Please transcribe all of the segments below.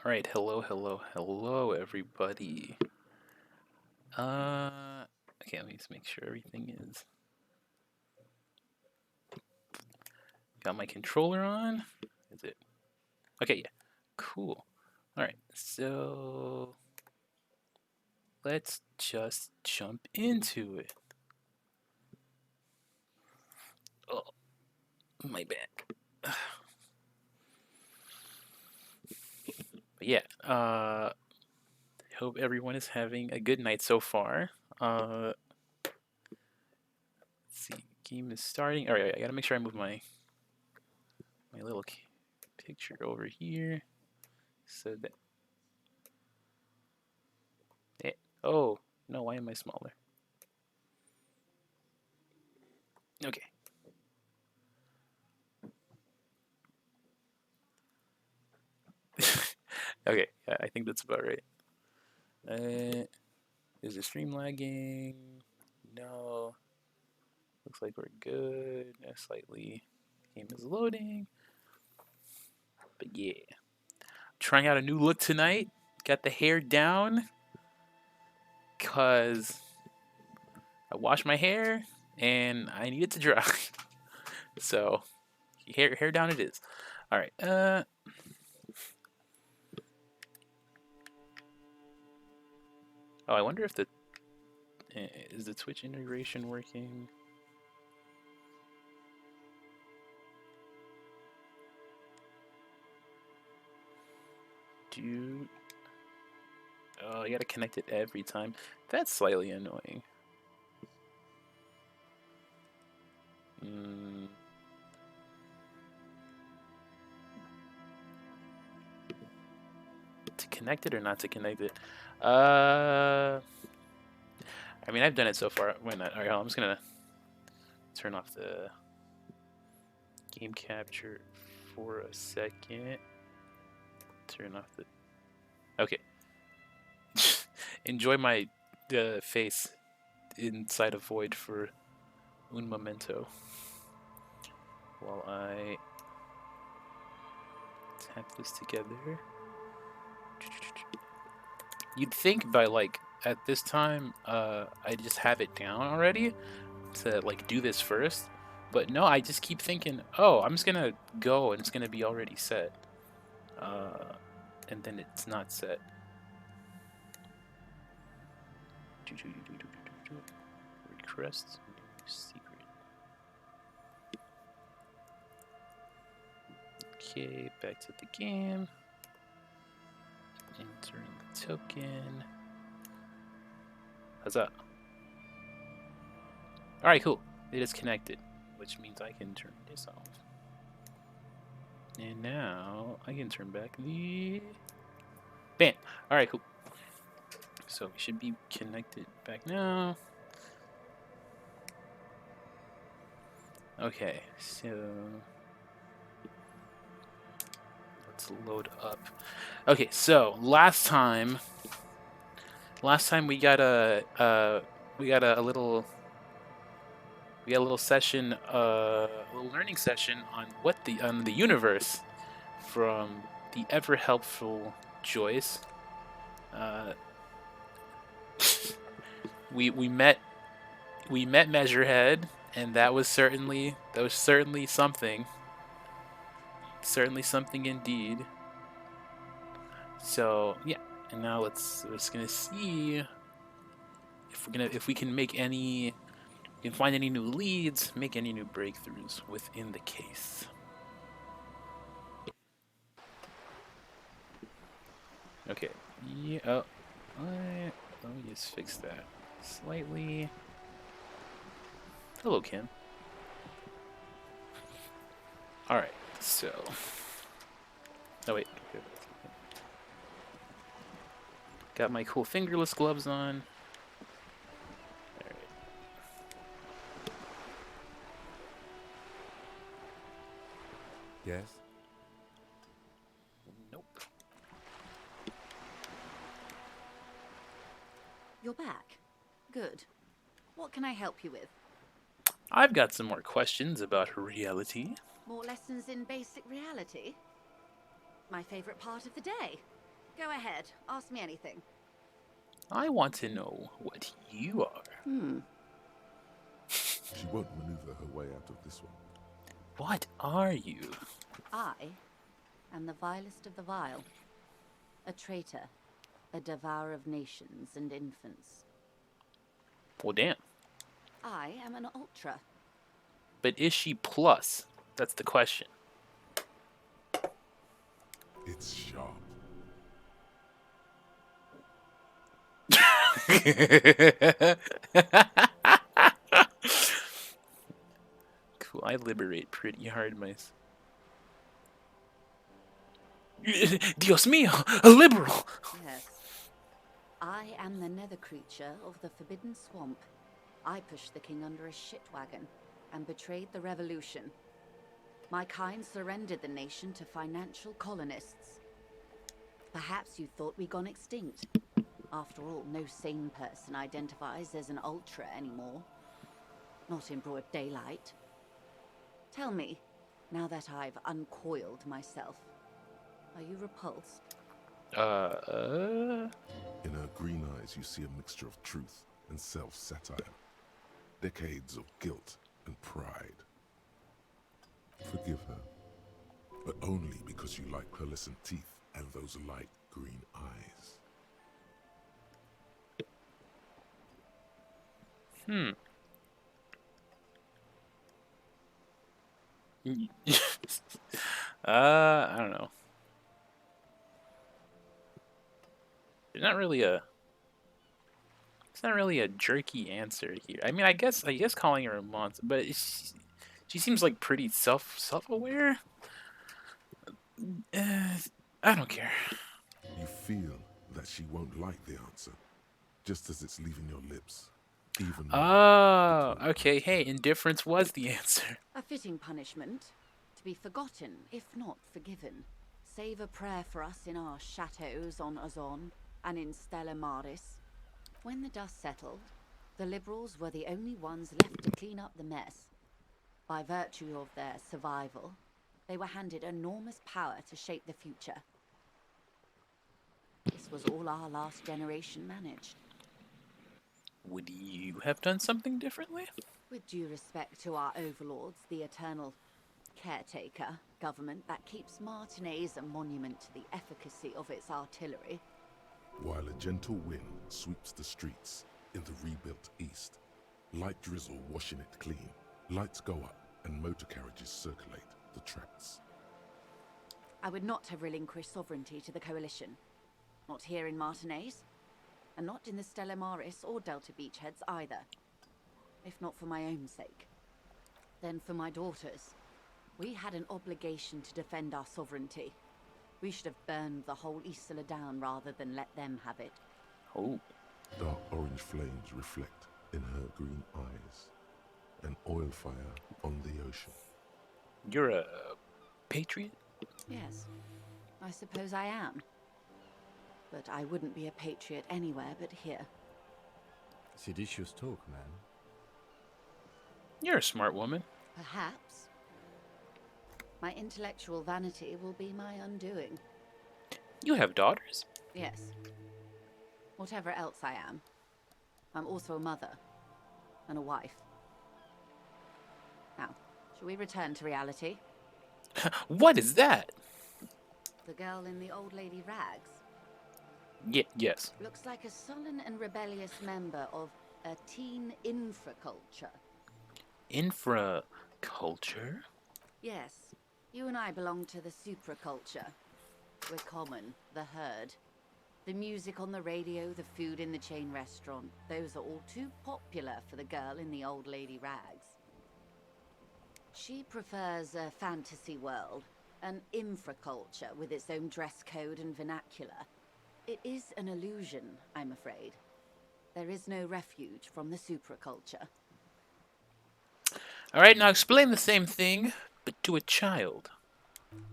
Alright, hello everybody. Okay, let me just make sure everything is... Got my controller on? Is it? Okay, yeah. Cool. Alright, so... Let's just jump into it. Oh, my back. But yeah, hope everyone is having a good night so far. Let's see, game is starting. Alright, I gotta make sure I move my little picture over here so that... Oh, no, why am I smaller? Okay. Okay, yeah, I think that's about right. Is the stream lagging? No. Looks like we're good. Slightly. Game is loading. But yeah. Trying out a new look tonight. Got the hair down. Because I washed my hair and I need it to dry. So, hair down it is. Alright, Oh, I wonder if the... is the Twitch integration working? Oh, you gotta connect it every time. That's slightly annoying. To connect it or not to connect it? I mean, I've done it so far. Why not? Alright, I'm just gonna turn off the game capture for a second. Turn off the... Okay. Enjoy my face inside a void for un momento while I tap this together. You'd think by like at this time I just have it down already to like do this first, but no, I just keep thinking, oh, I'm just gonna go and it's gonna be already set, and then it's not set. Request secret. Okay, back to the game. Entering the token. Huzzah. Alright, cool. It is connected, which means I can turn this off. And now I can turn back the... Bam! Alright, cool. So we should be connected back now. Okay, so... let's load up. Okay, so last time we got a little session, a little learning session on the universe from the ever helpful Joyce. We met Measurehead, and that was certainly something. Certainly something indeed. So yeah, and now we're just gonna see if we can make any, can find any new leads, make any new breakthroughs within the case. Okay. Yeah. Oh, let me just fix that slightly. Hello, Kim. All right. So. Oh wait. Got my cool fingerless gloves on. All right. Yes? Nope. You're back. Good. What can I help you with? I've got some more questions about reality. More lessons in basic reality? My favorite part of the day. Go ahead. Ask me anything. I want to know what you are. She won't maneuver her way out of this one. What are you? I am the vilest of the vile. A traitor. A devourer of nations and infants. Well, damn. I am an ultra. But is she plus? That's the question. It's sharp. Cool. I liberate pretty hard, mice. Dios mío, a liberal. Yes. I am the nether creature of the Forbidden Swamp. I pushed the king under a shit wagon and betrayed the revolution. My kind surrendered the nation to financial colonists. Perhaps you thought we'd gone extinct. After all, no sane person identifies as an ultra anymore. Not in broad daylight. Tell me, now that I've uncoiled myself, are you repulsed? In her green eyes, you see a mixture of truth and self-satire. Decades of guilt and pride. Forgive her, but only because you like pearlescent teeth and those light green eyes. I don't know. There's not really a. It's not really a jerky answer here. I mean, I guess calling her a monster, but she seems like pretty self-aware. I don't care. You feel that she won't like the answer, just as it's leaving your lips. Even Oh, okay. Hey, indifference was the answer. A fitting punishment. To be forgotten, if not forgiven. Save a prayer for us in our chateaus on Azon and in Stella Maris. When the dust settled, the liberals were the only ones left to clean up the mess. By virtue of their survival, they were handed enormous power to shape the future. This was all our last generation managed. Would you have done something differently? With due respect to our overlords, the eternal caretaker government that keeps Martinez a monument to the efficacy of its artillery. While a gentle wind sweeps the streets in the rebuilt east, light drizzle washing it clean, lights go up and motor carriages circulate the tracks. I would not have relinquished sovereignty to the coalition. Not here in Martinez, and not in the Stella Maris or Delta Beachheads either. If not for my own sake, then for my daughters. We had an obligation to defend our sovereignty. We should have burned the whole Isla down rather than let them have it. Oh. Dark orange flames reflect in her green eyes. An oil fire on the ocean. You're a patriot? Yes, I suppose I am. But I wouldn't be a patriot anywhere but here. Seditious talk, man. You're a smart woman. Perhaps. My intellectual vanity will be my undoing. You have daughters? Yes. Whatever else I am, I'm also a mother. And a wife. Now, shall we return to reality? What is that? The girl in the old lady rags Yes. looks like a sullen and rebellious member of a teen infraculture. Infraculture? Yes, you and I belong to the supraculture. We're common, the herd. The music on the radio, the food in the chain restaurant, those are all too popular for the girl in the old lady rags. She prefers a fantasy world, an infraculture with its own dress code and vernacular. It is an illusion, I'm afraid. There is no refuge from the supraculture. Alright, now explain the same thing, but to a child.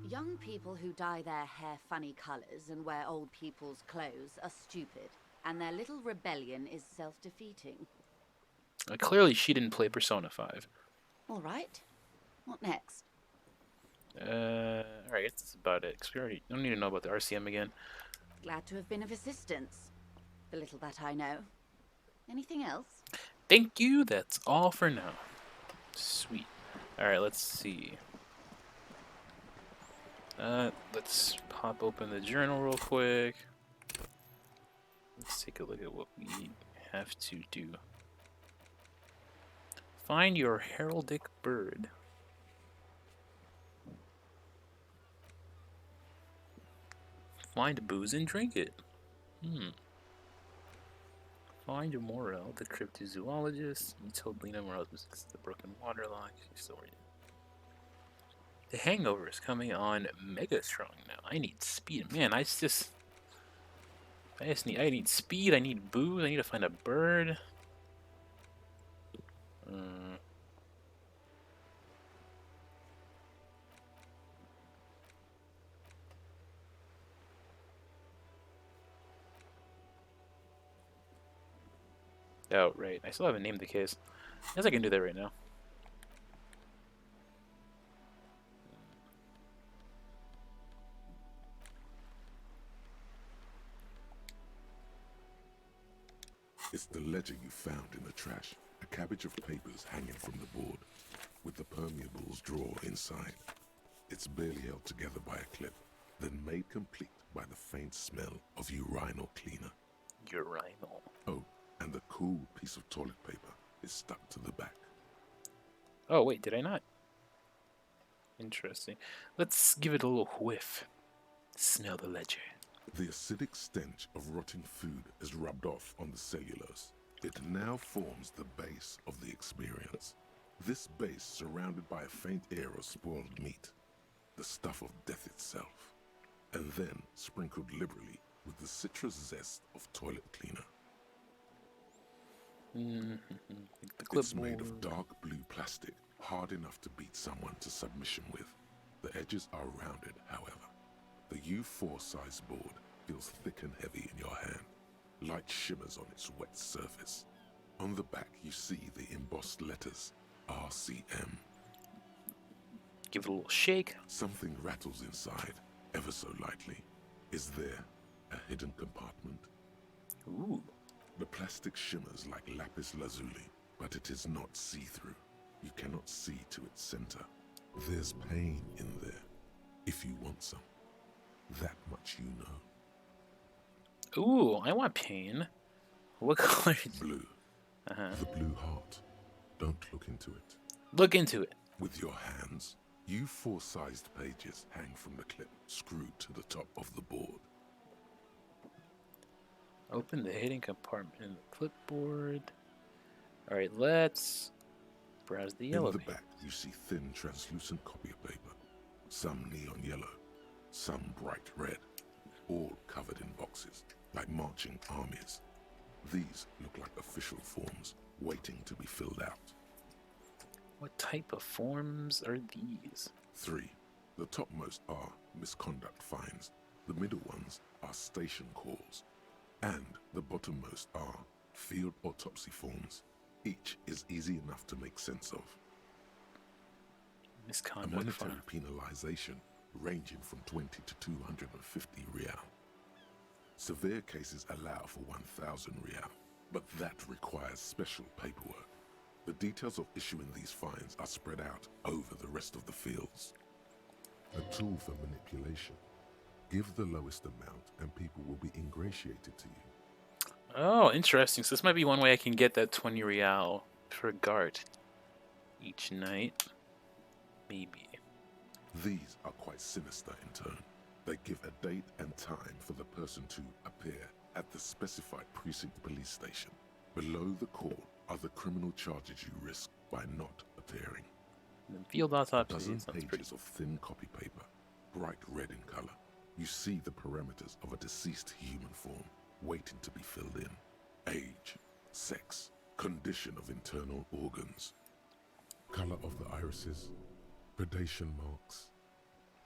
Young people who dye their hair funny colors and wear old people's clothes are stupid, and their little rebellion is self-defeating. Clearly she didn't play Persona 5. All right. What next? Alright, I guess that's about it. 'Cause we already don't need to know about the RCM again. Glad to have been of assistance. The little that I know. Anything else? Thank you. That's all for now. Sweet. Alright, let's see. Let's pop open the journal real quick. Let's take a look at what we have to do. Find your heraldic bird. Find booze and drink it. Find Morel, the cryptozoologist. You told Lena Morel was the broken water lock. She's still reading. The hangover is coming on mega strong now. I need speed. Man, I need speed, I need booze, I need to find a bird. Oh, right. I still haven't named the case. I guess I can do that right now. It's the ledger you found in the trash. A cabbage of papers hanging from the board, with the permeables drawer inside. It's barely held together by a clip, then made complete by the faint smell of urinal cleaner. Urinal. Oh, and the cool piece of toilet paper is stuck to the back. Oh, wait, did I not? Interesting. Let's give it a little whiff. Smell the ledger. The acidic stench of rotting food is rubbed off on the cellulose. It now forms the base of the experience. This base surrounded by a faint air of spoiled meat, the stuff of death itself, and then sprinkled liberally with the citrus zest of toilet cleaner. It's made of dark blue plastic, hard enough to beat someone to submission with. The edges are rounded, however. The U4 size board feels thick and heavy in your hand. Light shimmers on its wet surface. On the back you see the embossed letters, RCM. Give it a little shake. Something rattles inside, ever so lightly. Is there a hidden compartment? Ooh. The plastic shimmers like lapis lazuli, but it is not see-through. You cannot see to its center. There's pain in there, if you want some. That much you know. Ooh, I want pain. What color is Blue. The blue heart. Don't look into it. Look into it. With your hands, U4 sized pages hang from the clip, screwed to the top of the board. Open the hidden compartment in the clipboard. Alright, let's browse the elevator. In the back, you see thin, translucent copy of paper. Some neon yellow, some bright red, all covered in boxes, like marching armies. These look like official forms, waiting to be filled out. What type of forms are these? 3. The topmost are misconduct fines. The middle ones are station calls. And the bottommost are field autopsy forms. Each is easy enough to make sense of. A Misconduct monetary fine. penalization ranging from 20 to 250 real. Severe cases allow for 1,000 real, but that requires special paperwork. The details of issuing these fines are spread out over the rest of the fields. A tool for manipulation. Give the lowest amount and people will be ingratiated to you. Oh, interesting. So this might be one way I can get that 20 real per guard each night. Maybe. These are quite sinister in turn. They give a date and time for the person to appear at the specified precinct police station. Below the call are the criminal charges you risk by not appearing. And then field A autopsy. dozen Sounds pretty. pages of thin copy paper, bright red in color. You see the parameters of a deceased human form waiting to be filled in. Age, sex, condition of internal organs, color of the irises, predation marks,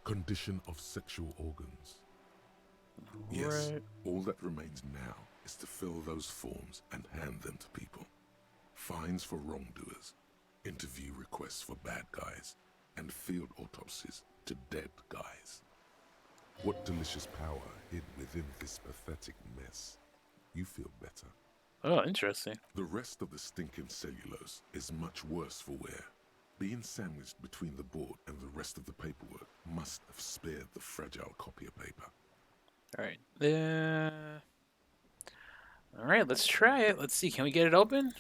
condition of sexual organs. Yes, Right. all that remains now is to fill those forms and hand them to people. Fines for wrongdoers, interview requests for bad guys, and field autopsies to dead guys. What delicious power hid within this pathetic mess. You feel better. Oh, interesting. The rest of the stinking cellulose is much worse for wear. Being sandwiched between the board and the rest of the paperwork must have spared the fragile copier paper. All right. All right, let's try it. Let's see. Can we get it open?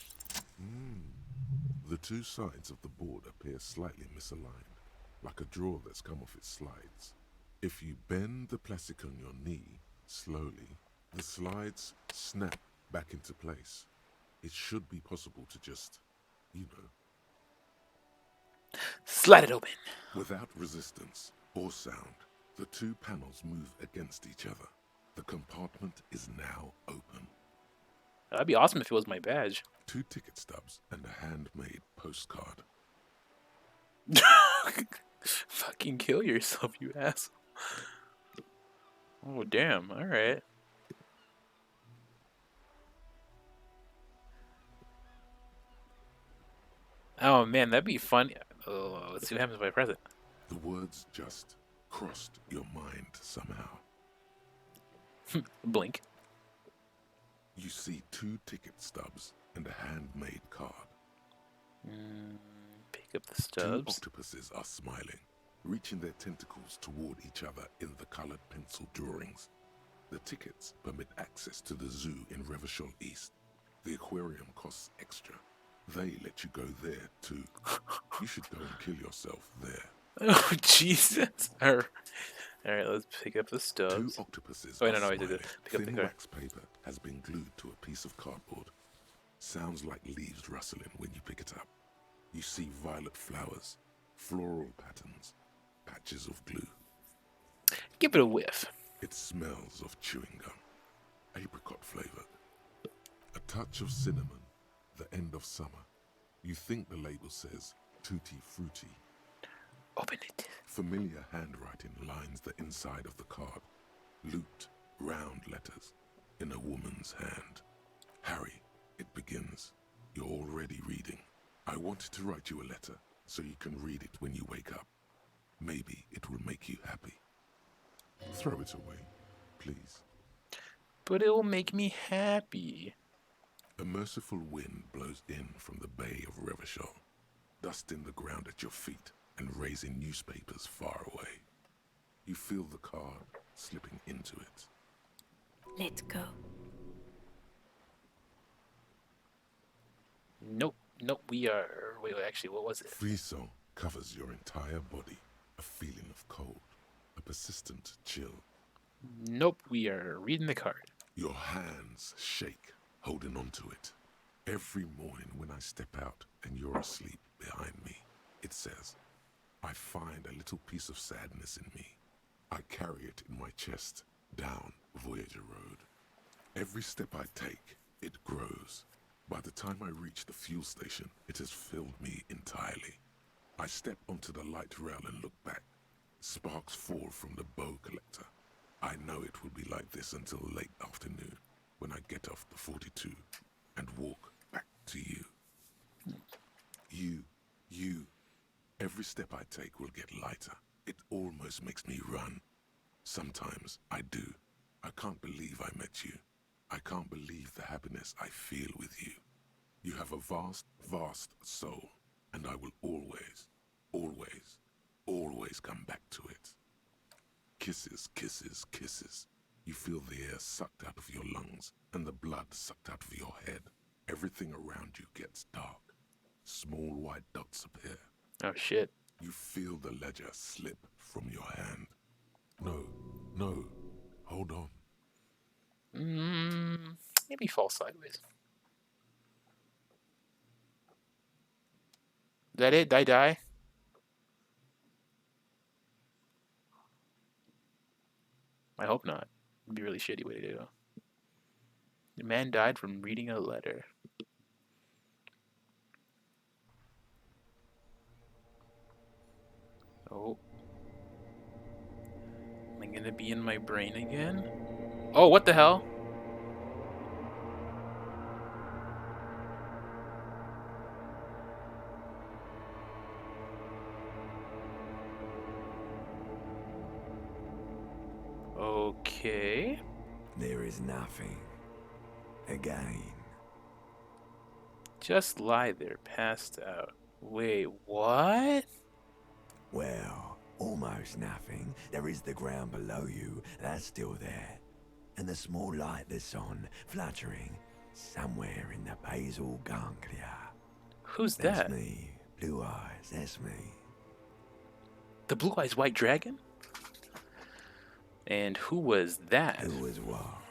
The two sides of the board appear slightly misaligned, like a drawer that's come off its slides. If you bend the plastic on your knee slowly, the slides snap back into place. It should be possible to just, you know, Slide it open. without resistance or sound, the two panels move against each other. The compartment is now open. That'd be awesome if it was my badge. 2 ticket stubs and a handmade postcard. Fucking kill yourself, you asshole. Oh, damn. All right. Oh, man, that'd be fun. Oh, let's see what happens if I press it. The words just crossed your mind somehow. Blink. You see 2 ticket stubs and a handmade card. Pick up the 2 stubs. octopuses are smiling, reaching their tentacles toward each other in the colored pencil drawings. The tickets permit access to the zoo in Revachol East. The aquarium costs extra. They let you go there too. You should go and kill yourself there. Oh, Jesus. All right, let's pick up the 2 stubs. octopuses Wait, are no, I did smiling. it. Pick up the Thin card. wax paper has been glued to a piece of cardboard. Sounds like leaves rustling when you pick it up. You see violet flowers, floral patterns, patches of glue. Give it a whiff. It smells of chewing gum, apricot flavored. A touch of cinnamon, the end of summer. You think the label says tutti frutti. Open it. Familiar handwriting lines the inside of the card. Looped, round letters in a woman's hand. Harry, it begins. You're already reading. I wanted to write you a letter so you can read it when you wake up. Maybe it will make you happy. Throw it away, please. But it will make me happy. A merciful wind blows in from the bay of Revachol, dusting the ground at your feet and raising newspapers far away. You feel the card slipping into it. Let's go. Nope. We are. Wait. Actually, what was it? Frisson covers your entire body. A feeling of cold, a persistent chill. Nope. We are reading the card. Your hands shake, holding onto it. Every morning when I step out and you're asleep behind me, it says, I find a little piece of sadness in me. I carry it in my chest, down Voyager Road. Every step I take, it grows. By the time I reach the fuel station, it has filled me entirely. I step onto the light rail and look back. Sparks fall from the bow collector. I know it will be like this until late afternoon, when I get off the 42 and walk back to you. You. Every step I take will get lighter. It almost makes me run. Sometimes I do. I can't believe I met you. I can't believe the happiness I feel with you. You have a vast, vast soul, and I will always, always, always come back to it. Kisses, kisses, kisses. You feel the air sucked out of your lungs and the blood sucked out of your head. Everything around you gets dark. Small white dots appear. Oh shit. You feel the ledger slip from your hand. No, hold on. Maybe fall sideways. Is that it? Did I die? I hope not. It'd be a really shitty way to go. The man died from reading a letter. Oh. Am I gonna be in my brain again? Oh, what the hell? Okay. There is nothing. Again. Just lie there, passed out. Wait, what? Well, almost nothing. There is the ground below you. That's still there. And the small light that's on, fluttering, somewhere in the basal ganglia. Who's That's that? me. Blue eyes, that's me. The Blue Eyes White Dragon? And who was that? Who was what?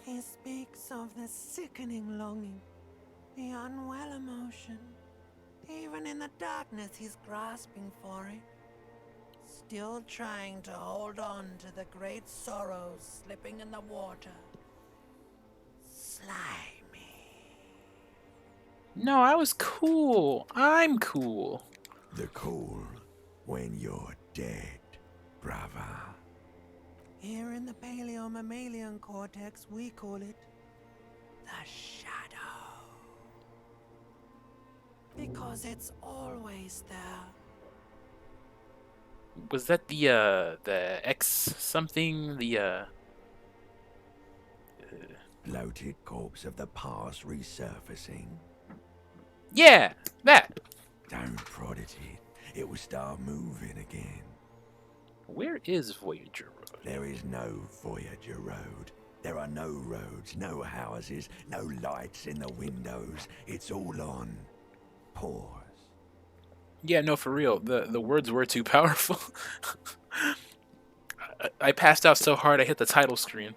He speaks of the sickening longing, the unwell emotion. Even in the darkness, he's grasping for it. Still trying to hold on to the great sorrows slipping in the water. Slimy. No, I was cool. I'm cool. The cool when you're dead, brother. Here in the paleo-mammalian cortex, we call it the shadow. Because it's always there. Was that the X something? Bloated corpse of the past resurfacing. Yeah, that. Don't prod at it. It will start moving again. Where is Voyager Road? There is no Voyager Road. There are no roads, no houses, no lights in the windows. It's all on pause. Yeah, no, for real. The words were too powerful. I passed out so hard I hit the title screen.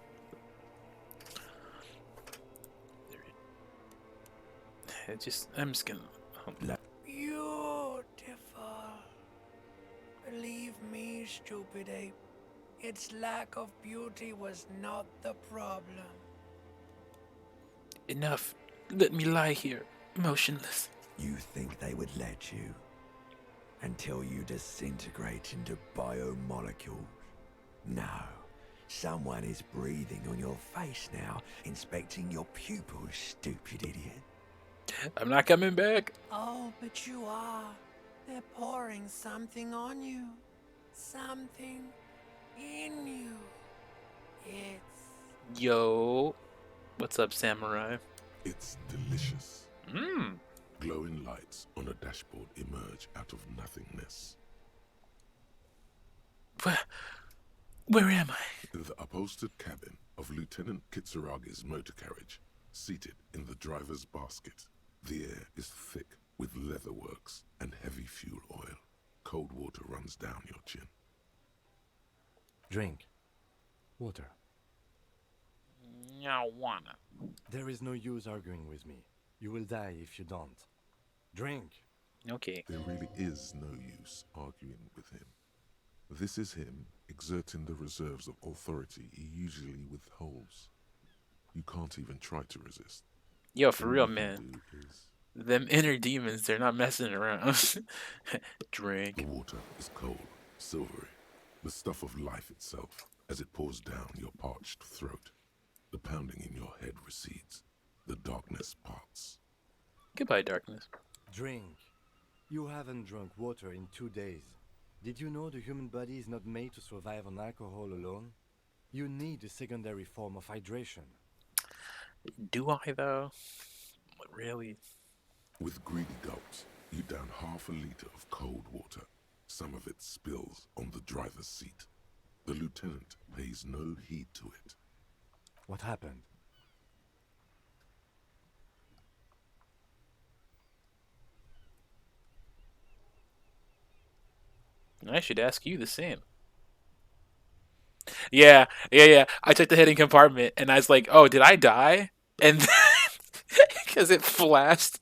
I'm just gonna. Beautiful. Believe me, stupid ape. Its lack of beauty was not the problem. Enough. Let me lie here, motionless. You think they would let you? Until you disintegrate into biomolecules? No. Someone is breathing on your face now, inspecting your pupils, stupid idiot. I'm not coming back. Oh, but you are. They're pouring something on you. Something in you. It's... Yo. What's up, samurai? It's delicious. Mmm. Glowing lights on a dashboard emerge out of nothingness. Where am I? In the upholstered cabin of Lieutenant Kitsuragi's motor carriage, seated in the driver's basket. The air is thick with leatherworks and heavy fuel oil. Cold water runs down your chin. Drink. Water. I wanna. There is no use arguing with me. You will die if you don't. Drink. Okay. There really is no use arguing with him. This is him exerting the reserves of authority he usually withholds. You can't even try to resist. Yo, for All real, you can man. do is- Them inner demons, they're not messing around. Drink. The water is cold, silvery, the stuff of life itself, as it pours down your parched throat. The pounding in your head recedes. The darkness parts. Goodbye, darkness. Drink. You haven't drunk water in 2 days. Did you know the human body is not made to survive on alcohol alone? You need a secondary form of hydration. Do I, though? Really? With greedy gulps, you down half a liter of cold water. Some of it spills on the driver's seat. The lieutenant pays no heed to it. What happened? I should ask you the same. Yeah. I took the hidden compartment, and I was like, "Oh, did I die?" And because it flashed,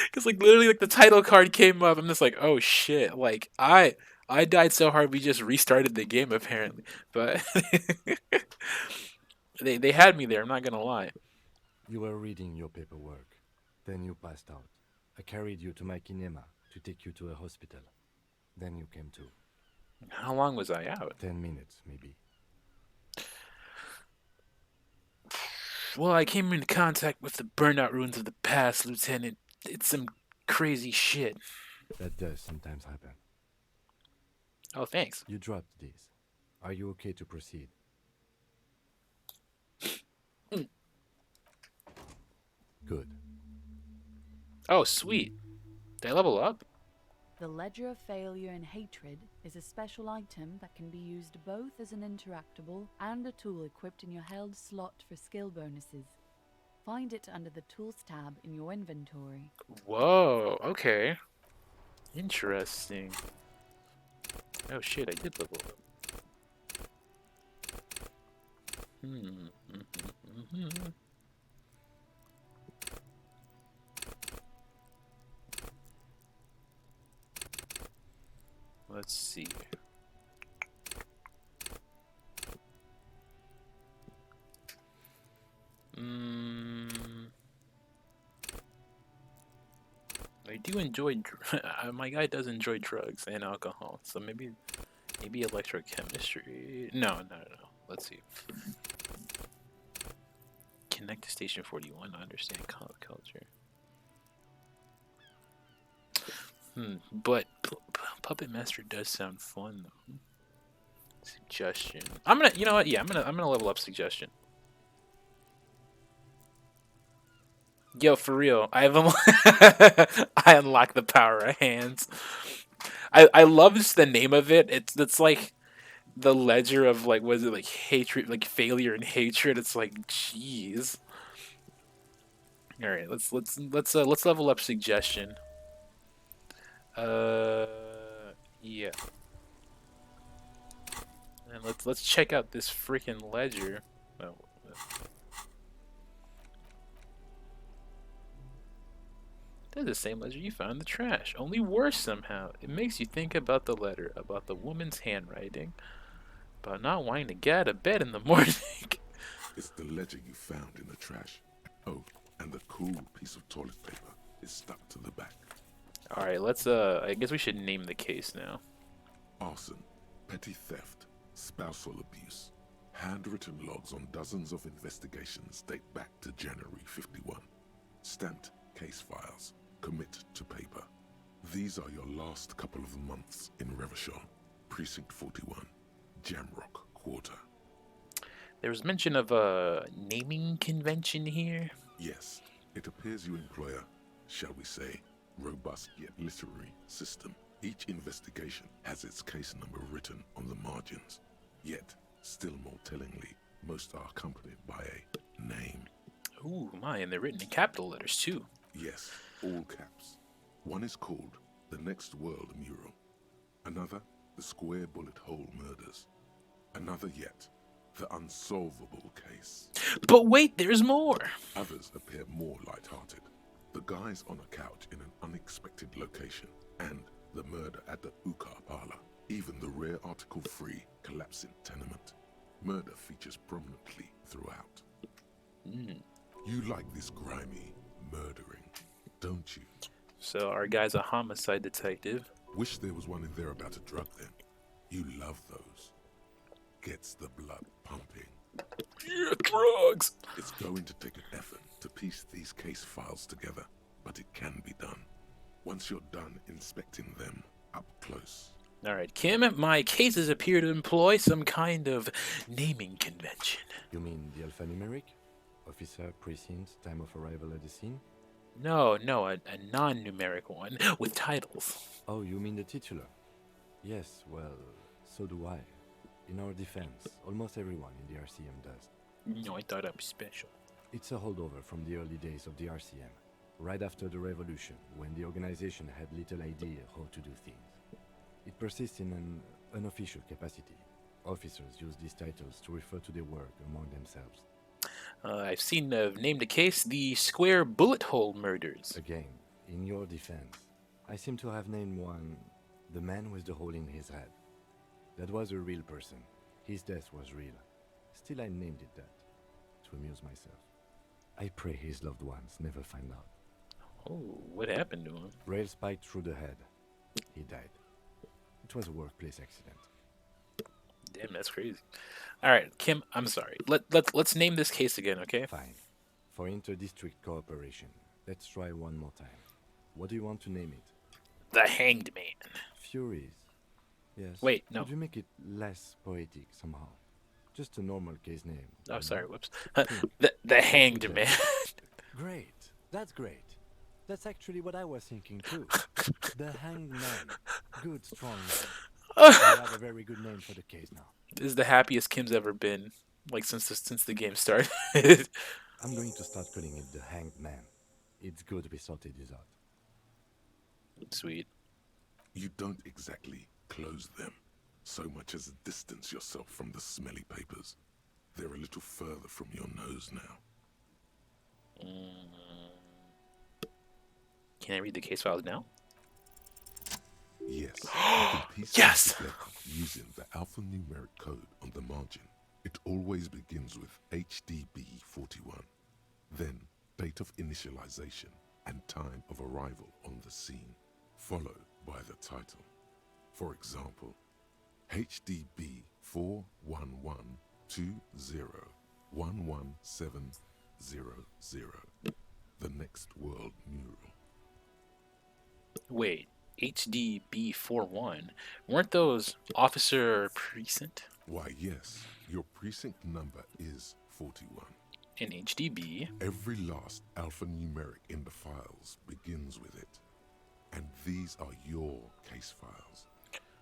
because like literally, like the title card came up. I'm just like, "Oh shit!" Like I died so hard we just restarted the game apparently. But they had me there. I'm not gonna lie. You were reading your paperwork. Then you passed out. I carried you to my kinema to take you to a hospital. Then you came to. How long was I out? 10 minutes, maybe. Well, I came into contact with the burnout ruins of the past, Lieutenant. It's some crazy shit. That does sometimes happen. Oh, thanks. You dropped these. Are you okay to proceed? Good. Oh, sweet. Did I level up? The Ledger of Failure and Hatred is a special item that can be used both as an interactable and a tool equipped in your held slot for skill bonuses. Find it under the Tools tab in your inventory. Whoa, okay. Interesting. Oh shit, I did level up. Let's see. I do enjoy. My guy does enjoy drugs and alcohol, so maybe electrochemistry. No. Let's see. Connect to Station 41 to understand culture. But Puppet Master does sound fun though. Suggestion. You know what? Yeah, I'm gonna level up suggestion. Yo, for real, I unlocked the power of hands. I love just the name of it. It's like the ledger of like, was it like hatred, like failure and hatred? It's like, jeez. All right, let's level up suggestion. Yeah. And let's check out this freaking ledger. Oh. They're the same ledger you found in the trash, only worse somehow. It makes you think about the letter, about the woman's handwriting, about not wanting to get out of bed in the morning. It's the ledger you found in the trash. Oh, and the cool piece of toilet paper is stuck to the back. Alright, let's, I guess we should name the case now. Arson, petty theft, spousal abuse. Handwritten logs on dozens of investigations date back to January 51. Stamped case files. Commit to paper. These are your last couple of months in Revachol, Precinct 41, Jamrock Quarter. There was mention of a naming convention here. Yes, it appears you employ a, shall we say, robust yet literary system. Each investigation has its case number written on the margins. Yet, still more tellingly, most are accompanied by a name. Ooh, my, and they're written in capital letters too. Yes, all caps. One is called The Next World Mural. Another, The Square Bullet Hole Murders. Another yet, The Unsolvable Case. But wait, there's more! Others appear more light-hearted. The guys on a couch in an unexpected location, and the murder at the Ukar Parlor. Even the rare article-free collapsing tenement. Murder features prominently throughout. You like this grimy murdering, don't you? So our guy's a homicide detective. Wish there was one in there about a drug then. You love those. Gets the blood pumping. Yeah, drugs! It's going to take an effort to piece these case files together, but it can be done. Once you're done inspecting them up close. Alright, Kim, my cases appear to employ some kind of naming convention. You mean the alphanumeric? Officer, precinct, time of arrival at the scene? No, a non-numeric one with titles. Oh, you mean the titular? Yes, well, so do I. In our defense, almost everyone in the RCM does. No, I thought I'd be special. It's a holdover from the early days of the RCM, right after the revolution, when the organization had little idea how to do things. It persists in an unofficial capacity. Officers use these titles to refer to their work among themselves. I've seen named a case, the Square Bullet Hole Murders. Again, in your defense, I seem to have named one the man with the hole in his head. That was a real person. His death was real. Still, I named it that, to amuse myself. I pray his loved ones never find out. Oh, what happened to him? Rail spiked through the head. He died. It was a workplace accident. Damn, that's crazy. All right, Kim, I'm sorry. Let's name this case again, okay? Fine. For inter-district cooperation, let's try one more time. What do you want to name it? The Hanged Man. Furies. Yes. Wait, no. Could you make it less poetic somehow? Just a normal case name. Oh, sorry, whoops. The Hanged Man. Great. That's great. That's actually what I was thinking too. The Hanged Man. Good, strong name. We have a very good name for the case now. This is the happiest Kim's ever been, like since the game started. I'm going to start calling it the Hanged Man. It's good we sorted this out. Sweet. You don't exactly close them, so much as distance yourself from the smelly papers. They're a little further from your nose now. Can I read the case files now? Yes, you can piece them Yes! together using the alphanumeric code on the margin. It always begins with HDB41, then date of initialization and time of arrival on the scene, followed by the title. For example, HDB 41120111700, the next world mural. Wait, HDB41. Weren't those officer precinct? Why, yes, your precinct number is 41. In HDB. Every last alphanumeric in the files begins with it. And these are your case files.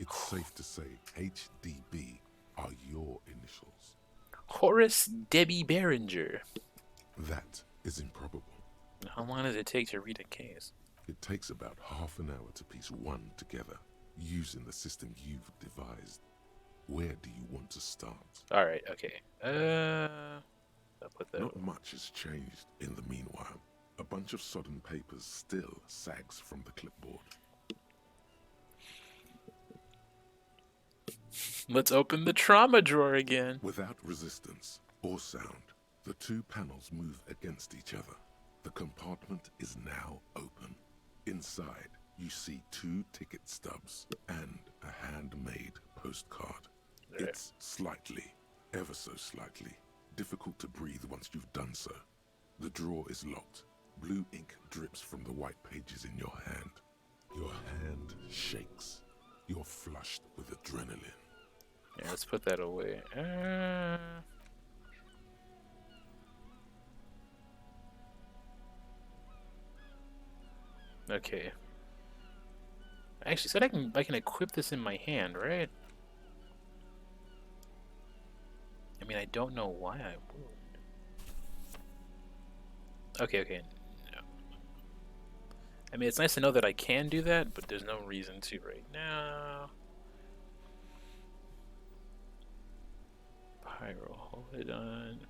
It's safe to say HDB are your initials. Horace Debbie Behringer. That is improbable. How long does it take to read a case? It takes about half an hour to piece one together, using the system you've devised. Where do you want to start? Alright, okay. I'll put that. Not much has changed in the meanwhile. A bunch of sodden papers still sags from the clipboard. Let's open the trauma drawer again. Without resistance or sound, the two panels move against each other. The compartment is now open. Inside, you see 2 ticket stubs and a handmade postcard. Right. It's slightly, ever so slightly, difficult to breathe once you've done so. The drawer is locked. Blue ink drips from the white pages in your hand. Your hand shakes. You're flushed with adrenaline. Yeah, let's put that away. Okay. I actually said I can equip this in my hand, right? I mean, I don't know why I would. Okay. No. I mean, it's nice to know that I can do that, but there's no reason to right now. Pyro, hold on.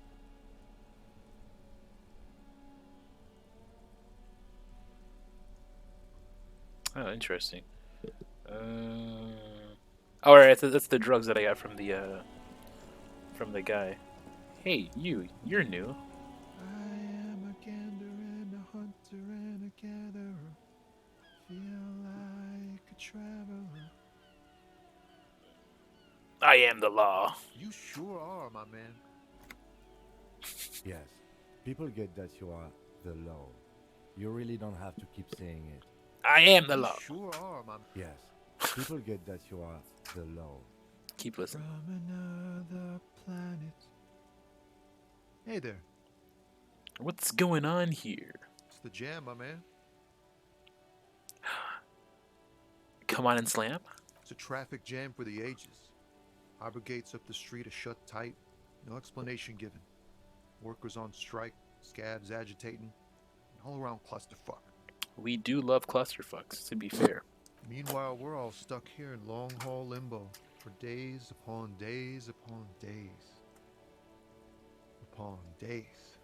Oh, interesting. All right, that's the drugs that I got from the guy. Hey, you're new. I am a gander and a hunter and a gatherer. Feel like a traveler. I am the law. You sure are, my man. Yes, people get that you are the law. You really don't have to keep saying it. I am the You law. sure are, my man. Yes, people get that you are the law. Keep listening. From another planet. Hey there. What's going on here? It's the jam, my man. Come on and slam. It's a traffic jam for the ages. Harbor gates up the street are shut tight. No explanation given. Workers on strike, scabs agitating, an all-around clusterfuck. We do love clusterfucks, to be fair. Meanwhile, we're all stuck here in long-haul limbo for days upon days upon days. Upon days.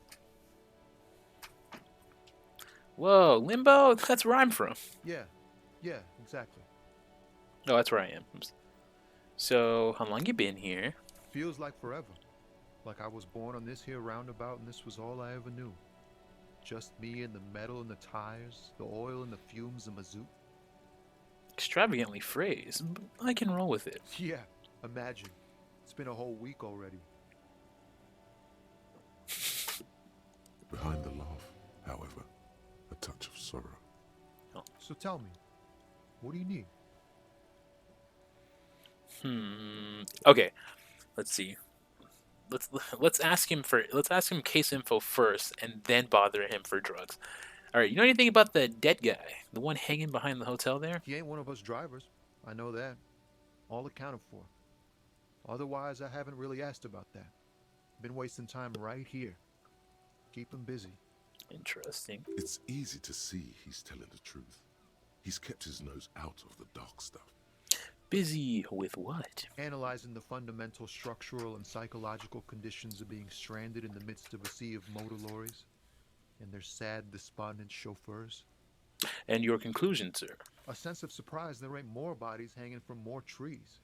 Whoa, Limbo? That's where I'm from. Yeah, exactly. Oh, that's where I am. So, how long you been here? Feels like forever. Like I was born on this here roundabout and this was all I ever knew. Just me and the metal and the tires, the oil and the fumes of mazout. Extravagantly phrased. I can roll with it. Yeah, imagine. It's been a whole week already. Behind the laugh, however, a touch of sorrow. So tell me, what do you need? Okay. Let's see. Let's ask him case info first, and then bother him for drugs. All right, you know anything about the dead guy, the one hanging behind the hotel there? He ain't one of us drivers. I know that. All accounted for. Otherwise, I haven't really asked about that. Been wasting time right here. Keep him busy. Interesting. It's easy to see he's telling the truth. He's kept his nose out of the dark stuff. Busy with what? Analyzing the fundamental structural and psychological conditions of being stranded in the midst of a sea of motor lorries and their sad, despondent chauffeurs. And your conclusion, sir? A sense of surprise there ain't more bodies hanging from more trees.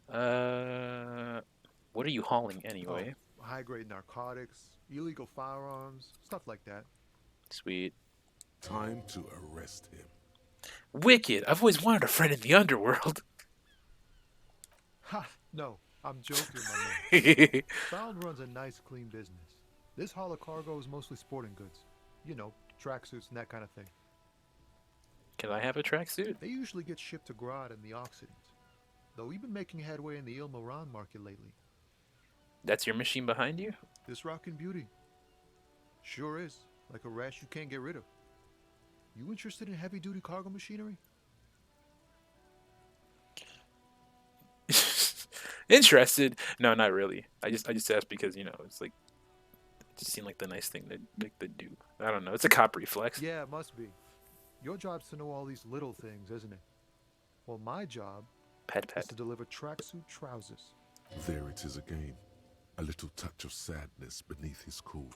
What are you hauling anyway? Oh, high-grade narcotics, illegal firearms, stuff like that. Sweet. Time to arrest him. Wicked. I've always wanted a friend in the underworld. Ha! No, I'm joking, my man. Found runs a nice, clean business. This haul of cargo is mostly sporting goods. You know, tracksuits and that kind of thing. Can I have a tracksuit? They usually get shipped to Grodd and the Occident. Though we've been making headway in the Il Moran market lately. That's your machine behind you? This rockin' beauty. Sure is. Like a rash you can't get rid of. You interested in heavy-duty cargo machinery? Interested? No, not really. I just asked because, you know, it's like, it just seemed like the nice thing to do. I don't know. It's a cop reflex. Yeah, it must be. Your job's to know all these little things, isn't it? Well, my job is to deliver tracksuit trousers. There it is again. A little touch of sadness beneath his cool.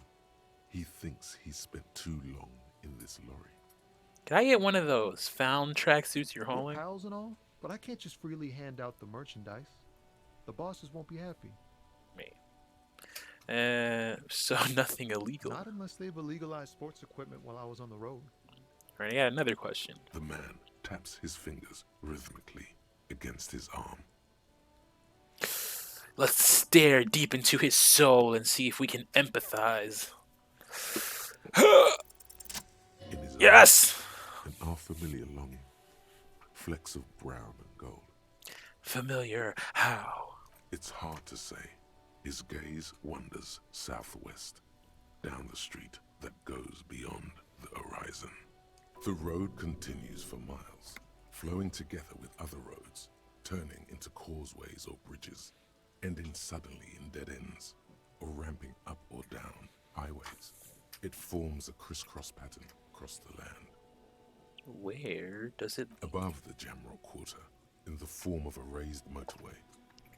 He thinks he's spent too long in this lorry. Can I get one of those found tracksuits you're We're hauling? pals and all, but I can't just freely hand out the merchandise. The bosses won't be happy. Me. So nothing illegal. Not unless they've illegalized sports equipment while I was on the road. All right, I got another question. The man taps his fingers rhythmically against his arm. Let's stare deep into his soul and see if we can empathize. In his Yes! eyes, an unfamiliar longing. Flecks of brown and gold. Familiar how? It's hard to say. His gaze wanders southwest, down the street that goes beyond the horizon. The road continues for miles, flowing together with other roads, turning into causeways or bridges, ending suddenly in dead ends, or ramping up or down highways. It forms a crisscross pattern across the land. Where does it... Above the Jamrock Quarter, in the form of a raised motorway,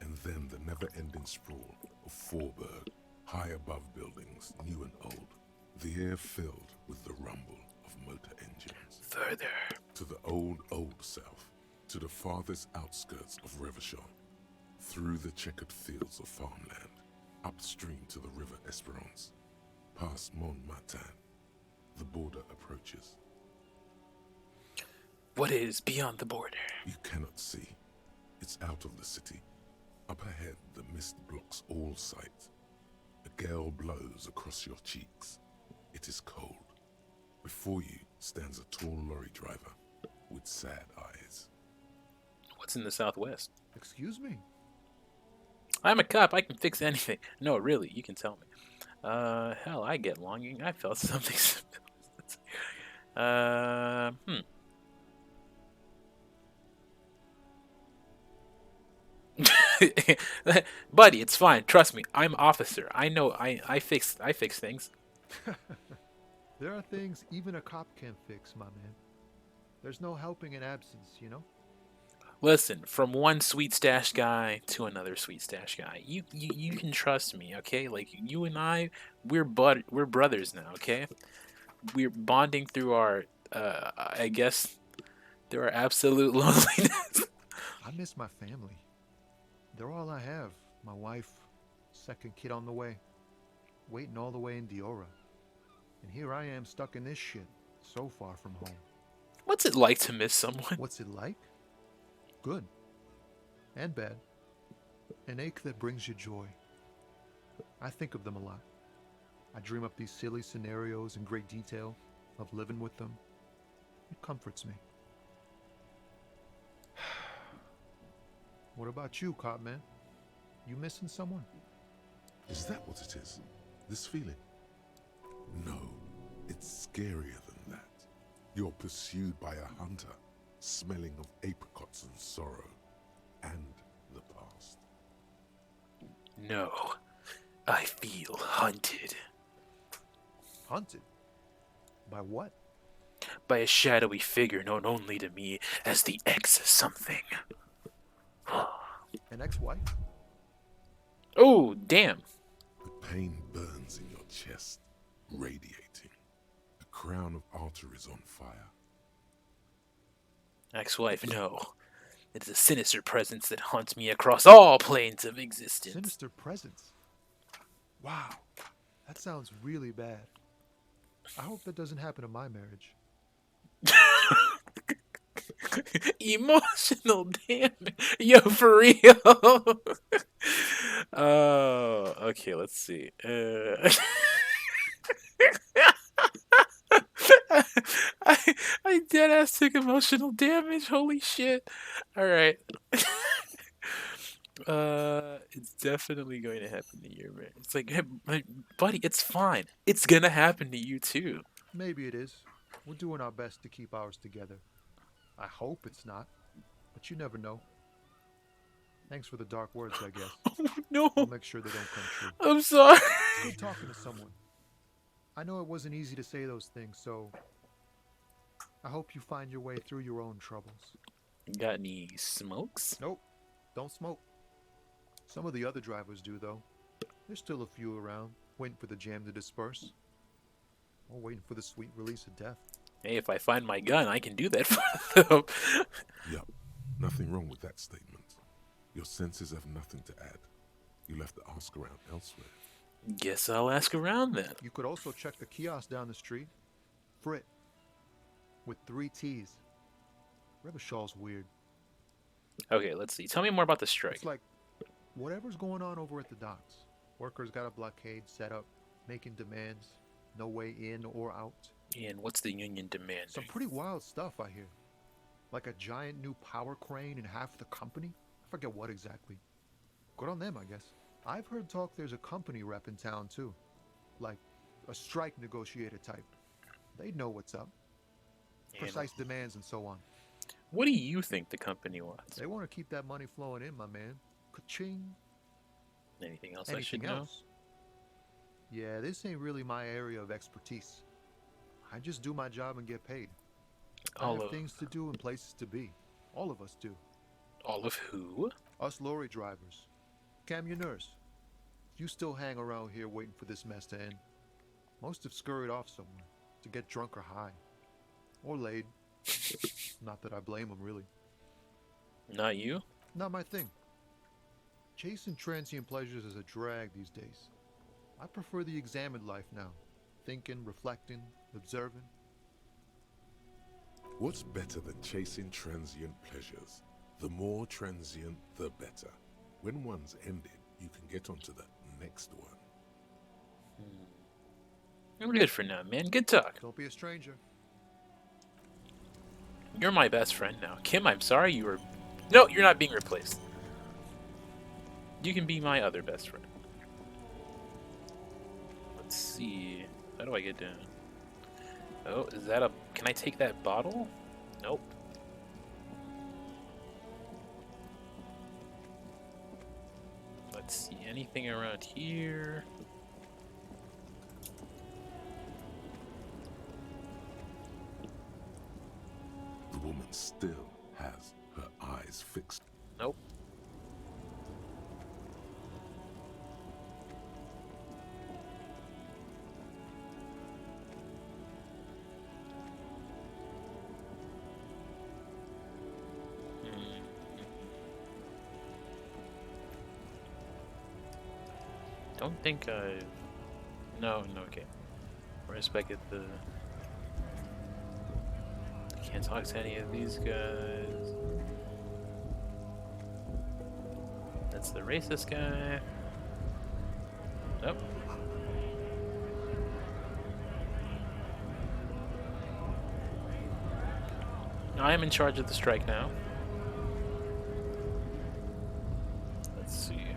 and then the never-ending sprawl of Forburg, high above buildings, new and old, the air filled with the rumble of motor engines. Further. To the old south, to the farthest outskirts of Revachol, through the checkered fields of farmland, upstream to the river Esperance, past Montmartin, the border approaches. What is beyond the border? You cannot see. It's out of the city. Up ahead, the mist blocks all sight. A gale blows across your cheeks. It is cold. Before you stands a tall lorry driver with sad eyes. What's in the southwest? Excuse me? I'm a cop. I can fix anything. No, really, you can tell me. Hell, I get longing. I felt something similar. Buddy, it's fine. Trust me. I'm officer. I know. I fix things. There are things even a cop can't fix, my man. There's no helping in absence, you know? Listen, from one sweet stash guy to another sweet stash guy. You can trust me, okay? Like you and I, we're brothers now, okay? We're bonding through our I guess through our absolute loneliness. I miss my family. They're all I have. My wife, second kid on the way, waiting all the way in Diora. And here I am stuck in this shit, so far from home. What's it like to miss someone? What's it like? Good. And bad. An ache that brings you joy. I think of them a lot. I dream up these silly scenarios in great detail of living with them. It comforts me. What about you, cop man? You missing someone? Is that what it is? This feeling? No, it's scarier than that. You're pursued by a hunter, smelling of apricots and sorrow, and the past. No, I feel hunted. Hunted? By what? By a shadowy figure known only to me as the X something. An ex-wife? Oh, damn. The pain burns in your chest, radiating. The crown of arteries on fire. Ex-wife, no. It is a sinister presence that haunts me across all planes of existence. Sinister presence? Wow, that sounds really bad. I hope that doesn't happen in my marriage. Emotional damage. Yo, for real. Oh, okay, let's see. I deadass took emotional damage. Holy shit. Alright. It's definitely going to happen to you, man. It's like, hey, buddy, it's fine. It's gonna happen to you too. Maybe it is. We're doing our best to keep ours together. I hope it's not, but you never know. Thanks for the dark words, I guess. Oh no. I'll make sure they don't come true. I'm sorry. It's good talking to someone. I know it wasn't easy to say those things, so I hope you find your way through your own troubles. Got any smokes? Nope, don't smoke. Some of the other drivers do, though. There's still a few around, waiting for the jam to disperse. Or waiting for the sweet release of death. Hey, if I find my gun, I can do that for them. Yup, nothing wrong with that statement. Your senses have nothing to add. You'll have to ask around elsewhere. Guess I'll ask around then. You could also check the kiosk down the street. Frit. With 3 T's. Revachal's weird. Okay, let's see. Tell me more about the strike. It's like whatever's going on over at the docks. Workers got a blockade set up, making demands. No way in or out. And what's the union demanding? Some pretty wild stuff, I hear. Like a giant new power crane in half the company? I forget what exactly. Good on them, I guess. I've heard talk there's a company rep in town, too. Like a strike negotiator type. They'd know what's up. Precise demands and so on. What do you think the company wants? They want to keep that money flowing in, my man. Ka-ching. Anything else I should know? Yeah, this ain't really my area of expertise. I just do my job and get paid. I have things to do and places to be. All of us do. All of who? Us lorry drivers. Camionneurs. You still hang around here waiting for this mess to end. Most have scurried off somewhere to get drunk or high. Or laid. Not that I blame them, really. Not you? Not my thing. Chasing transient pleasures is a drag these days. I prefer the examined life now. Thinking, reflecting, observing. What's better than chasing transient pleasures? The more transient, the better. When one's ended, you can get onto the next one. We're good for now, man. Good talk. Don't be a stranger. You're my best friend now. Kim, I'm sorry you were... No, you're not being replaced. You can be my other best friend. Let's see. How do I get down? Oh, is that a... Can I take that bottle? Nope. Let's see. Anything around here? The woman still has her eyes fixed. Nope. Don't think I've... No, okay. Where's back at the... Can't talk to any of these guys. That's the racist guy. Nope. I am in charge of the strike now. Let's see.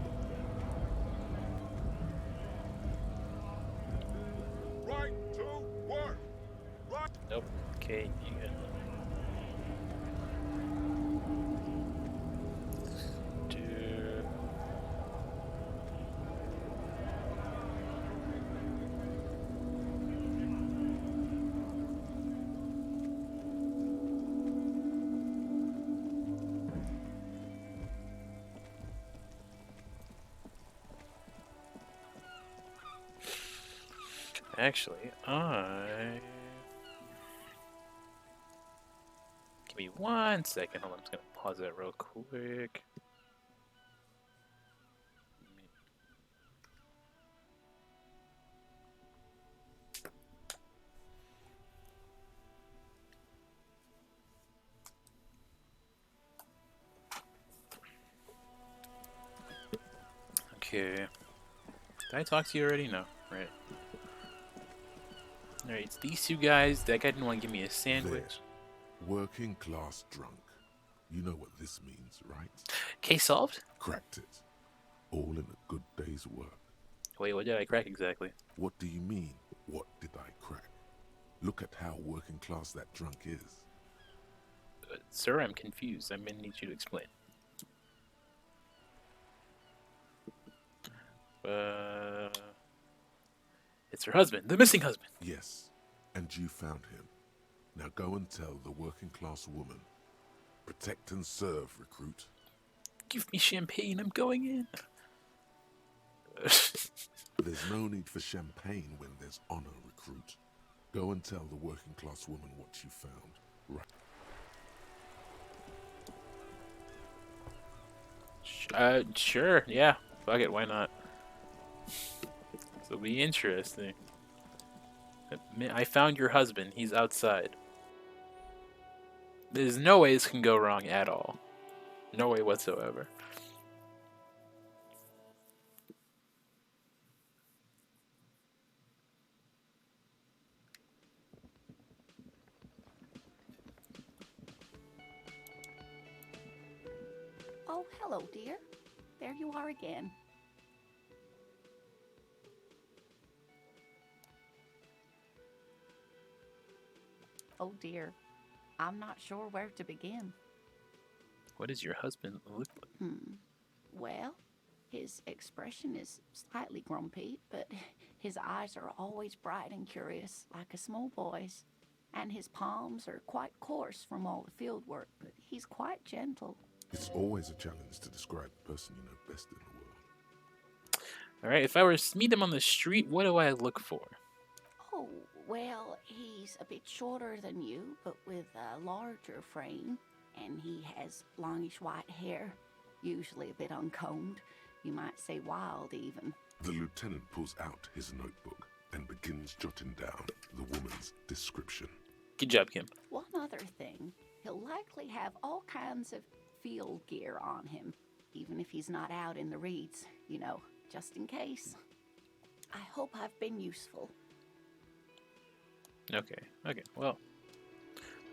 Right to work! Nope. Okay, you good. Do... Actually, give me 1 second. Hold on, I'm just gonna pause that real quick. Okay. Did I talk to you already? No. Right. Alright, it's these two guys. That guy didn't want to give me a sandwich. Working class drunk. You know what this means, right? Case solved? Cracked it. All in a good day's work. Wait, what did I crack exactly? What do you mean, what did I crack? Look at how working class that drunk is. Sir, I'm confused. I'm gonna need you to explain. It's her husband, the missing husband. Yes, and you found him. Now go and tell the working class woman. Protect and serve, recruit. Give me champagne, I'm going in. There's no need for champagne when there's honor, recruit. Go and tell the working class woman what you found. Right. Sure, yeah. Fuck it, why not? This'll be interesting. I found your husband. He's outside. There's no way this can go wrong at all. No way whatsoever. Oh, hello, dear. There you are again. Oh, dear. I'm not sure where to begin. What does your husband look like? Well, his expression is slightly grumpy, but his eyes are always bright and curious, like a small boy's. And his palms are quite coarse from all the field work, but he's quite gentle. It's always a challenge to describe the person you know best in the world. Alright, if I were to meet him on the street, what do I look for? Oh, well, he's a bit shorter than you, but with a larger frame. And he has longish white hair, usually a bit uncombed. You might say wild, even. The lieutenant pulls out his notebook and begins jotting down the woman's description. Good job, Kim. One other thing, he'll likely have all kinds of field gear on him, even if he's not out in the reeds, you know, just in case. I hope I've been useful. Okay, well.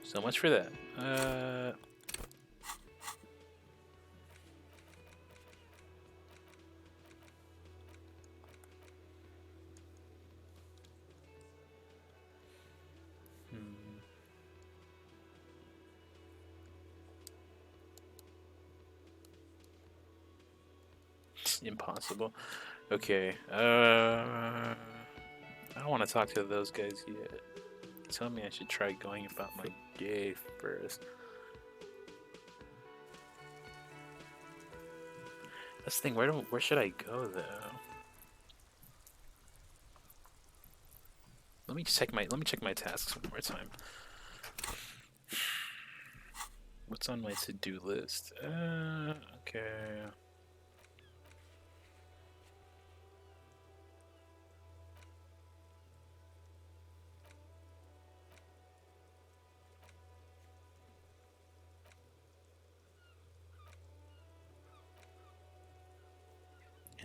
So much for that. Impossible. Okay. I don't want to talk to those guys yet. Tell me I should try going about my day first. That's the thing. Where should I go though? Let me check my tasks one more time. What's on my to-do list? Okay.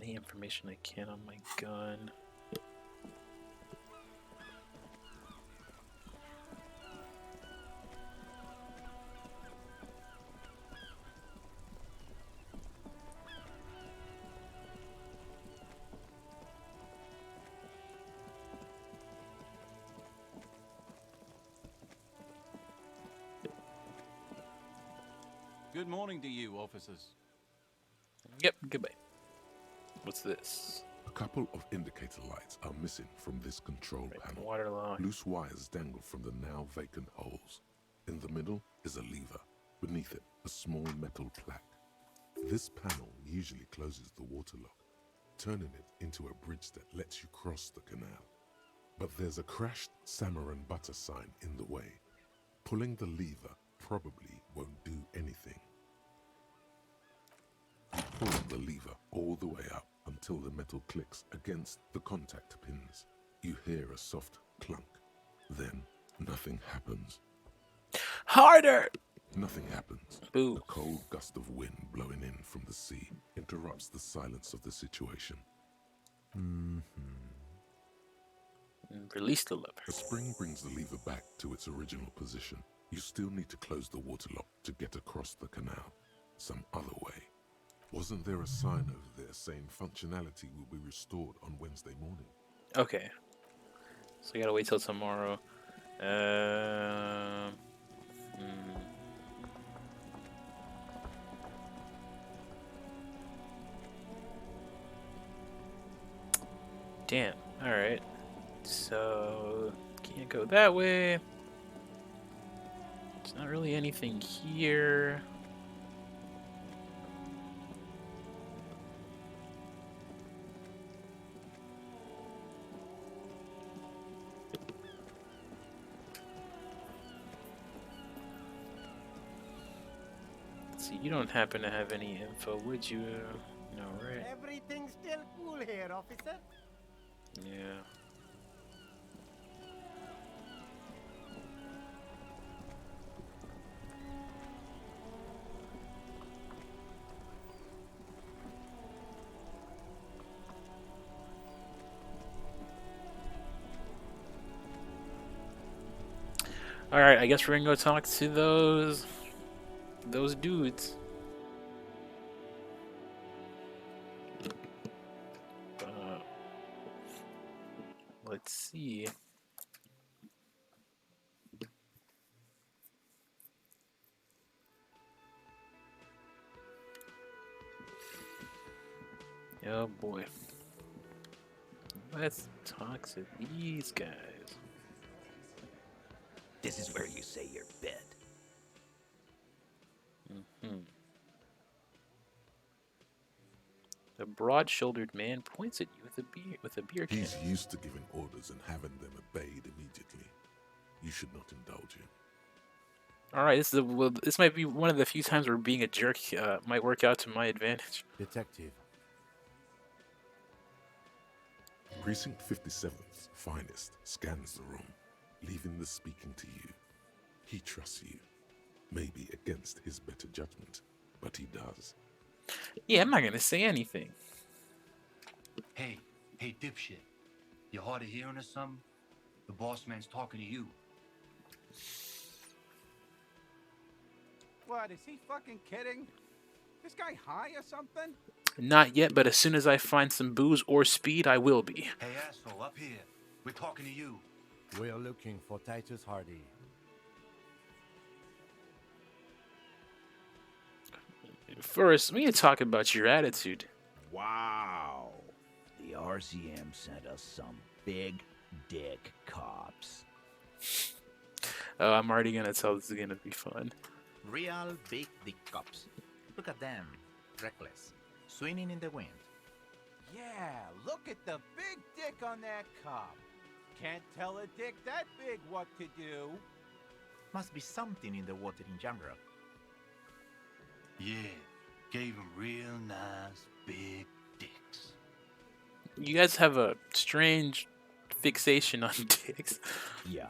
Any information I can on my gun. Good morning to you, officers. Yep, goodbye. What's this? A couple of indicator lights are missing from this control panel. Water line. Loose wires dangle from the now vacant holes. In the middle is a lever. Beneath it, a small metal plaque. This panel usually closes the water lock, turning it into a bridge that lets you cross the canal. But there's a crashed salmon and butter sign in the way. Pulling the lever probably won't do anything. You pull the lever all the way up until the metal clicks against the contact pins. You hear a soft clunk. Then nothing happens. Harder! Nothing happens. Boo. A cold gust of wind blowing in from the sea interrupts the silence of the situation. Release the lever. A spring brings the lever back to its original position. You still need to close the water lock to get across the canal. Some other way. Wasn't there a sign over there saying functionality will be restored on Wednesday morning? Okay. So we gotta wait till tomorrow. Damn. Alright. So can't go that way. There's not really anything here. Let's see, you don't happen to have any info, would you? No, right? Everything's still cool here, officer. Yeah. All right, I guess we're gonna go talk to those dudes. Let's see. Oh boy. Let's talk to these guys. This is where you say your bed. The broad-shouldered man points at you with a beer can. He's used to giving orders and having them obeyed immediately. You should not indulge him. All right, this might be one of the few times where being a jerk might work out to my advantage. Detective. Precinct 57's finest scans the room, leaving the speaking to you. He trusts you, maybe against his better judgment, but he does. Yeah, I'm not gonna say anything. Hey, dipshit. You hard of hearing or something? The boss man's talking to you. What, is he fucking kidding? This guy high or something? Not yet, but as soon as I find some booze or speed, I will be. Hey, asshole, up here. We're talking to you. We are looking for Titus Hardy. First, we need to talk about your attitude. Wow. The RCM sent us some big dick cops. Oh, I'm already gonna tell this is gonna be fun. Real big dick cops. Look at them. Reckless. Swinging in the wind. Yeah, look at the big dick on that cop. Can't tell a dick that big what to do. Must be something in the water in general. Yeah, gave him real nice big dicks. You guys have a strange fixation on dicks. Yeah.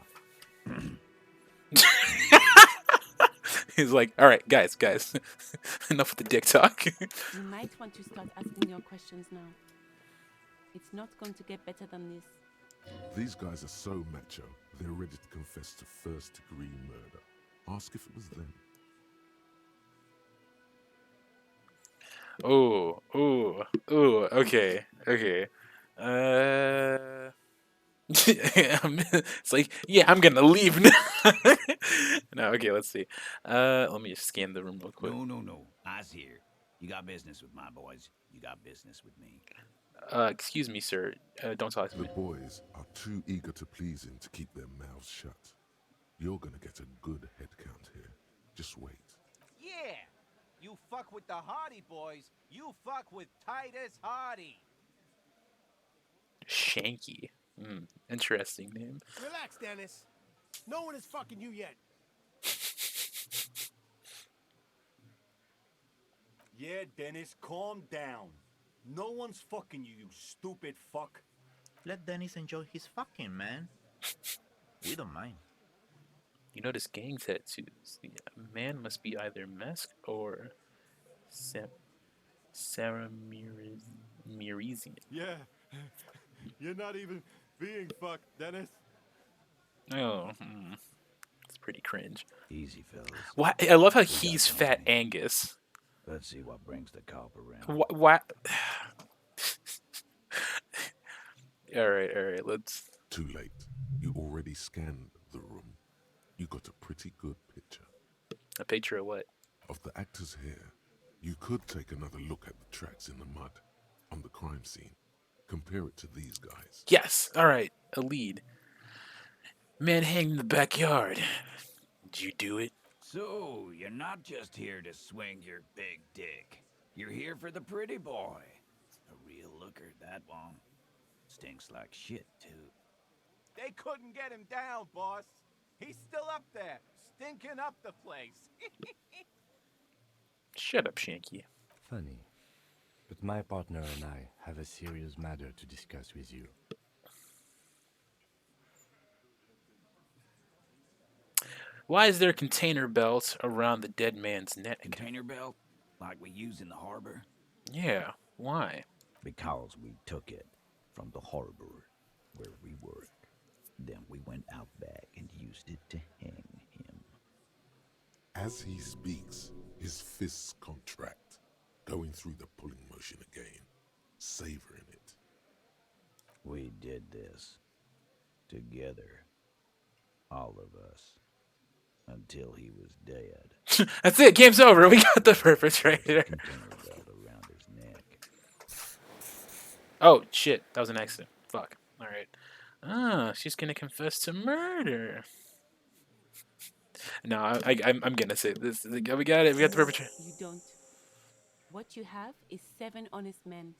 He's like, all right, guys, enough with the dick talk. You might want to start asking your questions now. It's not going to get better than this. These guys are so macho, they're ready to confess to first-degree murder. Ask if it was them. Okay. It's like, yeah, I'm gonna leave now. No, okay, let's see. Let me just scan the room real quick. No. I's here. You got business with my boys. You got business with me. Excuse me, sir. Don't talk to The me. boys are too eager to please him to keep their mouths shut. You're gonna get a good head count here. Just wait. Yeah! You fuck with the Hardy boys, you fuck with Titus Hardy. Shanky. Interesting name. Relax, Dennis. No one is fucking you yet. Yeah, Dennis, calm down. No one's fucking you, you stupid fuck. Let Dennis enjoy his fucking, man. We don't mind. You notice gang tattoos. The man must be either Mesk or Sarah Mirisian. Yeah, you're not even being fucked, Dennis. Oh, it's pretty cringe. Easy, fellas. Why? I love how We he's got Fat company. Angus. Let's see what brings the cop around. What? All right. Let's. Too late. You already scanned the room. You got a pretty good picture. A picture of what? Of the actors here. You could take another look at the tracks in the mud on the crime scene. Compare it to these guys. Yes. All right. A lead. Man hanged in the backyard. Did you do it? So, you're not just here to swing your big dick. You're here for the pretty boy. A real looker, that one. Stinks like shit, too. They couldn't get him down, boss. He's still up there, stinking up the place. Shut up, Shanky. Funny. But my partner and I have a serious matter to discuss with you. Why is there a container belt around the dead man's neck? Container belt? Like we use in the harbor? Yeah, why? Because we took it from the harbor where we work. Then we went out back and used it to hang him. As he speaks, his fists contract, going through the pulling motion again, savoring it. We did this. Together. All of us. Until he was dead. That's it. Game's over. We got the purpose right here. Container belt around his neck. Oh shit! That was an accident. Fuck. All right. Ah, she's gonna confess to murder. No, I'm gonna say this. We got it. We got the perpetrator. You don't. What you have is 7 honest men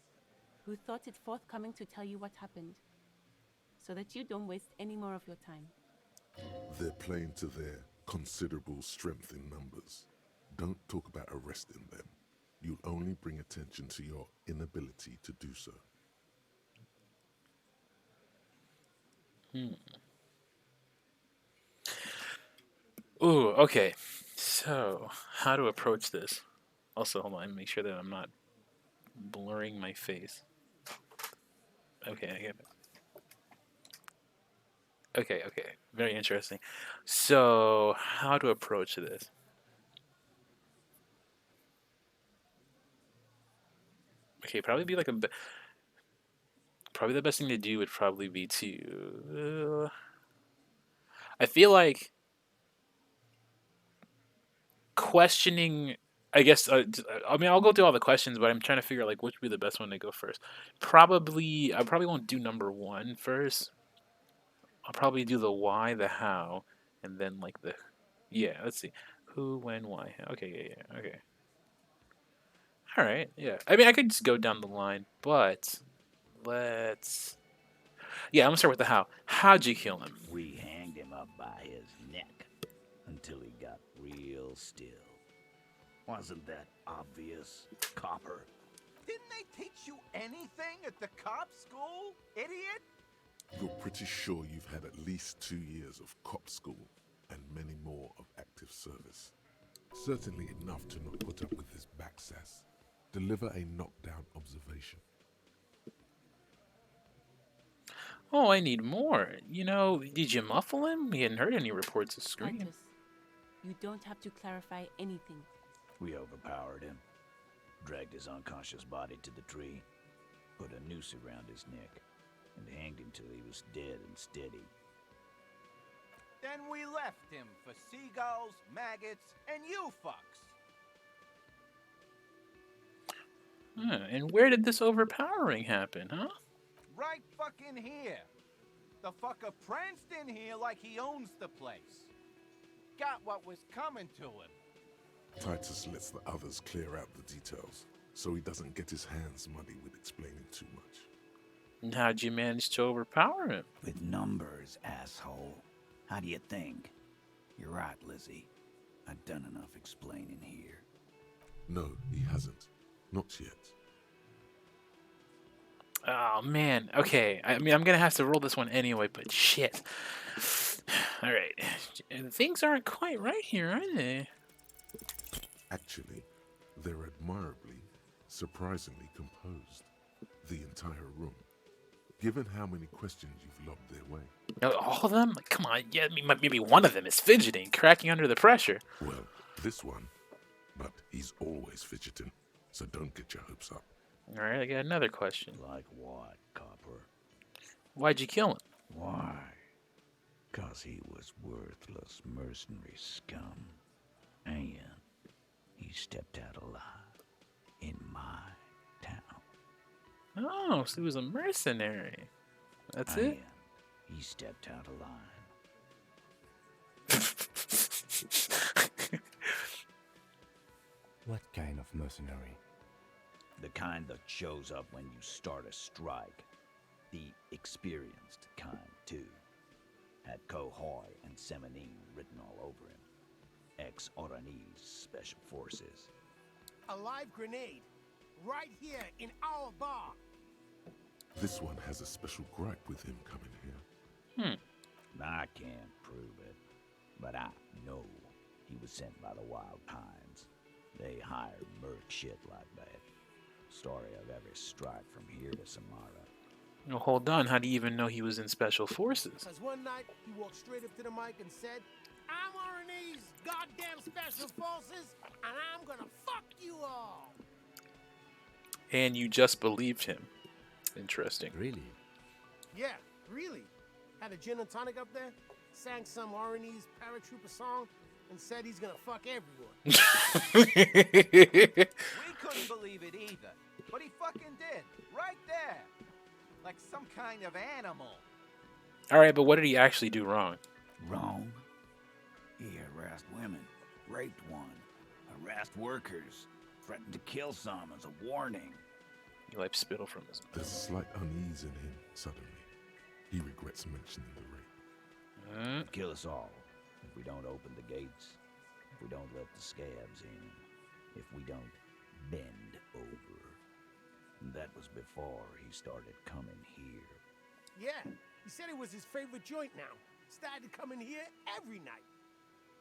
who thought it forthcoming to tell you what happened, so that you don't waste any more of your time. They're playing to their considerable strength in numbers. Don't talk about arresting them. You'll only bring attention to your inability to do so. Ooh, okay. So, how to approach this? Also, hold on, make sure that I'm not blurring my face. Okay, I get it. Okay. Very interesting. So, how to approach this? Okay, probably be like probably the best thing to do would probably be to. I feel like questioning. I guess. I mean, I'll go through all the questions, but I'm trying to figure out like which would be the best one to go first. I probably won't do number 1 first. I'll probably do the why, the how, and then like the, yeah. Let's see, who, when, why. Okay, yeah. Okay. All right, yeah. I mean, I could just go down the line, but let's. Yeah, I'm gonna start with the how. How'd you kill him? We hanged him up by his neck until he got real still. Wasn't that obvious, copper? Didn't they teach you anything at the cop school, idiot? You're pretty sure you've had at least 2 years of cop school and many more of active service. Certainly enough to not put up with this backsass. Deliver a knockdown observation. Oh, I need more. You know, did you muffle him? He hadn't heard any reports of screaming. Titus, you don't have to clarify anything. We overpowered him, dragged his unconscious body to the tree, put a noose around his neck, and hanged him till he was dead and steady. Then we left him for seagulls, maggots, and you fucks. And where did this overpowering happen, huh? Right fucking here. The fucker pranced in here like he owns the place. Got what was coming to him. Titus lets the others clear out the details, so he doesn't get his hands muddy with explaining too much. And how'd you manage to overpower him? With numbers, asshole. How do you think? You're right, Lizzie. I've done enough explaining here. No, he hasn't. Not yet. Oh, man. Okay. I mean, I'm going to have to roll this one anyway, but shit. All right. Things aren't quite right here, are they? Actually, they're admirably, surprisingly composed. The entire room. Given how many questions you've lobbed their way. All of them? Like, come on. Yeah, maybe one of them is fidgeting, cracking under the pressure. Well, this one. But he's always fidgeting, so don't get your hopes up. All right, I got another question. Like what, Copper? Why'd you kill him? Why? 'Cause he was worthless mercenary scum. And he stepped out alive in my town. Oh, so he was a mercenary. That's it? He stepped out alive. What kind of mercenary? The kind that shows up when you start a strike. The experienced kind, too. Had Cohoy and Semenine written all over him. Ex-Oranese Special Forces. A live grenade. Right here in our bar. This one has a special gripe with him coming here. I can't prove it, but I know he was sent by the Wild Pines. They hire merc shit like that. Story of every strike from here to Samara. No, hold on. How do you even know he was in Special Forces? Because one night he walked straight up to the mic and said, I'm RNA's goddamn special forces, and I'm gonna fuck you all. And you just believed him. Interesting. Really? Yeah, really. Had a gin and tonic up there, sang some RNA's paratrooper song, and said he's gonna fuck everyone. We couldn't believe it either, but he fucking did. Right there. Like some kind of animal. Alright, but what did he actually do wrong? Wrong? He harassed women, raped one, harassed workers, threatened to kill some as a warning. He wiped spittle from his There's a slight unease in him, suddenly. He regrets mentioning the rape. Kill us all if we don't open the gates, if we don't let the scabs in, if we don't bend over. And that was before he started coming here. Yeah, he said it was his favorite joint now. Started coming here every night.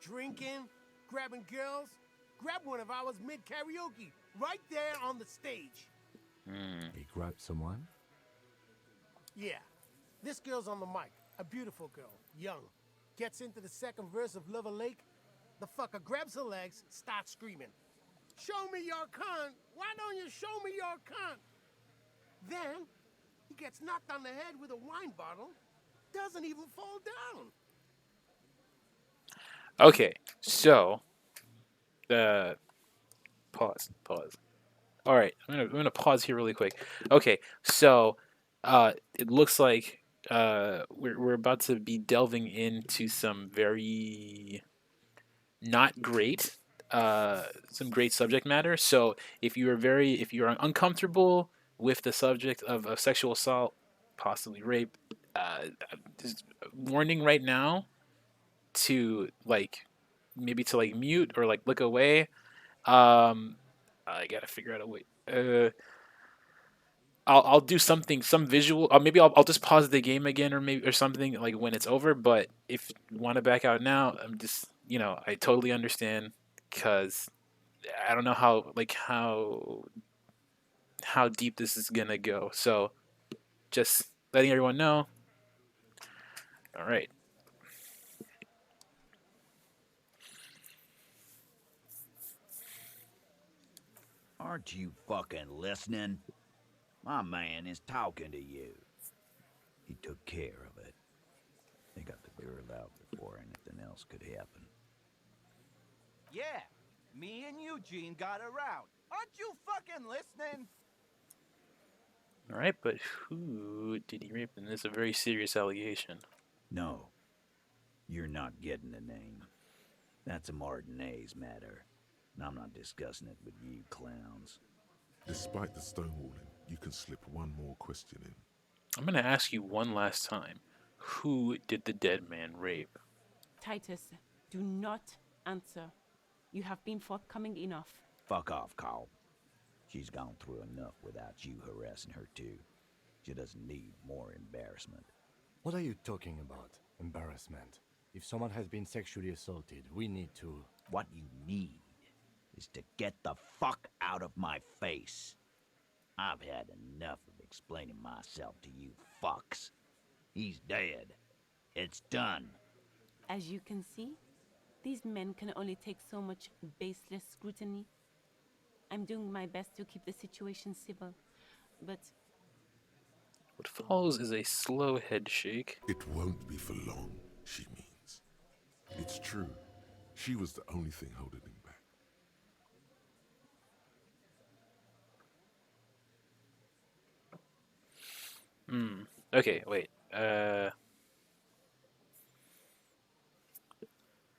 Drinking, grabbing girls. Grab one of ours mid-karaoke, right there on the stage. He grabbed someone? Yeah, this girl's on the mic. A beautiful girl, young. Gets into the second verse of Lover Lake. The fucker grabs her legs, starts screaming. Show me your cunt! Why don't you show me your cunt? Then, he gets knocked on the head with a wine bottle. Doesn't even fall down. Okay, so pause. All right, I'm gonna pause here really quick. Okay, so it looks like we're about to be delving into some very not great some great subject matter. So if you're uncomfortable with the subject of sexual assault, possibly rape, just warning right now to maybe to mute or look away. I gotta figure out a way. I'll do something, some visual. Maybe I'll just pause the game again, or something when it's over. But if you want to back out now, I'm just I totally understand, because I don't know how deep this is gonna go. So just letting everyone know. All right. Aren't you fucking listening? My man is talking to you. He took care of it. They got the girl out before anything. else could happen. Yeah, me and Eugene got around. Aren't you fucking listening? Alright, but who did he rape? And this is a very serious allegation. No, you're not getting a name. That's a Martinez matter, and I'm not discussing it with you clowns. Despite the stonewalling, you can slip one more question in. I'm gonna ask you one last time. Who did the dead man rape? Titus, do not answer. You have been forthcoming enough. Fuck off, Carl. She's gone through enough without you harassing her too. She doesn't need more embarrassment. What are you talking about? Embarrassment. If someone has been sexually assaulted, we need to... What you need is to get the fuck out of my face. I've had enough of explaining myself to you fucks. He's dead. It's done. As you can see, these men can only take so much baseless scrutiny. I'm doing my best to keep the situation civil, but... What follows is a slow head shake. It won't be for long, she means. It's true. She was the only thing holding him back. Okay, wait. I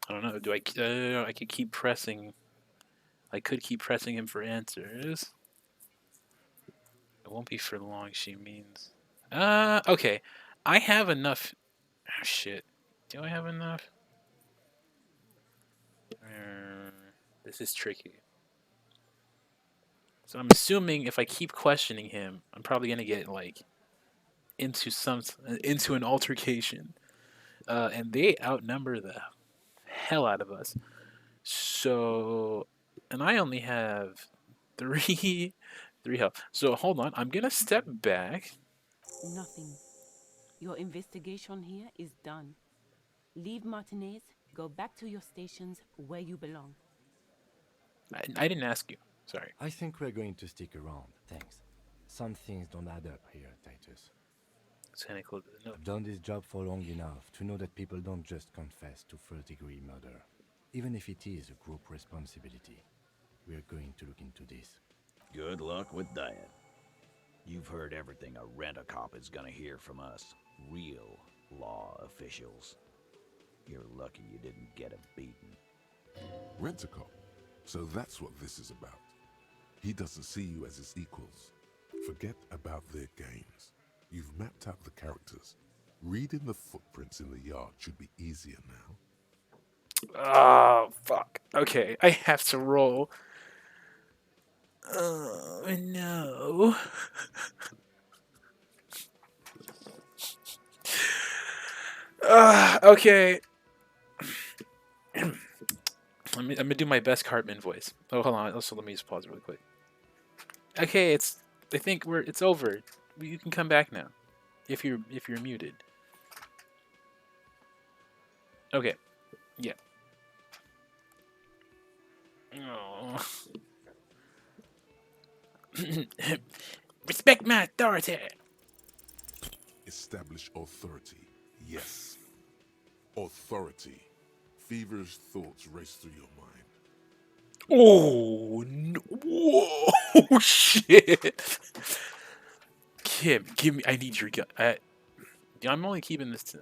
don't know. Do I? I could keep pressing. I could keep pressing him for answers. It won't be for long, she means. Okay. I have enough. Oh, shit. Do I have enough? This is tricky. So I'm assuming if I keep questioning him, I'm probably gonna get like into an altercation, and they outnumber the hell out of us. So, and I only have three health. So hold on, I'm gonna step back. Nothing. Your investigation here is done. Leave Martinez, go back to your stations where you belong. I didn't ask you. Sorry. I think we're going to stick around, thanks. Some things don't add up here, Titus. Cynical. No. I've done this job for long enough to know that people don't just confess to first-degree murder. Even if it is a group responsibility. We're going to look into this. Good luck with that. You've heard everything a rent-a-cop is gonna hear from us. Real law officials. You're lucky you didn't get a beating. Rent-a-cop? So that's what this is about. He doesn't see you as his equals. Forget about their games. You've mapped out the characters. Reading the footprints in the yard should be easier now. Oh, fuck. Okay, I have to roll. Oh, no. Okay. I'm gonna do my best Cartman voice. Oh, hold on. Also, let me just pause really quick. Okay, I think it's over. You can come back now, if you're muted. Okay. Yeah. Oh. Respect my authority. Establish authority. Yes. Authority. Feverish thoughts race through your mind. Oh, no. Whoa, shit. Kim, give me. I need your gun. I'm only keeping this.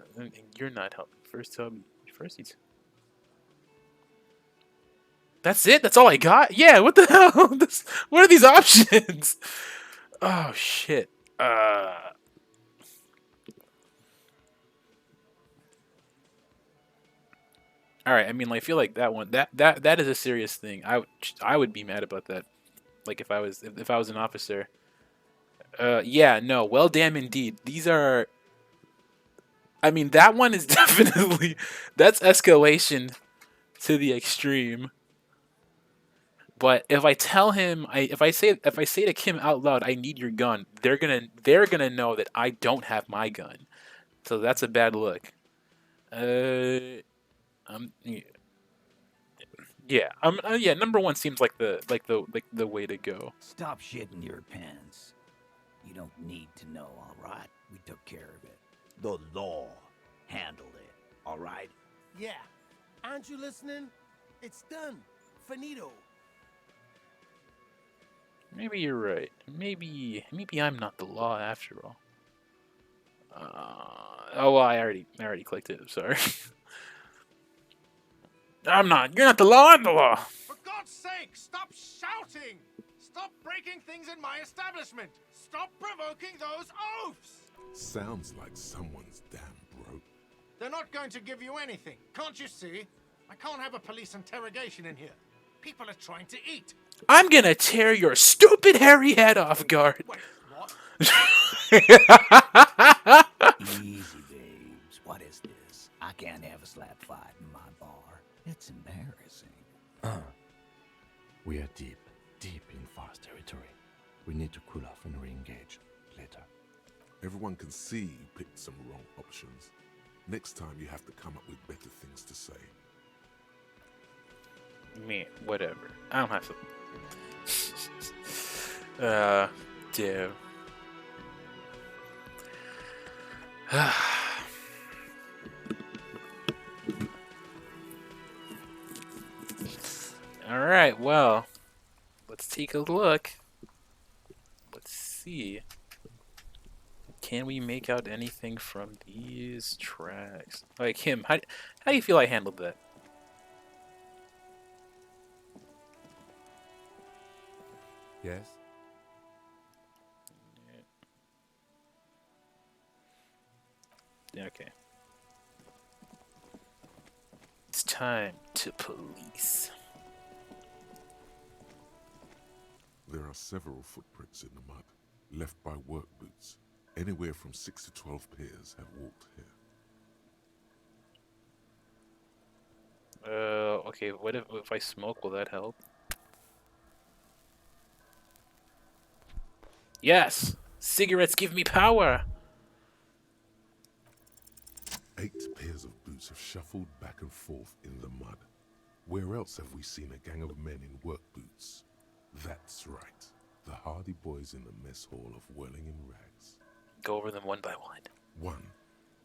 You're not helping. First, tell me. First, he's. That's it. That's all I got. Yeah. What the hell? What are these options? Oh shit. All right. I mean, I feel like that one. That is a serious thing. I would be mad about that. Like if I was an officer. Yeah. No. Well, damn, indeed. These are. I mean, that one is definitely. That's escalation to the extreme. But if I tell him, if I say to Kim out loud, I need your gun, they're gonna know that I don't have my gun, so that's a bad look. Yeah, yeah. Number one seems like the way to go. Stop shitting your pants. You don't need to know, all right? We took care of it. The law handled it, all right? Yeah, Aren't you listening? It's done. Finito. Maybe you're right. Maybe I'm not the law after all. Oh well, I already clicked it. I'm sorry. I'm not. You're not the law. I'm the law. For God's sake, stop shouting! Stop breaking things in my establishment! Stop provoking those oafs! Sounds like someone's damn broke. They're not going to give you anything, can't you see? I can't have a police interrogation in here. People are trying to eat. I'm gonna tear your stupid hairy head off, guard. Wait, what? Easy, babes. What is this? I can't have a slap fight in my bar. It's embarrassing. We are deep in Far's territory. We need to cool off and re-engage later. Everyone can see you picked some wrong options. Next time you have to come up with better things to say. Man, whatever. I don't have to. Dude. All right. Well, let's take a look. Let's see. Can we make out anything from these tracks? Like Kim, how do you feel I handled that? Yes? Yeah, okay. It's time to police. There are several footprints in the mud, left by work boots. Anywhere from 6 to 12 pairs have walked here. Okay, what if I smoke, will that help? Yes! Cigarettes give me power! 8 pairs of boots have shuffled back and forth in the mud. Where else have we seen a gang of men in work boots? That's right, the hardy boys in the mess hall of Whirling in Rags. Go over them one by one. 1.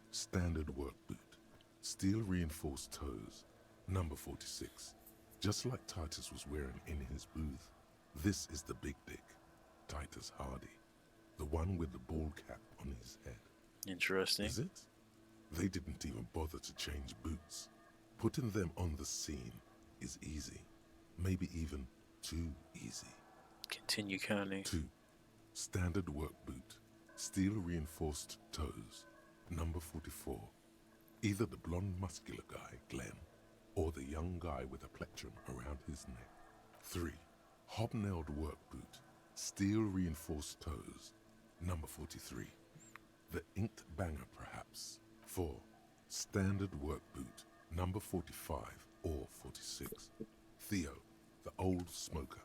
Standard work boot. Steel reinforced toes. Number 46. Just like Titus was wearing in his booth. This is the big dick, Titus Hardy. The one with the bald cap on his head. Interesting. Is it? They didn't even bother to change boots. Putting them on the scene is easy. Maybe even too easy. Continue counting. 2. Standard work boot. Steel reinforced toes. Number 44. Either the blonde muscular guy, Glenn, or the young guy with a plectrum around his neck. 3. Hobnailed work boot. Steel reinforced toes. Number 43. The inked banger, perhaps. 4. Standard work boot. Number 45 or 46. Theo, the old smoker.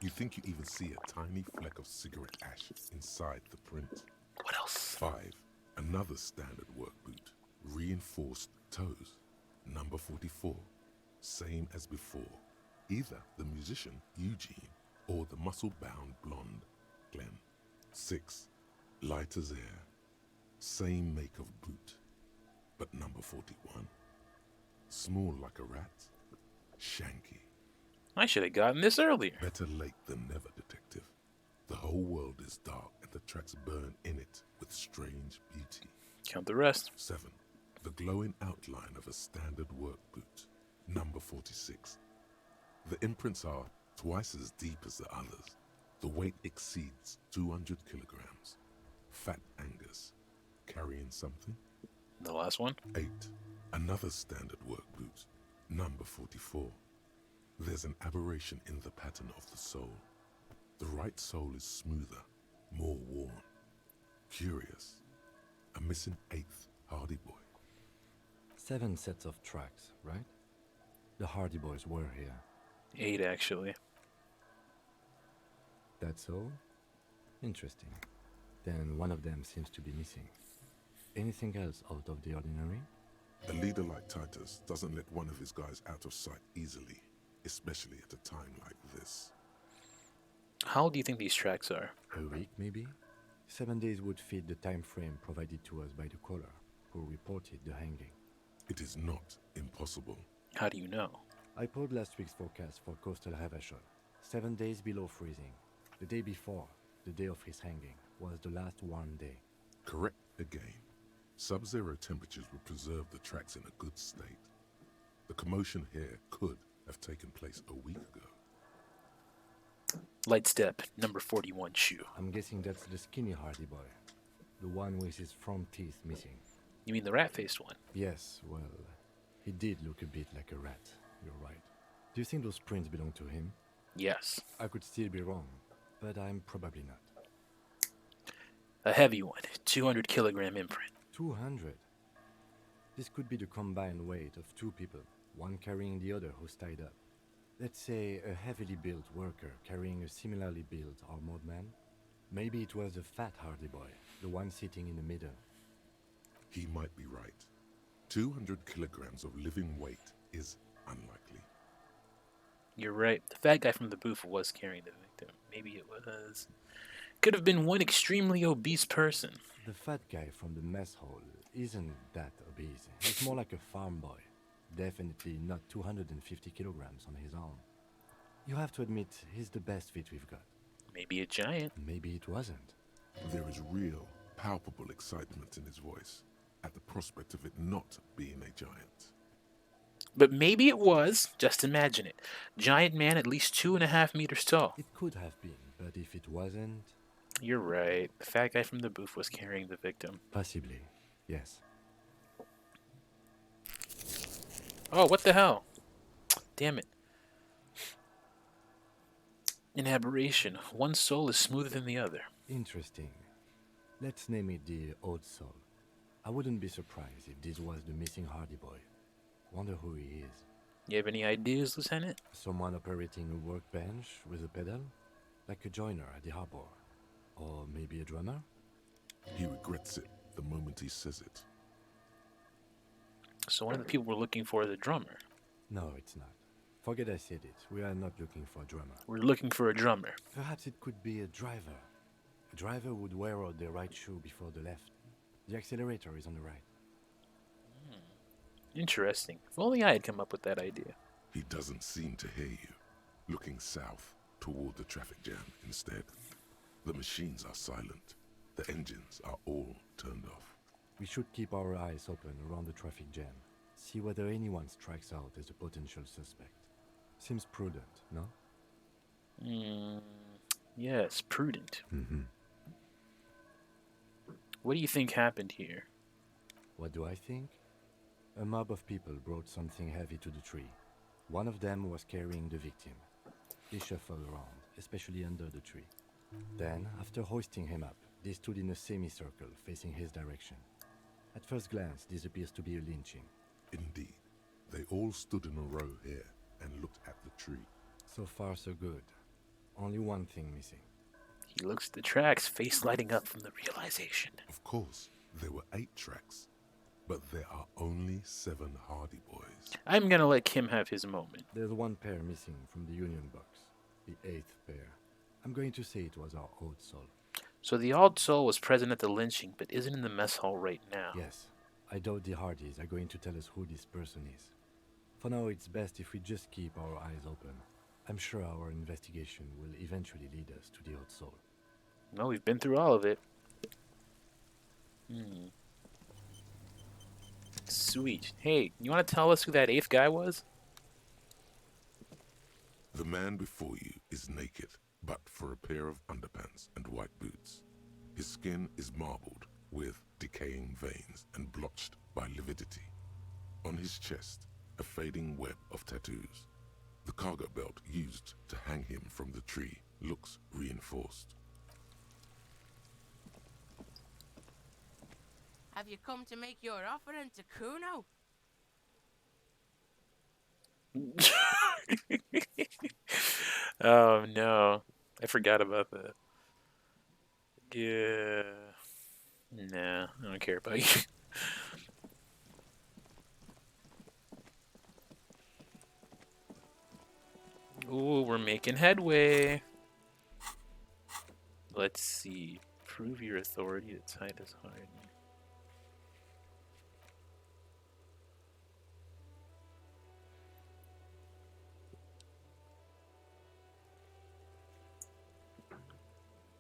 You think you even see a tiny fleck of cigarette ash inside the print. What else? 5. Another standard work boot. Reinforced toes. Number 44. Same as before. Either the musician, Eugene, or the muscle-bound blonde, Glenn. 6. Light as air. Same make of boot. But number 41. Small like a rat. Shanky. I should have gotten this earlier. Better late than never, detective. The whole world is dark and the tracks burn in it with strange beauty. Count the rest. 7. The glowing outline of a standard work boot. Number 46. The imprints are twice as deep as the others. The weight exceeds 200 kilograms. Fat Angus. Carrying something? The last one? 8. Another standard work boot. Number 44. There's an aberration in the pattern of the sole. The right sole is smoother, more worn. Curious. A missing 8th Hardy Boy. 7 sets of tracks, right? The Hardy Boys were here. 8, actually. That's all? Interesting. Then one of them seems to be missing. Anything else out of the ordinary? A leader like Titus doesn't let one of his guys out of sight easily, especially at a time like this. How old do you think these tracks are? A week, maybe? 7 days would fit the time frame provided to us by the caller, who reported the hanging. It is not impossible. How do you know? I pulled last week's forecast for coastal Havashol. 7 days below freezing. The day before, the day of his hanging, was the last warm day. Correct again. Sub-zero temperatures would preserve the tracks in a good state. The commotion here could have taken place a week ago. Light step, number 41 shoe. I'm guessing that's the skinny Hardy boy. The one with his front teeth missing. You mean the rat-faced one? Yes, well, he did look a bit like a rat. You're right. Do you think those prints belong to him? Yes. I could still be wrong, but I'm probably not. A heavy one, 200 kilogram imprint. 200? This could be the combined weight of two people, one carrying the other who's tied up. Let's say a heavily built worker carrying a similarly built armored man. Maybe it was the fat Hardy boy, the one sitting in the middle. He might be right. 200 kilograms of living weight is unlikely. You're right. The fat guy from the booth was carrying the victim. Maybe it was... Could have been one extremely obese person. The fat guy from the mess hall isn't that obese. He's more like a farm boy. Definitely not 250 kilograms on his arm. You have to admit, he's the best fit we've got. Maybe a giant. Maybe it wasn't. There is real, palpable excitement in his voice at the prospect of it not being a giant. But maybe it was. Just imagine it. Giant man at least 2.5 meters tall. It could have been, but if it wasn't... You're right. The fat guy from the booth was carrying the victim. Possibly, yes. Oh, what the hell? Damn it. An aberration. One soul is smoother than the other. Interesting. Let's name it the Old Soul. I wouldn't be surprised if this was the missing Hardy boy. Wonder who he is. You have any ideas, Lieutenant? Someone operating a workbench with a pedal? Like a joiner at the harbor. Or maybe a drummer? He regrets it the moment he says it. So one of the people we're looking for is a drummer. No, it's not. Forget I said it. We are not looking for a drummer. We're looking for a drummer. Perhaps it could be a driver. A driver would wear out the right shoe before the left. The accelerator is on the right. Interesting. If only I had come up with that idea. He doesn't seem to hear you. Looking south toward the traffic jam instead. The machines are silent. The engines are all turned off. We should keep our eyes open around the traffic jam. See whether anyone strikes out as a potential suspect. Seems prudent, no? Yes, prudent. Mm-hmm. What do you think happened here? What do I think? A mob of people brought something heavy to the tree. One of them was carrying the victim. They shuffled around, especially under the tree. Then, after hoisting him up, they stood in a semicircle facing his direction. At first glance, this appears to be a lynching. Indeed. They all stood in a row here and looked at the tree. So far, so good. Only one thing missing. He looks at the tracks, face lighting up from the realization. Of course, there were 8 tracks, but there are only 7 Hardy boys. I'm gonna let Kim have his moment. There's one pair missing from the Union box. The 8th pair. I'm going to say it was our Old Soul. So the Old Soul was present at the lynching, but isn't in the mess hall right now. Yes. I doubt the Hardys are going to tell us who this person is. For now, it's best if we just keep our eyes open. I'm sure our investigation will eventually lead us to the Old Soul. No, we've been through all of it. Sweet. Hey, you want to tell us who that 8th guy was? The man before you is naked, but for a pair of underpants and white boots. His skin is marbled with decaying veins and blotched by lividity. On his chest, a fading web of tattoos. The cargo belt used to hang him from the tree looks reinforced. Have you come to make your offering to Kuno? Oh no, I forgot about that. Yeah, nah, I don't care about you. Ooh, we're making headway. Let's see. Prove your authority to tie this hard.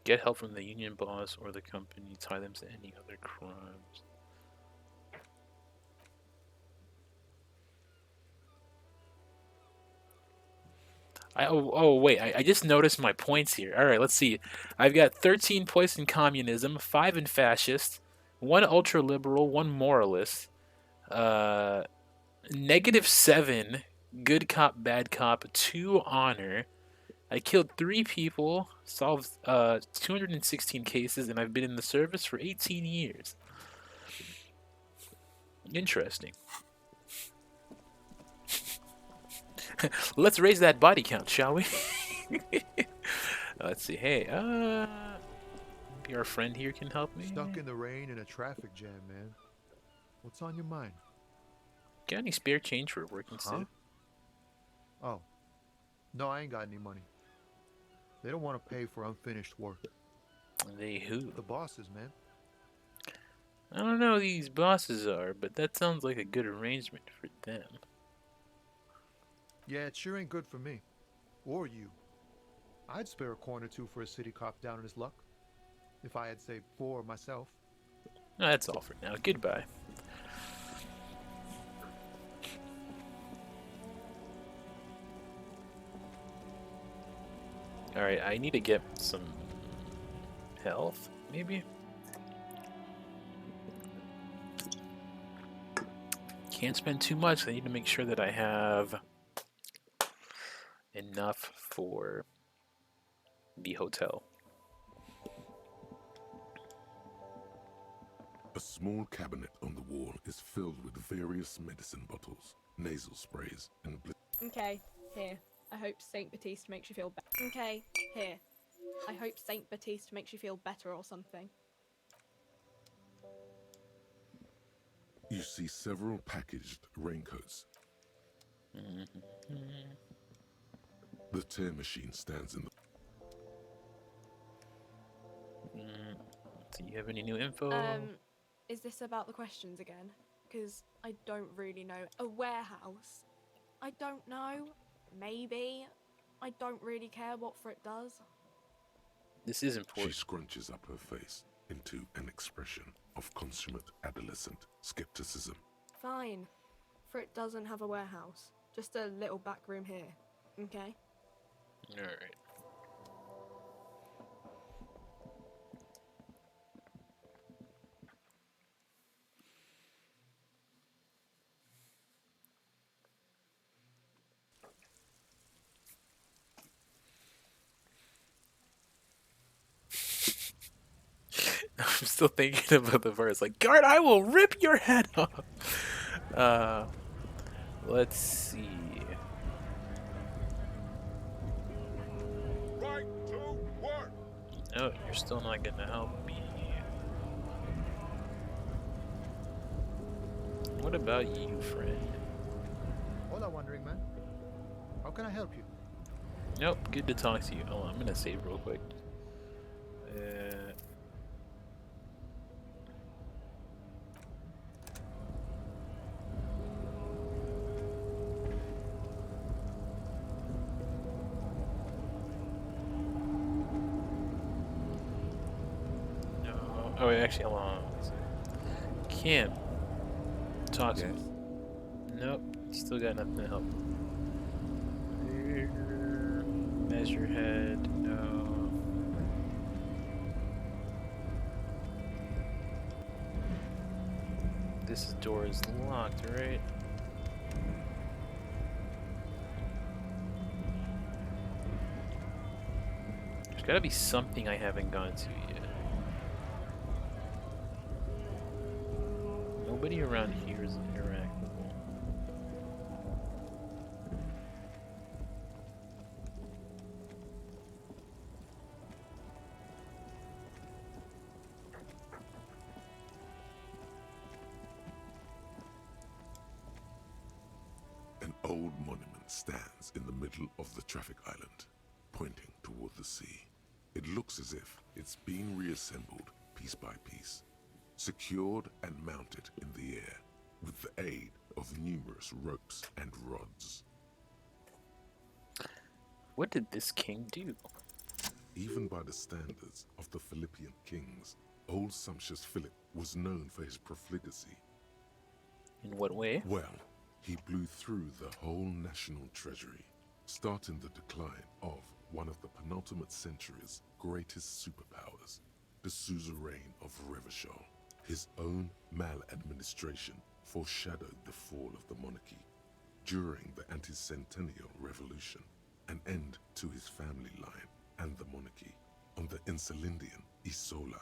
Get help from the union boss or the company. Tie them to any other crimes. Wait, I just noticed my points here. All right, let's see. I've got 13 points in communism, 5 in fascist, 1 ultra liberal, 1 moralist, -7 good cop, bad cop, 2 honor. I killed 3 people, solved 216 cases, and I've been in the service for 18 years. Interesting. Let's raise that body count, shall we? Let's see. Hey, maybe our friend here can help me. Stuck in the rain in a traffic jam, man. What's on your mind? Got any spare change for a working suit? Oh. No, I ain't got any money. They don't want to pay for unfinished work. They who? The bosses, man. I don't know who these bosses are, but that sounds like a good arrangement for them. Yeah, it sure ain't good for me. Or you. I'd spare a coin or two for a city cop down on his luck. If I had, say, 4 myself. That's all for now. Goodbye. Alright, I need to get some health, maybe? Can't spend too much. I need to make sure that I have enough for the hotel. A small cabinet on the wall is filled with various medicine bottles, nasal sprays, and Okay, here. I hope Saint Baptiste makes you feel better. Okay, here. I hope Saint Baptiste makes you feel better or something. You see several packaged raincoats. The tear machine stands in the... Do you have any new info? Is this about the questions again? Because I don't really know. A warehouse? I don't know. Maybe. I don't really care what for it does. This is important. She scrunches up her face into an expression of consummate adolescent skepticism. Fine. For it doesn't have a warehouse. Just a little back room here. Okay? Alright. I'm still thinking about the verse, like, guard, I will rip your head off. Let's see. Right to work. No, you're still not gonna help me. What about you, friend? Hola, wandering man. How can I help you? Nope, good to talk to you. Oh, I'm gonna save real quick. No. Oh, wait, actually, hold on. Can't talk to me. Nope, still got nothing to help. Measure head, no. This door is locked, right? There's gotta be something I haven't gone to yet. Nobody around here is interactable. An old monument stands in the middle of the traffic island, pointing toward the sea. It looks as if it's being reassembled piece by piece, secured and mounted in the air with the aid of numerous ropes and rods. What did this king do? Even by the standards of the Philippian kings, old sumptuous Philip was known for his profligacy. In what way? Well, he blew through the whole national treasury, starting the decline of one of the penultimate century's greatest superpowers, the suzerain of Revachol. His own maladministration foreshadowed the fall of the monarchy. During the anti-centennial revolution, an end to his family line and the monarchy on the Insulindian Isola.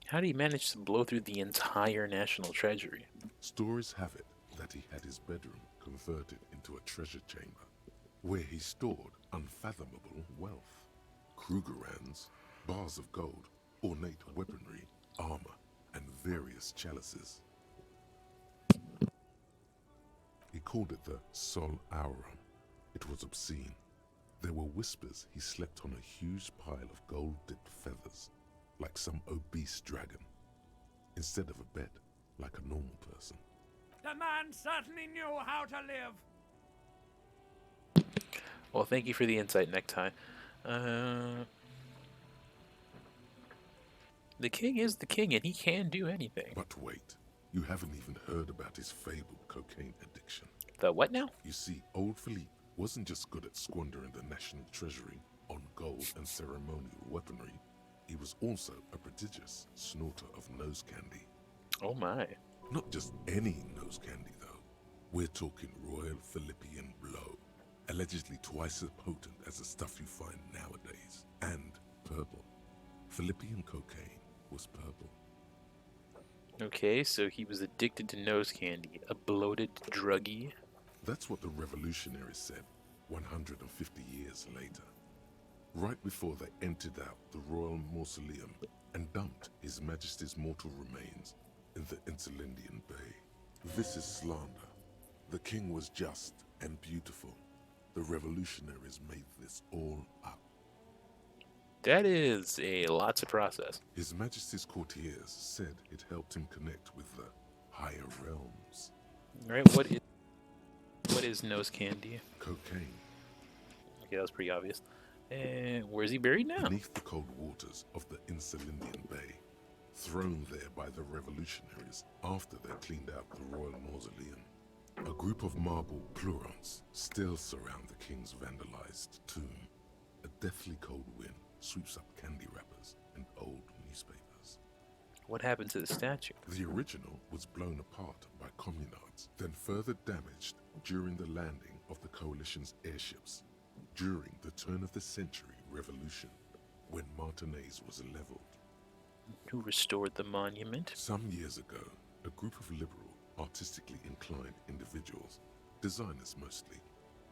How did he manage to blow through the entire national treasury? Stories have it that he had his bedroom converted into a treasure chamber, where he stored unfathomable wealth. Krugerrands, bars of gold, ornate weaponry, armor, and various chalices. He called it the Sol Aurum. It was obscene. There were whispers he slept on a huge pile of gold-dipped feathers, like some obese dragon, instead of a bed, like a normal person. The man certainly knew how to live. Well, thank you for the insight, Necktie. The king is the king, and he can do anything. But wait, you haven't even heard about his fabled cocaine addiction. The what now? You see, old Philippe wasn't just good at squandering the national treasury on gold and ceremonial weaponry. He was also a prodigious snorter of nose candy. Oh my. Not just any nose candy, though. We're talking Royal Philippian Blow, allegedly twice as potent as the stuff you find nowadays, and purple. Philippian cocaine was purple. Okay, so he was addicted to nose candy, a bloated druggie. That's what the revolutionaries said 150 years later. Right before they emptied out the royal mausoleum and dumped His Majesty's mortal remains in the Insulindian Bay. This is slander. The king was just and beautiful. The revolutionaries made this all up. That is a lot to process. His Majesty's courtiers said it helped him connect with the higher realms. Right, what is nose candy? Cocaine. Okay, that was pretty obvious. And where's he buried now? Beneath the cold waters of the Insulindian Bay, thrown there by the revolutionaries after they cleaned out the royal mausoleum. A group of marble pleurons still surround the king's vandalized tomb. A deathly cold wind sweeps up candy wrappers and old newspapers. What happened to the statue? The original was blown apart by communards, then further damaged during the landing of the coalition's airships during the turn-of-the-century revolution, when Martinez was leveled. Who restored the monument? Some years ago, a group of liberal, artistically inclined individuals, designers mostly,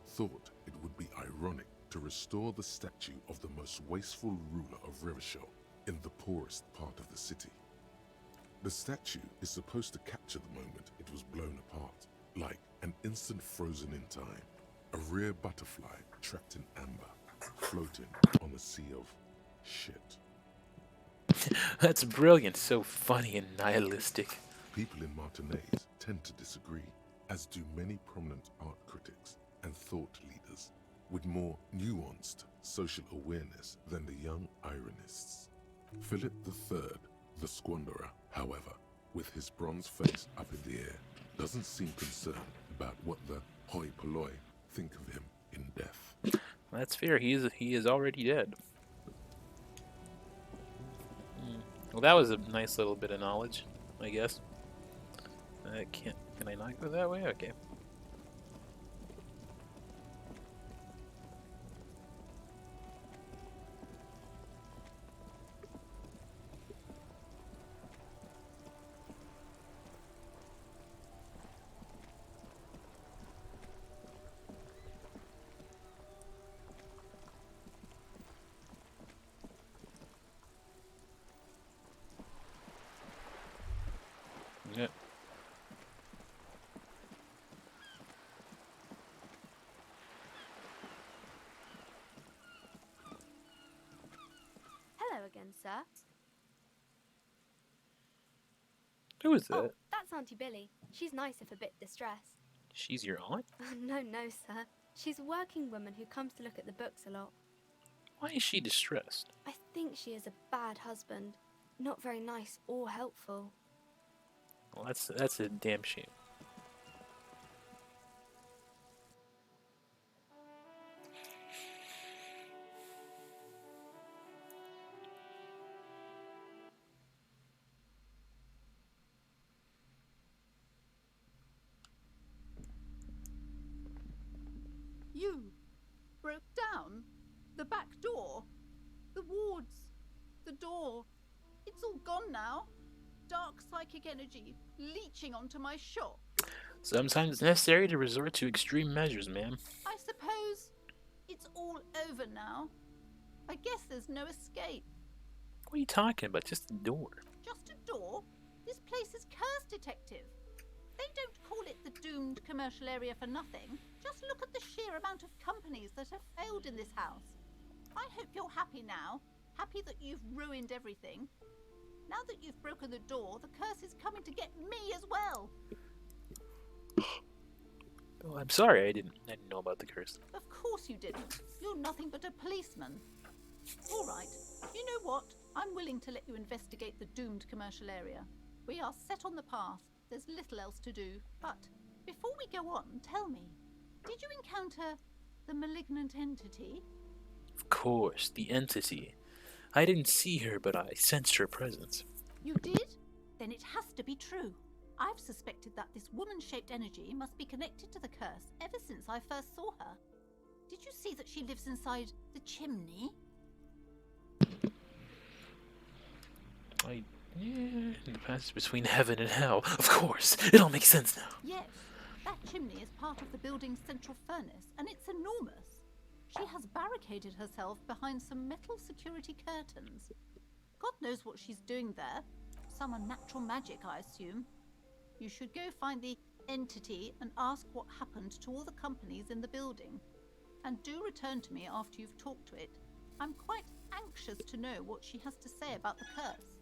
thought it would be ironic to restore the statue of the most wasteful ruler of Revachol in the poorest part of the city. The statue is supposed to capture the moment it was blown apart, like an instant frozen in time, a rare butterfly trapped in amber, floating on a sea of shit. That's brilliant, so funny and nihilistic. People in Martinez tend to disagree, as do many prominent art critics and thought leaders with more nuanced social awareness than the young ironists. Philip III, the squanderer, however, with his bronze face up in the air, doesn't seem concerned about what the hoi polloi think of him in death. That's fair. He is already dead. Well, that was a nice little bit of knowledge, I guess. Can I not go that way? Okay. Yeah. Hello again, sir. Who is that? Oh, that's Auntie Billy. She's nice if a bit distressed. She's your aunt? No, sir. She's a working woman who comes to look at the books a lot. Why is she distressed? I think she is a bad husband. Not very nice or helpful. Well, that's a damn shame. You broke down the back door, the wards, the door. It's all gone now. Dark psychic energy leeching onto my shop. Sometimes it's necessary to resort to extreme measures, ma'am. I suppose it's all over now. I guess there's no escape. What are you talking about? Just a door. Just a door? This place is curse detective. They don't call it the doomed commercial area for nothing. Just look at the sheer amount of companies that have failed in this house. I hope you're happy now. Happy that you've ruined everything. Now that you've broken the door, the curse is coming to get me as well. Oh, I'm sorry, I didn't know about the curse. Of course you didn't. You're nothing but a policeman. All right. You know what? I'm willing to let you investigate the doomed commercial area. We are set on the path. There's little else to do. But before we go on, tell me, did you encounter the malignant entity? Of course, the entity. I didn't see her, but I sensed her presence. You did? Then it has to be true. I've suspected that this woman-shaped energy must be connected to the curse ever since I first saw her. Did you see that she lives inside the chimney? Yeah, the passage between heaven and hell. Of course, it all makes sense now. Yes, that chimney is part of the building's central furnace, and it's enormous. She has barricaded herself behind some metal security curtains. God knows what she's doing there. Some unnatural magic, I assume. You should go find the entity and ask what happened to all the companies in the building. And do return to me after you've talked to it. I'm quite anxious to know what she has to say about the curse.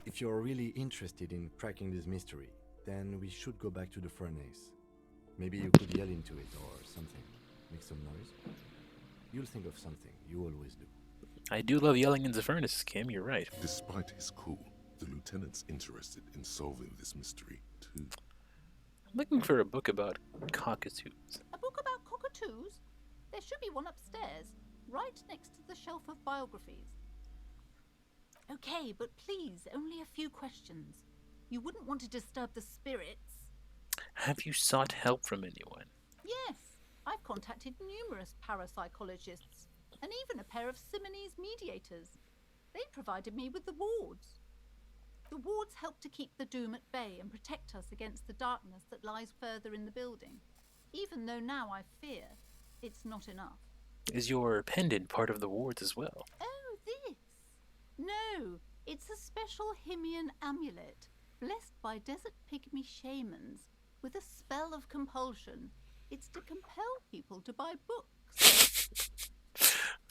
If you're really interested in cracking this mystery, then we should go back to the furnace. Maybe you could yell into it or something. Make some noise. You'll think of something. You always do. I do love yelling into furnaces, Kim. You're right. Despite his cool, the lieutenant's interested in solving this mystery, too. I'm looking for a book about cockatoos. A book about cockatoos? There should be one upstairs, right next to the shelf of biographies. Okay, but please, only a few questions. You wouldn't want to disturb the spirits. Have you sought help from anyone? Yes, I've contacted numerous parapsychologists, and even a pair of Simonese mediators. They provided me with the wards. The wards help to keep the doom at bay and protect us against the darkness that lies further in the building, even though now I fear it's not enough. Is your pendant part of the wards as well? Oh, this? No, it's a special Himian amulet, blessed by desert pygmy shamans, with a spell of compulsion. It's to compel people to buy books.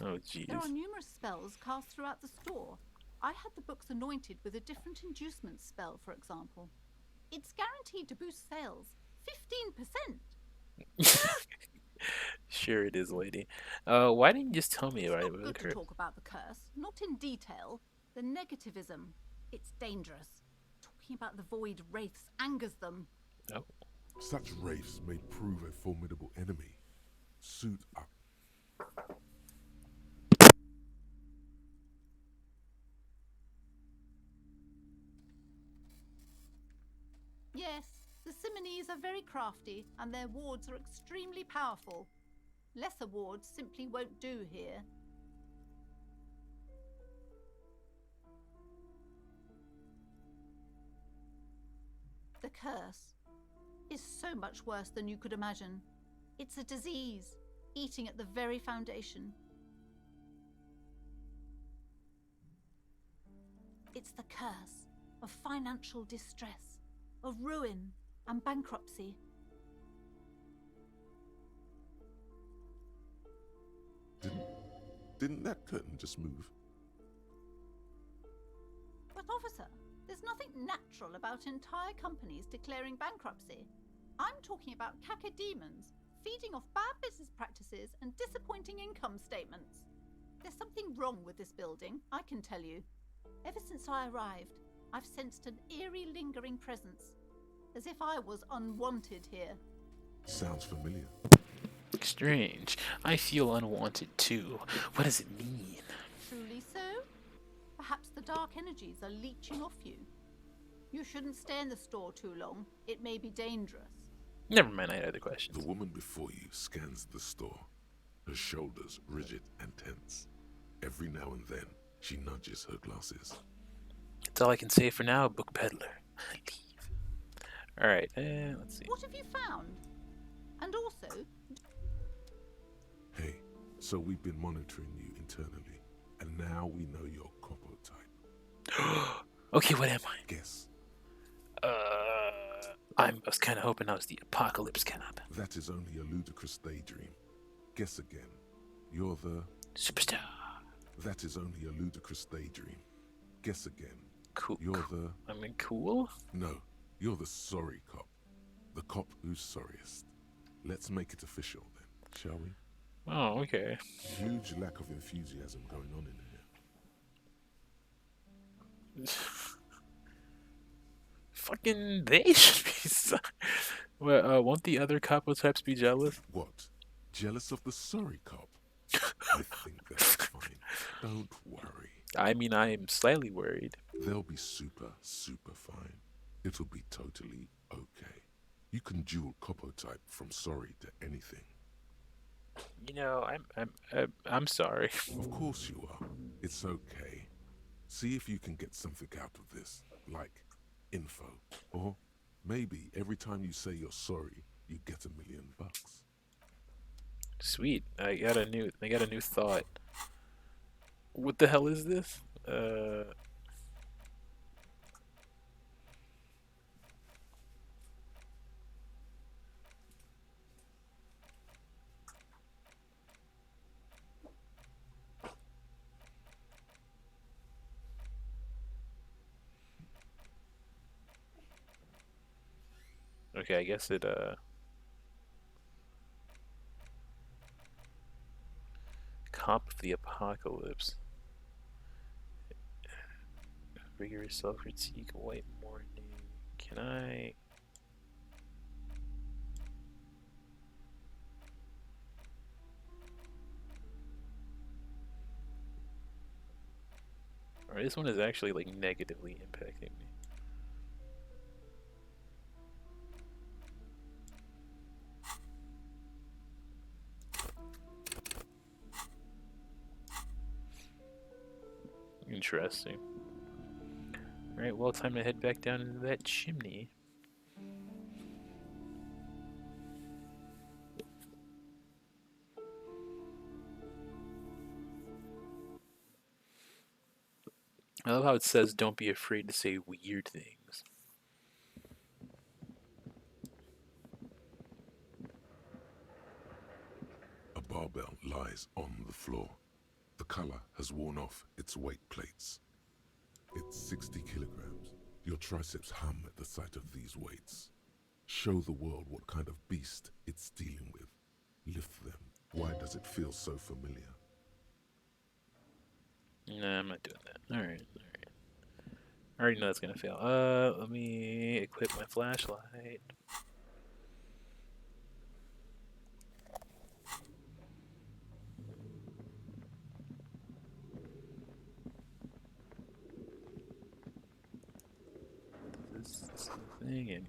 Oh, jeez. There are numerous spells cast throughout the store. I had the books anointed with a different inducement spell, for example. It's guaranteed to boost sales 15%. Sure it is, lady. Why didn't you just tell me about it? It's not good to talk about the curse, not in detail. The negativism, it's dangerous. Talking about the void wraiths angers them. Oh. Such wraiths may prove a formidable enemy. Suit up. Yes, the Simonese are very crafty, and their wards are extremely powerful. Lesser wards simply won't do here. The curse is so much worse than you could imagine. It's a disease, eating at the very foundation. It's the curse of financial distress, of ruin and bankruptcy. Didn't that curtain just move? But officer, there's nothing natural about entire companies declaring bankruptcy. I'm talking about cacodemons feeding off bad business practices and disappointing income statements. There's something wrong with this building, I can tell you. Ever since I arrived, I've sensed an eerie, lingering presence, as if I was unwanted here. Sounds familiar. Strange. I feel unwanted too. What does it mean? Truly so? Perhaps the dark energies are leeching off you. You shouldn't stay in the store too long. It may be dangerous. Never mind, I had other questions. The woman before you scans the store, her shoulders rigid and tense. Every now and then, she nudges her glasses. That's all I can say for now, book peddler. Leave. Alright, let's see. What have you found? And also... Hey, so we've been monitoring you internally, and now we know your Copo type. Okay, what am I? Guess. I was kind of hoping I was the apocalypse cop. That is only a ludicrous daydream. Guess again. You're the... Superstar. That is only a ludicrous daydream. Guess again. Cool. You're the... I mean, cool? No, you're the sorry cop. The cop who's sorriest. Let's make it official then, shall we? Oh, okay. Huge lack of enthusiasm going on in here. Fucking they should be well, won't the other capo types be jealous? What? Jealous of the sorry cop? I think that's fine. Don't worry. I mean, I am slightly worried. They'll be super, super fine. It'll be totally okay. You can dual capo type from sorry to anything. You know, I'm sorry. Of course you are. It's okay. See if you can get something out of this, like info, or maybe every time you say you're sorry, you get $1 million. Sweet. I got a new thought. What the hell is this? Okay, I guess it Cop of the Apocalypse. Rigorous self-critique, white morning. Can I... Or this one is actually like negatively impacting me. Interesting. Alright, well, time to head back down into that chimney. I love how it says don't be afraid to say weird things. A barbell lies on the floor. The color has worn off its weight plates. It's 60 kilograms. Your triceps hum at the sight of these weights. Show the world what kind of beast it's dealing with. Lift them. Why does it feel so familiar? Nah, I'm not doing that. Alright. I already know that's gonna fail. Let me equip my flashlight. This is the thing, and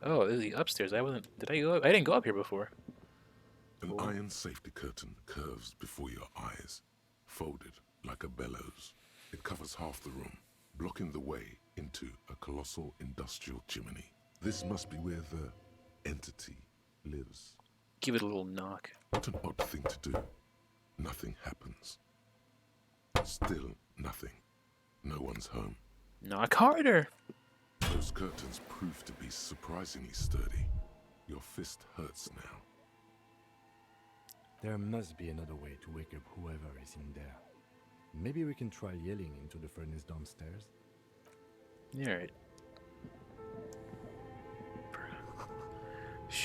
oh, this is the upstairs. I didn't go up here before. An iron safety curtain curves before your eyes, folded like a bellows. It covers half the room, blocking the way into a colossal industrial chimney. This must be where the entity lives. Give it a little knock. What an odd thing to do. Nothing happens. Still nothing. No one's home. Knock harder. Those curtains prove to be surprisingly sturdy. Your fist hurts now. There must be another way to wake up whoever is in there. Maybe we can try yelling into the furnace downstairs. Yeah, right.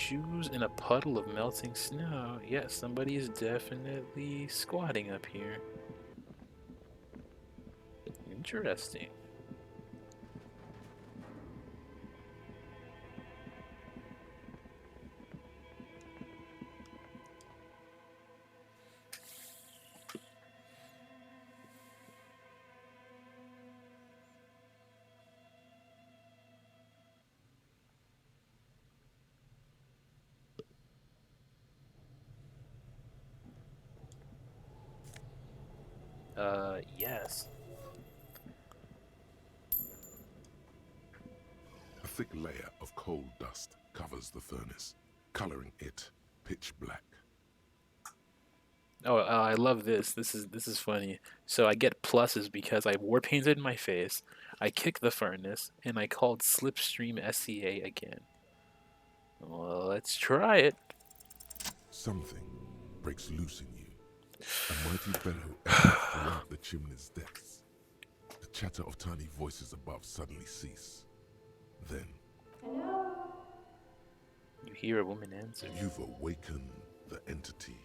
shoes in a puddle of melting snow. Yes, somebody is definitely squatting up here. Interesting. Yes. A thick layer of coal dust covers the furnace, coloring it pitch black. Oh, I love this. This is funny. So I get pluses because I war painted my face, I kicked the furnace, and I called Slipstream SCA again. Well, let's try it. Something breaks loose in you. A mighty bellow echoes throughout the chimney's depths. The chatter of tiny voices above suddenly cease. Then, You hear a woman answer. you've awakened the entity.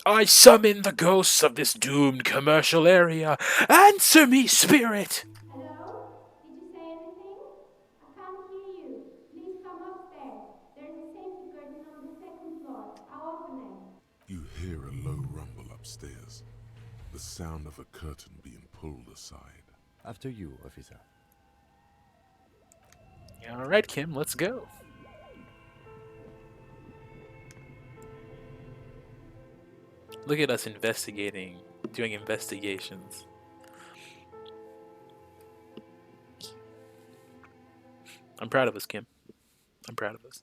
I summon the ghosts of this doomed commercial area. Answer me, spirit! Hello? Did you say anything? I can't hear you. Please come upstairs. There's a safety curtain on the second floor. I'll open it. You hear a low rumble upstairs. The sound of a curtain being pulled aside. After you, officer. Alright, Kim, let's go. Look at us investigating, doing investigations. I'm proud of us, Kim. I'm proud of us.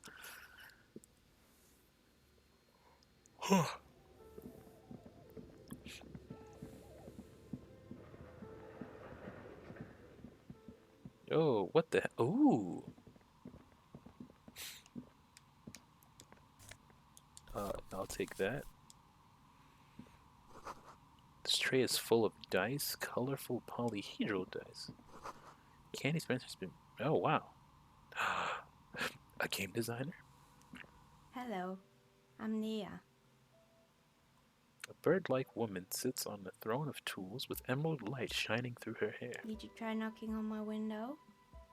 Oh, what the? Ooh. I'll take that. This tray is full of dice, colorful polyhedral dice. Candy Spencer's been. Oh wow. A game designer. Hello, I'm Nia. A bird-like woman sits on the throne of tools with emerald light shining through her hair. Did you try knocking on my window?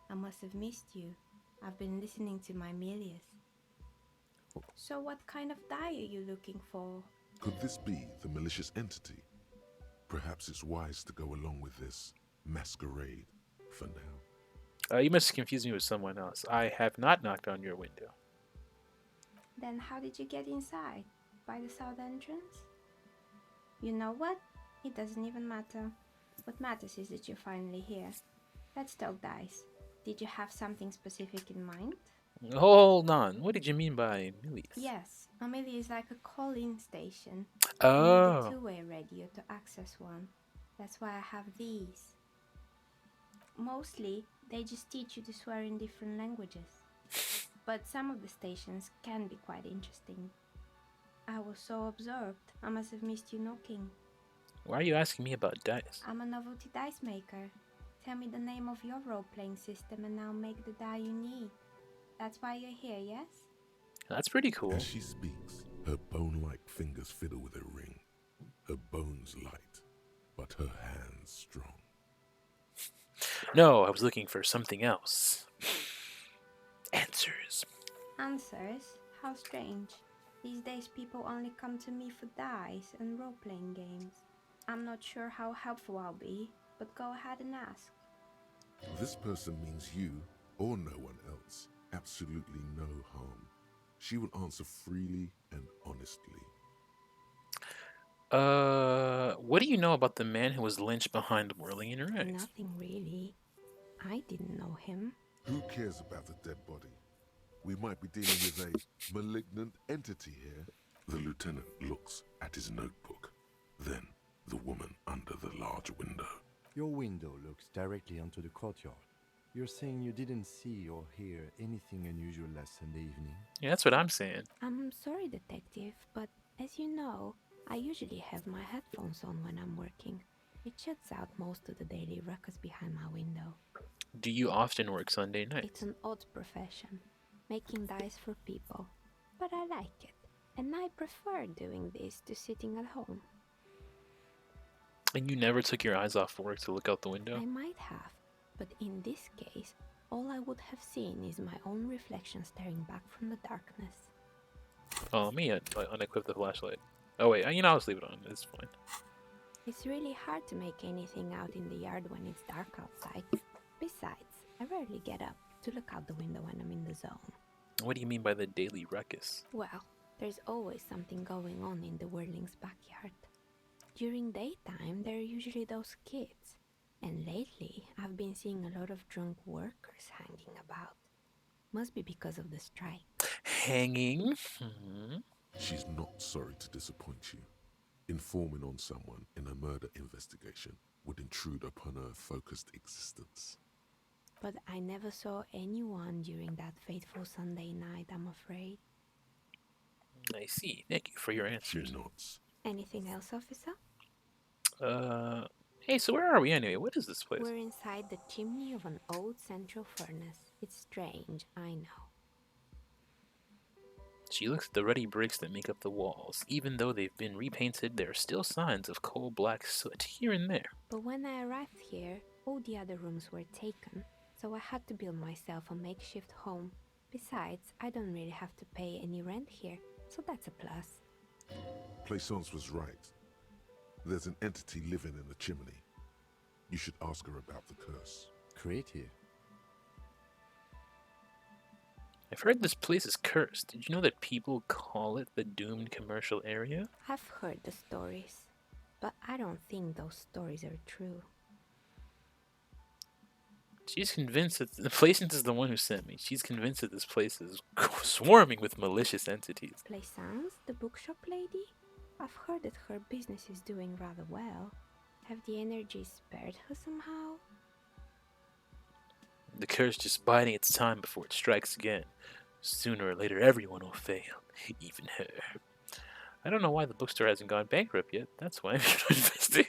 I must have missed you. I've been listening to my Milius. So what kind of die are you looking for? Could this be the malicious entity? Perhaps it's wise to go along with this masquerade for now. You must confuse me with someone else. I have not knocked on your window. Then how did you get inside? By the south entrance? You know what? It doesn't even matter. What matters is that you're finally here. Let's talk dice. Did you have something specific in mind? Hold on. What did you mean by Milius? Yes, a Milius is like a call-in station. Oh. You need a two-way radio to access one. That's why I have these. Mostly, they just teach you to swear in different languages. But some of the stations can be quite interesting. I was so absorbed, I must have missed you knocking. Why are you asking me about dice? I'm a novelty dice maker. Tell me the name of your role-playing system and I'll make the die you need. That's why you're here, yes? That's pretty cool. As she speaks, her bone-like fingers fiddle with a ring. Her bones light, but her hands strong. No, I was looking for something else. Answers. Answers? How strange. These days people only come to me for dice and role-playing games. I'm not sure how helpful I'll be, but go ahead and ask. This person means you or no one else. Absolutely no harm. She will answer freely and honestly. What do you know about the man who was lynched behind Whirling in Rags? Nothing really. I didn't know him. Who cares about a dead body? We might be dealing with a malignant entity here. The lieutenant looks at his notebook. Then the woman under the large window. Your window looks directly onto the courtyard. You're saying you didn't see or hear anything unusual last Sunday evening? Yeah, that's what I'm saying. I'm sorry, detective, but as you know, I usually have my headphones on when I'm working. It shuts out most of the daily ruckus behind my window. Do you often work Sunday nights? It's an odd profession, making dice for people. but I like it. And I prefer doing this to sitting at home. And you never took your eyes off work to look out the window? I might have, but in this case, all I would have seen is my own reflection staring back from the darkness. Oh, me, I unequipped the flashlight. Oh wait, I'll just leave it on. It's fine. It's really hard to make anything out in the yard when it's dark outside. Besides, I rarely get up to look out the window when I'm in the zone. What do you mean by the daily ruckus? Well, there's always something going on in the Whirling's backyard. During daytime, there are usually those kids. And lately, I've been seeing a lot of drunk workers hanging about. Must be because of the strike. Hanging? She's not sorry to disappoint you. Informing on someone in a murder investigation would intrude upon her focused existence. But I never saw anyone during that fateful Sunday night, I'm afraid. I see. Thank you for your answers. She nods. Anything else, officer? Hey, so where are we anyway? What is this place? We're inside the chimney of an old central furnace. It's strange, I know. She looks at the ruddy bricks that make up the walls. Even though they've been repainted, there are still signs of coal-black soot here and there. But when I arrived here, all the other rooms were taken, so I had to build myself a makeshift home. Besides, I don't really have to pay any rent here, so that's a plus. Plaisance was right. There's an entity living in the chimney. You should ask her about the curse. Creative. I've heard this place is cursed. Did you know that people call it the doomed commercial area? I've heard the stories, but I don't think those stories are true. She's convinced that the Plaisance is the one who sent me. She's convinced that this place is swarming with malicious entities. Plaisance, the bookshop lady? I've heard that her business is doing rather well. Have the energies spared her somehow? The curse just biding its time before it strikes again. Sooner or later, everyone will fail, even her. I don't know why the bookstore hasn't gone bankrupt yet. That's why I'm investing.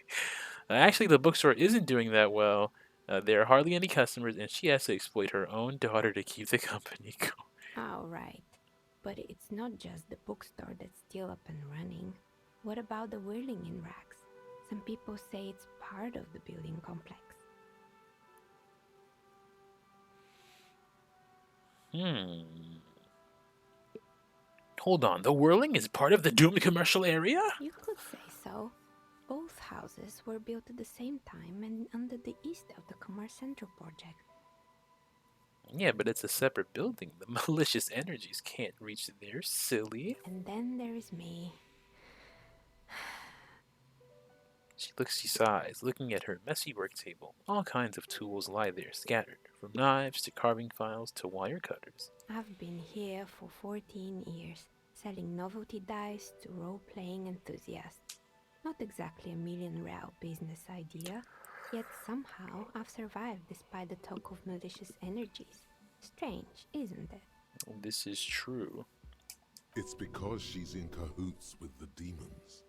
Actually, the bookstore isn't doing that well. There are hardly any customers, and she has to exploit her own daughter to keep the company going. Oh, right. But it's not just the bookstore that's still up and running. What about the Whirling in Rags? Some people say it's part of the building complex. Hold on, the Whirling is part of the doomed commercial area? You could say so. Both houses were built at the same time and under the East of the Commerce Central project. Yeah, but it's a separate building. The malicious energies can't reach there, silly. And then there is me. She sighs, looking at her messy work table. All kinds of tools lie there, scattered, from knives to carving files to wire cutters. I've been here for 14 years, selling novelty dice to role-playing enthusiasts. Not exactly a million-real business idea, yet somehow I've survived despite the talk of malicious energies. Strange, isn't it? This is true. It's because she's in cahoots with the demons.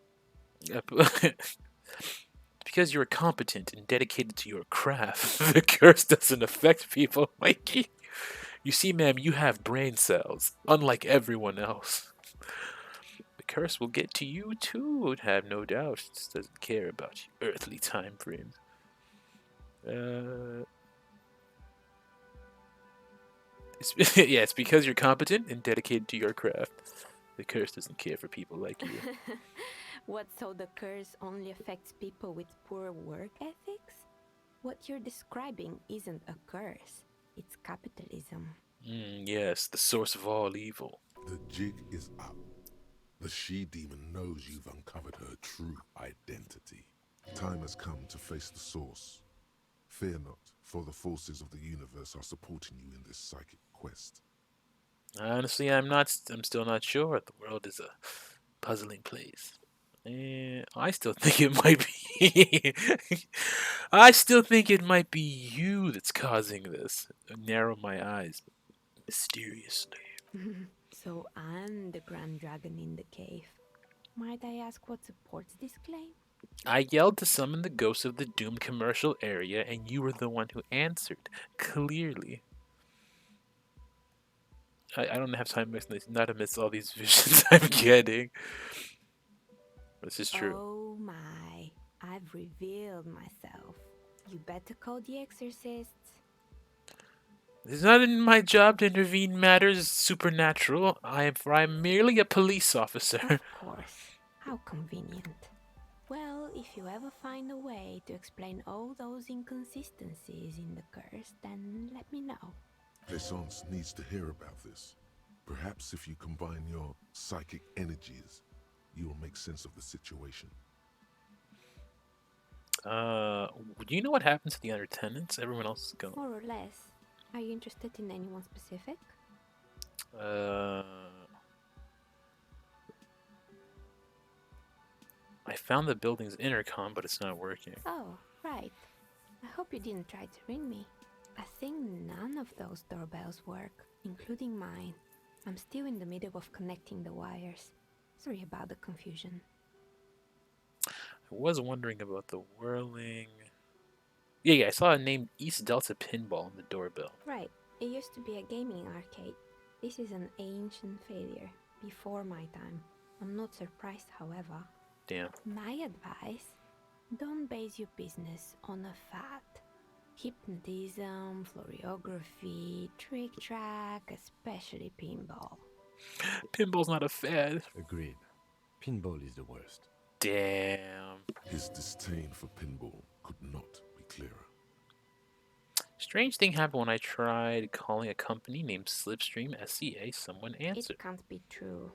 Because you're competent and dedicated to your craft, the curse doesn't affect people like you. You see, ma'am, you have brain cells, unlike everyone else. The curse will get to you too, have no doubt. It just doesn't care about your earthly time frames. It's because you're competent and dedicated to your craft. The curse doesn't care for people like you. What, so the curse only affects people with poor work ethics? What you're describing isn't a curse, it's capitalism. Yes, the source of all evil. The jig is up. The she-demon knows you've uncovered her true identity. Time has come to face the source. Fear not, for the forces of the universe are supporting you in this psychic quest. Honestly, I'm still not sure. The world is a puzzling place. I still think it might be. I still think it might be you that's causing this. Narrow my eyes mysteriously. So I'm the Grand Dragon in the cave. Might I ask what supports this claim? I yelled to summon the ghosts of the doomed commercial area, and you were the one who answered. Clearly. I don't have time not to miss all these visions I'm getting. This is true. Oh my, I've revealed myself. You better call the exorcists. It's not in my job to intervene in matters supernatural. I'm merely a police officer. Of course. How convenient. Well, if you ever find a way to explain all those inconsistencies in the curse, then let me know. Plaisance needs to hear about this. Perhaps if you combine your psychic energies, you will make sense of the situation. Do you know what happened to the other tenants? Everyone else is gone. More or less. Are you interested in anyone specific? I found the building's intercom, but it's not working. Oh, right. I hope you didn't try to ring me. I think none of those doorbells work, including mine. I'm still in the middle of connecting the wires. Sorry about the confusion. I was wondering about the whirling... Yeah, I saw a name East Delta Pinball on the doorbell. Right. It used to be a gaming arcade. This is an ancient failure, before my time. I'm not surprised, however. Damn. My advice, don't base your business on a fad. Hypnotism, floriography, trick-track, especially pinball. Pinball's not a fad. Agreed. Pinball is the worst. Damn. His disdain for pinball could not be clearer. Strange thing happened when I tried calling a company named Slipstream SCA. Someone answered. It can't be true.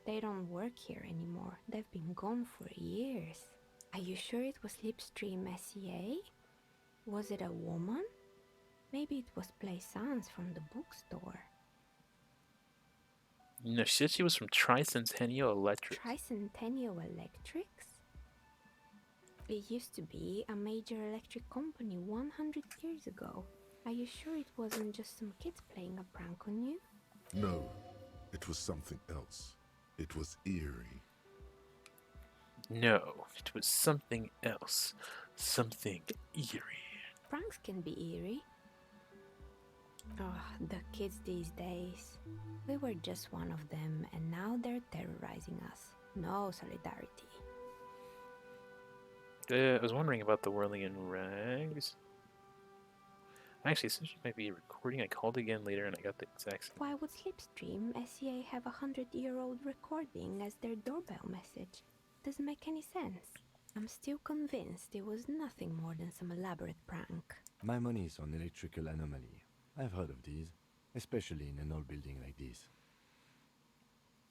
They don't work here anymore. They've been gone for years. Are you sure it was Slipstream SCA? Was it a woman? Maybe it was Plaisance from the bookstore. No, she said she was from Tricentennial Electric. Tricentennial Electrics? It used to be a major electric company 100 years ago. Are you sure it wasn't just some kids playing a prank on you? No, it was something else. It was eerie. No, it was something else. Something eerie. Pranks can be eerie. Oh, the kids these days. We were just one of them, and now they're terrorizing us. No solidarity. I was wondering about the whirling in rags. Actually, since you might be recording, I called again later and I got the exact same. Why would Slipstream SCA have a 100-year-old recording as their doorbell message? Doesn't make any sense. I'm still convinced it was nothing more than some elaborate prank. My money is on electrical anomaly. I've heard of these, especially in an old building like this.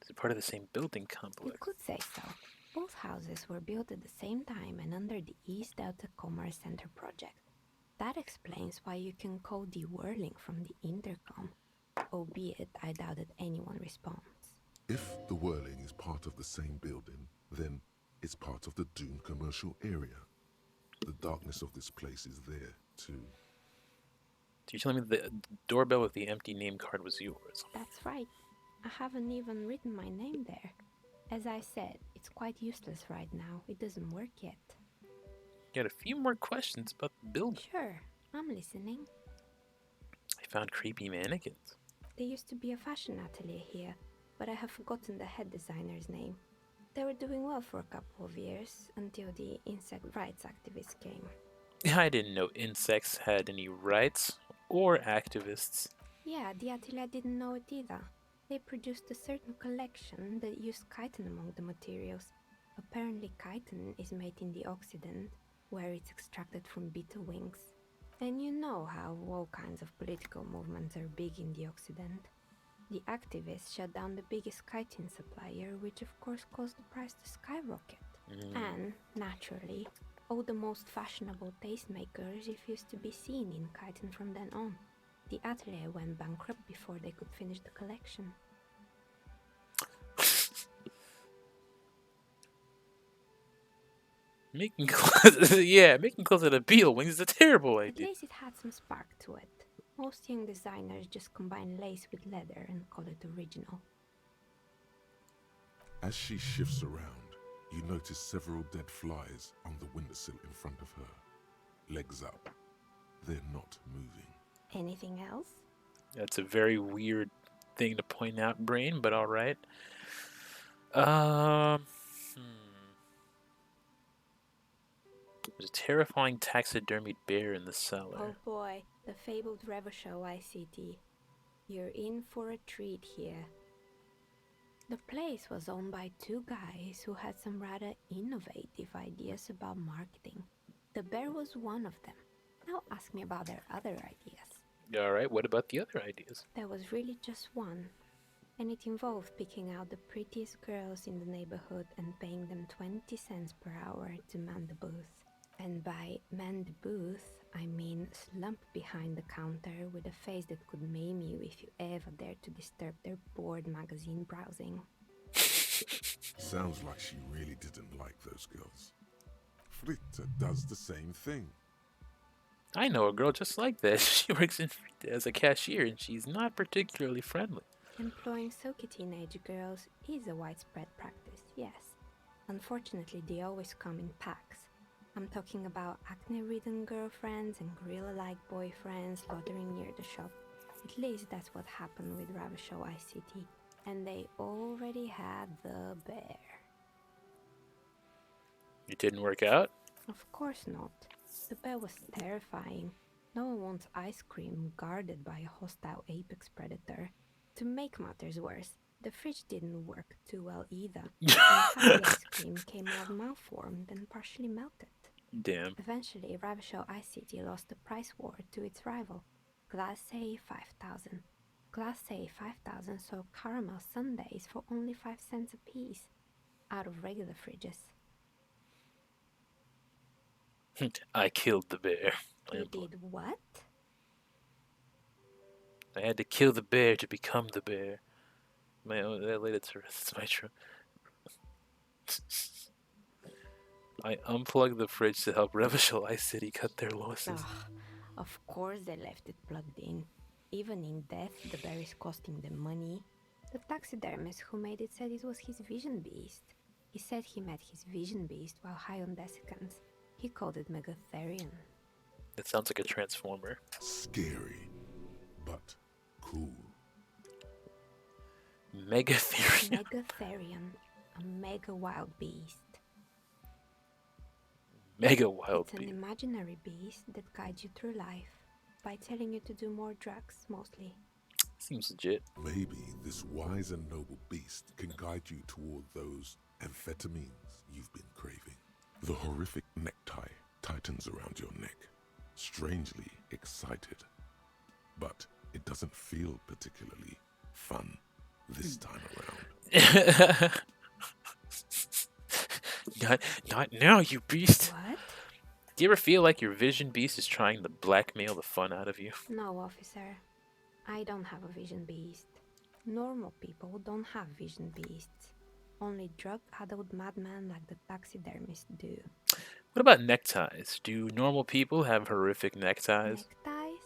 Is it part of the same building complex? You could say so. Both houses were built at the same time and under the East Delta Commerce Center project. That explains why you can call the whirling from the intercom, albeit I doubt that anyone responds. If the whirling is part of the same building, then it's part of the Dune commercial area. The darkness of this place is there, too. So you're telling me the doorbell with the empty name card was yours? That's right. I haven't even written my name there. As I said, it's quite useless right now. It doesn't work yet. You had a few more questions about the building. Sure, I'm listening. I found creepy mannequins. There used to be a fashion atelier here, but I have forgotten the head designer's name. They were doing well for a couple of years, until the insect rights activists came. I didn't know insects had any rights or activists. Yeah, the atelier didn't know it either. They produced a certain collection that used chitin among the materials. Apparently chitin is made in the Occident, where it's extracted from beetle wings. And you know how all kinds of political movements are big in the Occident. The activists shut down the biggest chitin supplier, which of course caused the price to skyrocket. And, naturally, all the most fashionable tastemakers refused to be seen in chitin from then on. The atelier went bankrupt before they could finish the collection. Making clothes out of beetle wings is a terrible At idea. least it had some spark to it. Most young designers just combine lace with leather and call it original. As she shifts around, you notice several dead flies on the windowsill in front of her. Legs up. They're not moving. Anything else? That's a very weird thing to point out, brain, but all right. Um, There's a terrifying taxidermied bear in the cellar. Oh boy, the fabled Revachol ICT. You're in for a treat here. The place was owned by two guys who had some rather innovative ideas about marketing. The bear was one of them. Now ask me about their other ideas. All right, what about the other ideas? There was really just one, and it involved picking out the prettiest girls in the neighborhood and paying them 20 cents per hour to man the booth. And by man the booth, I mean slump behind the counter with a face that could maim you if you ever dared to disturb their bored magazine browsing. Sounds like she really didn't like those girls. Fritta does the same thing. I know a girl just like that. She works as a cashier and she's not particularly friendly. Employing silky teenage girls is a widespread practice, yes. Unfortunately, they always come in packs. I'm talking about acne-ridden girlfriends and gorilla-like boyfriends loitering near the shop. At least that's what happened with Ravachol ICT. And they already had the bear. It didn't work out? Of course not. The bear was terrifying. No one wants ice cream guarded by a hostile apex predator. To make matters worse, the fridge didn't work too well either. And half the ice cream came out malformed and partially melted. Damn. Eventually, Ravachol ICT lost the price war to its rival, Glace 5000. Glace 5000 sold caramel sundaes for only 5 cents a piece, out of regular fridges. I killed the bear. You did what? I had to kill the bear to become the bear. My own, that later to my true. I unplugged the fridge to help Revachol ICT cut their losses. Of course they left it plugged in. Even in death, the bear is costing them money. The taxidermist who made it said it was his vision beast. He said he met his vision beast while high on desiccants. He called it Megatherion. That sounds like a transformer. Scary, but cool. Megatherion. Megatherion, a mega wild beast. Mega wild It's an imaginary beast that guides you through life by telling you to do more drugs, mostly. Seems legit. Maybe this wise and noble beast can guide you toward those amphetamines you've been craving. The horrific necktie tightens around your neck, strangely excited. But it doesn't feel particularly fun this time around. Not now, you beast. What? Do you ever feel like your vision beast is trying to blackmail the fun out of you? No, officer. I don't have a vision beast. Normal people don't have vision beasts. Only drug-addled madmen like the taxidermists do. What about neckties? Do normal people have horrific neckties? Neckties?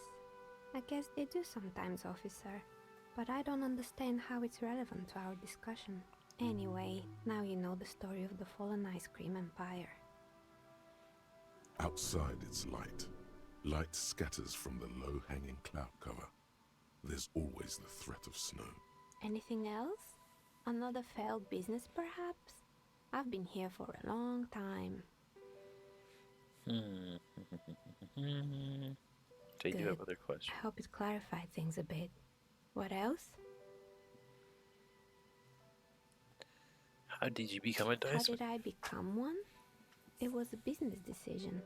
I guess they do sometimes, officer. But I don't understand how it's relevant to our discussion. Anyway, now you know the story of the fallen ice cream empire. Outside it's light. Light scatters from the low-hanging cloud cover. There's always the threat of snow. Anything else? Another failed business, perhaps? I've been here for a long time. So you do have other questions. I hope it clarified things a bit. What else? How did you become a How dicer? did I become one? It was a business decision.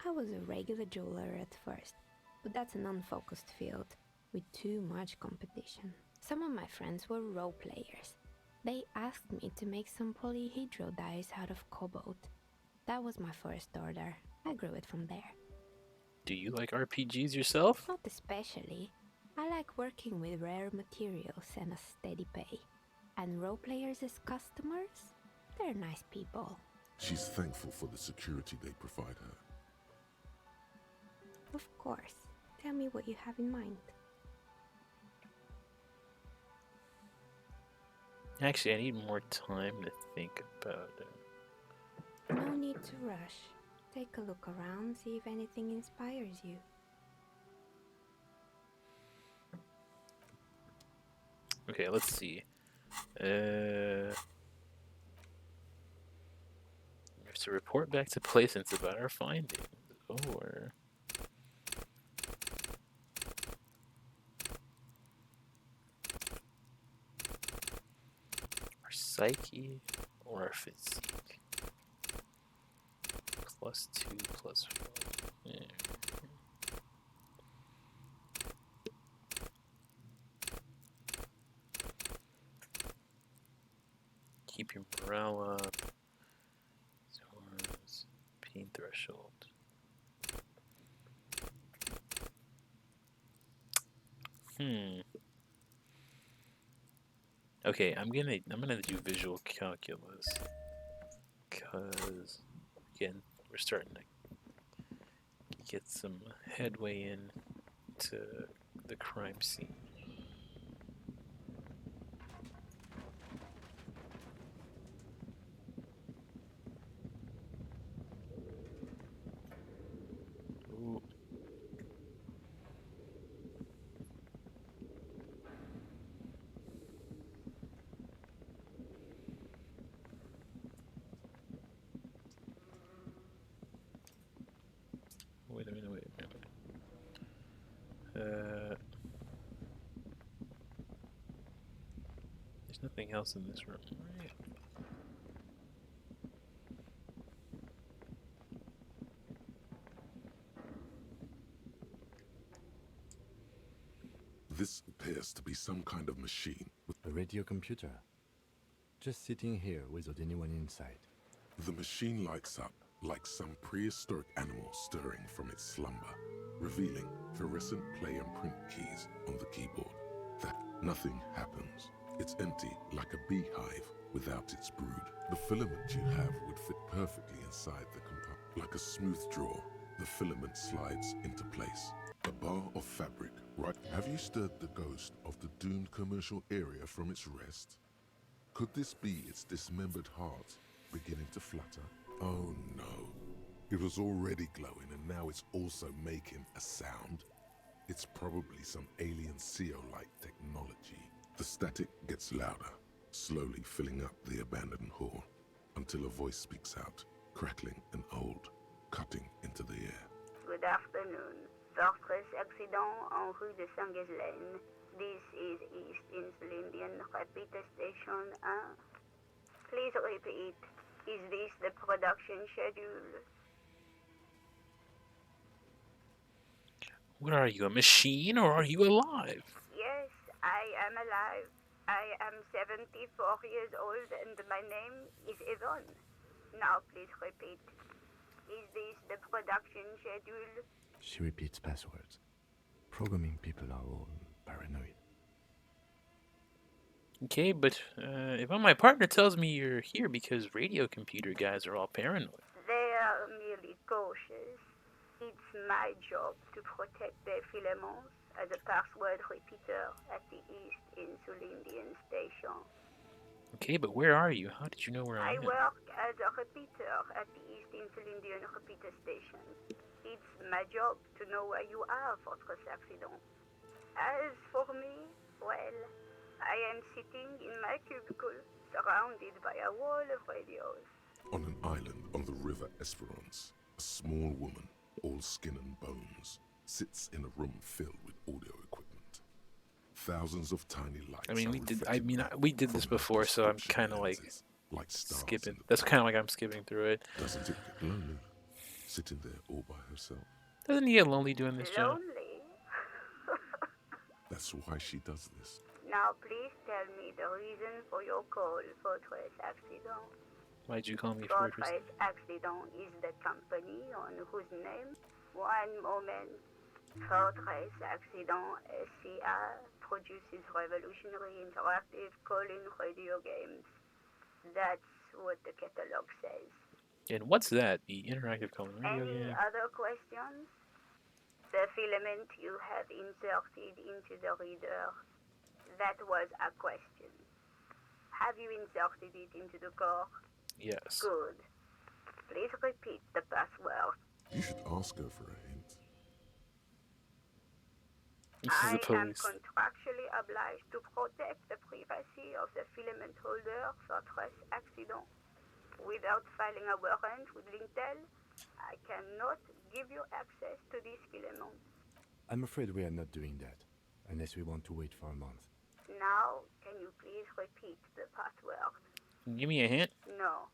I was a regular jeweler at first, but that's an unfocused field with too much competition. Some of my friends were role players. They asked me to make some polyhedral dice out of cobalt. That was my first order. I grew it from there. Do you like RPGs yourself? Not especially. I like working with rare materials and a steady pay. And role players as customers? They're nice people. She's thankful for the security they provide her. Of course. Tell me what you have in mind. Actually, I need more time to think about it. No need to rush. Take a look around, see if anything inspires you. Okay, let's see. We have to report back to Placence about our findings, or our psyche, or our physique. +2, +4. Yeah. Keep your morale up. Swords, pain threshold. Okay, I'm gonna do visual calculus, cause again we're starting to get some headway in to the crime scene. Ooh. Wait a minute. There's nothing else in this room, right? This appears to be some kind of machine. A radio computer. Just sitting here without anyone inside. The machine lights up like some prehistoric animal stirring from its slumber, revealing fluorescent play and print keys on the keyboard. That nothing happens. It's empty like a beehive without its brood. The filament you have would fit perfectly inside the compartment. Like a smooth drawer, the filament slides into place. A bar of fabric, right? Have you stirred the ghost of the doomed commercial area from its rest? Could this be its dismembered heart beginning to flutter? Oh no. It was already glowing and now it's also making a sound. It's probably some alien CO-like technology. The static gets louder, slowly filling up the abandoned hall, until a voice speaks out, crackling and old, cutting into the air. Good afternoon. Fortress accident en rue de Saint-Ghislaine. This is East Insulindian Repeater Station 1. Please repeat. Is this the production schedule? What are you, a machine, or are you alive? Yes, I am alive. I am 74 years old and my name is Yvonne. Now please repeat. Is this the production schedule? She repeats passwords. Programming people are all paranoid. Okay, but if my partner tells me you're here because radio computer guys are all paranoid. They are merely cautious. It's my job to protect their filaments as a password repeater at the East Insulindian Station. Okay, but where are you? How did you know where I I am? work as a repeater at the East Insulindian Repeater Station. It's my job to know where you are, Fortress Accident. As for me, well, I am sitting in my cubicle, surrounded by a wall of radios. On an island on the river Esperance, a small woman, all skin and bones, sits in a room filled with audio equipment. Thousands of tiny lights. I mean, we did this before, so I'm kind of like skipping. That's kind of like I'm skipping through it. Doesn't it get lonely, sitting there all by herself? Doesn't he get lonely doing this job? Lonely? That's why she does this. Now please tell me the reason for your call, Fortress Accident. Why'd you call me Fortress? Fortress Accident is the company on whose name? One moment. Fortress Accident SCA produces revolutionary interactive call-in radio games. That's what the catalog says. And what's that? The interactive calling radio Any game? other questions? The filament you have inserted into the reader. That was a question. Have you inserted it into the core? Yes. Good. Please repeat the password. You should ask her for a hint. This is the I am police. contractually obliged to protect the privacy of the filament holder for stress accident. Without filing a warrant with Lintel, I cannot give you access to this filament. I'm afraid we are not doing that, unless we want to wait for a month. Now, can you please repeat the password? Give me a hint. No.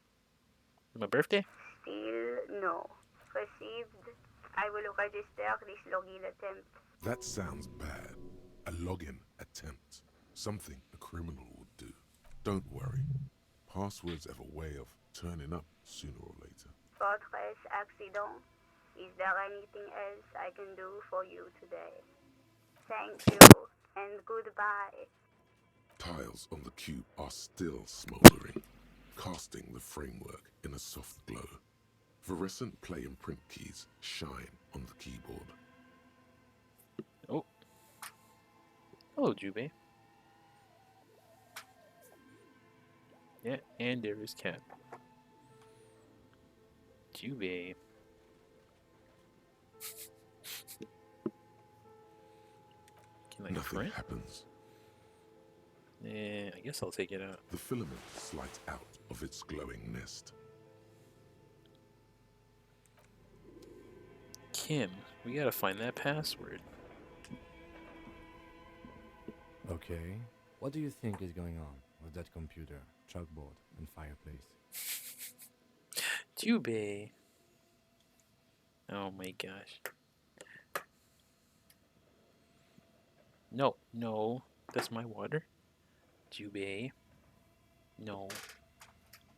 My birthday? Still no. Received. I will register this login attempt. That sounds bad. A login attempt. Something a criminal would do. Don't worry. Passwords have a way of turning up sooner or later. Fortress accident. Is there anything else I can do for you today? Thank you, and goodbye. Tiles on the cube are still smoldering, casting the framework in a soft glow. Fluorescent play and print keys shine on the keyboard. Oh. Hello, Jubei. Yeah, and there is Cat. Jubei. Can I Nothing print? happens. Yeah, I guess I'll take it out. The filament slides out of its glowing nest. Kim, we gotta find that password. Okay. What do you think is going on with that computer, chalkboard, and fireplace? Jubei. Oh my gosh. No, no. That's my water. Jubei. No.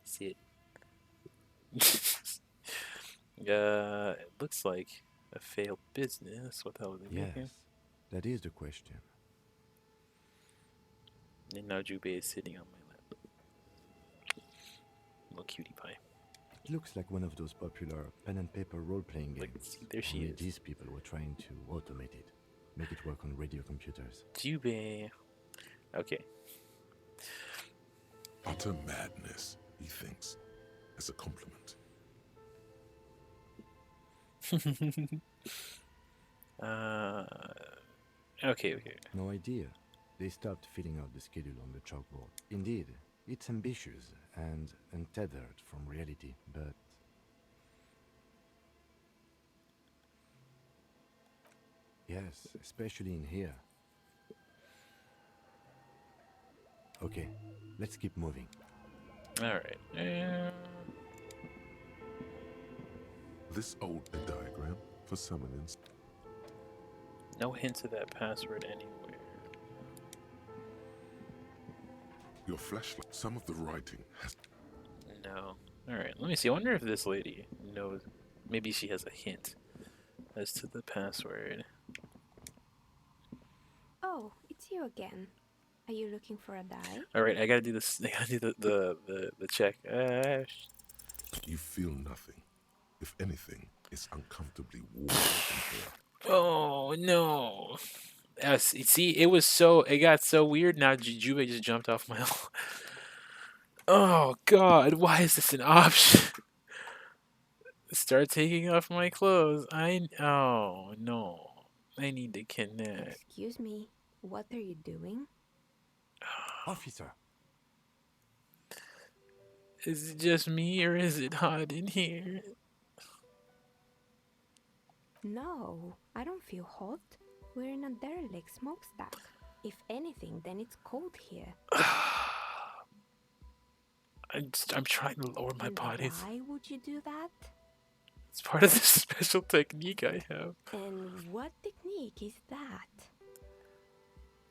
Sit. It looks like a failed business. What the hell are they making? Yes, that is the question. And now Jubei is sitting on my lap. Little cutie pie. It looks like one of those popular pen and paper role-playing games. There she Only is. these people were trying to automate it, make it work on radio computers. Jubei. Okay. Utter madness, he thinks, as a compliment. Okay. No idea. They stopped filling out the schedule on the chalkboard. Indeed, it's ambitious and untethered from reality, but... Yes, especially in here. Okay, let's keep moving. Alright. This old diagram for summoning. No hint of that password anywhere. Your flashlight. Some of the writing has. No. Alright, let me see. I wonder if this lady knows. Maybe she has a hint as to the password. Oh, it's you again. Are you looking for a die? Alright, I gotta do this. I gotta do the check. You feel nothing. If anything, it's uncomfortably warm in here. Oh no! See, it got so weird. Now Jubei just jumped off my. Oh God! Why is this an option? Start taking off my clothes. Oh no! I need to connect. Excuse me. What are you doing? Officer. Is it just me or is it hot in here? No, I don't feel hot. We're in a derelict smokestack. If anything, then it's cold here. I'm trying to lower my body. Why would you do that? It's part of the special technique I have. And what technique is that?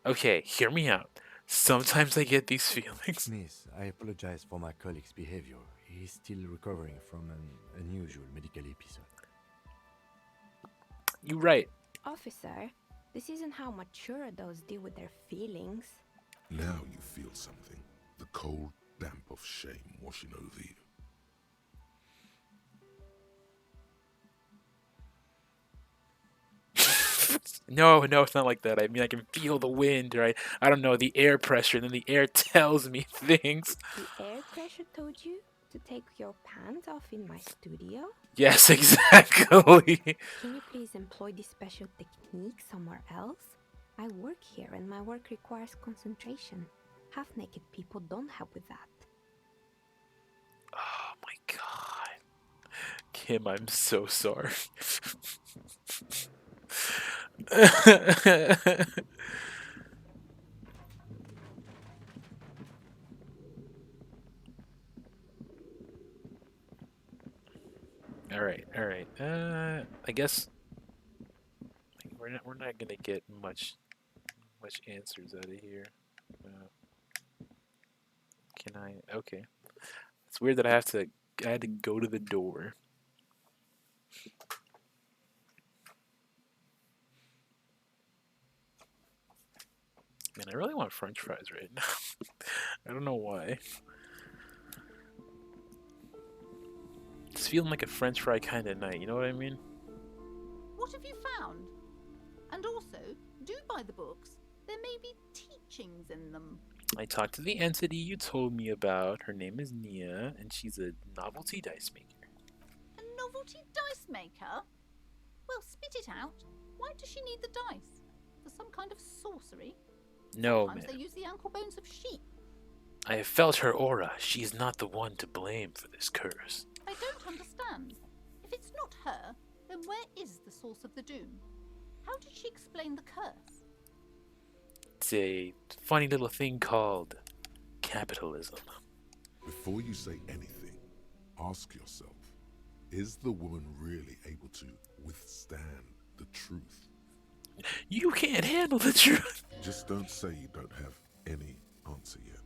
Okay, hear me out. Sometimes I get these feelings. Miss, I apologize for my colleague's behavior. He's still recovering from an unusual medical episode. You're right. Officer, this isn't how mature adults deal with their feelings. Now you feel something. The cold damp of shame washing over you. No, it's not like that. I mean, I can feel the wind, right? I don't know, the air pressure, and then the air tells me things. The air pressure told you to take your pants off in my studio? Yes, exactly. Can you please employ this special technique somewhere else? I work here and my work requires concentration. Half-naked people don't help with that. Oh my god. Kim, I'm so sorry. Alright, alright. I guess we're not gonna get much answers out of here. Can I? Okay. It's weird that I had to go to the door. Man, I really want French fries right now. I don't know why. It's feeling like a French fry kind of night. You know what I mean? What have you found? And also, do buy the books. There may be teachings in them. I talked to the entity you told me about. Her name is Nia, and she's a novelty dice maker. A novelty dice maker? Well, spit it out. Why does she need the dice? For some kind of sorcery? No, Sometimes man. they use the ankle bones of sheep. I have felt her aura. She's not the one to blame for this curse. I don't understand. If it's not her, then where is the source of the doom? How did she explain the curse? It's a funny little thing called capitalism. Before you say anything, ask yourself, is the woman really able to withstand the truth? You can't handle the truth. Just don't say you don't have any answer yet.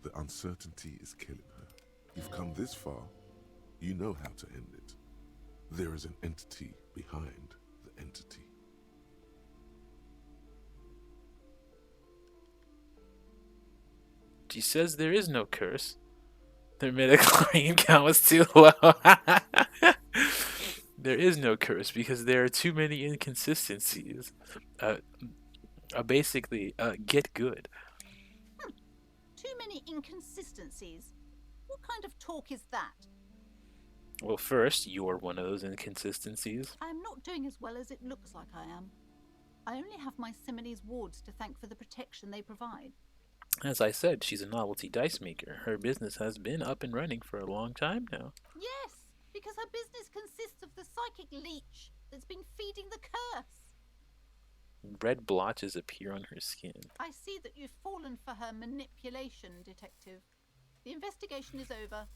The uncertainty is killing her. You've come this far, you know how to end it. There is an entity behind the entity. She says there is no curse. Their midichlorian count was too low. There is no curse because there are too many inconsistencies. Basically, get good. Too many inconsistencies. What kind of talk is that? Well, first, you're one of those inconsistencies. I am not doing as well as it looks like I am. I only have my Simone's wards to thank for the protection they provide. As I said, she's a novelty dice maker. Her business has been up and running for a long time now. Yes, because her business consists of the psychic leech that's been feeding the curse. Red blotches appear on her skin. I see that you've fallen for her manipulation, Detective. The investigation is over.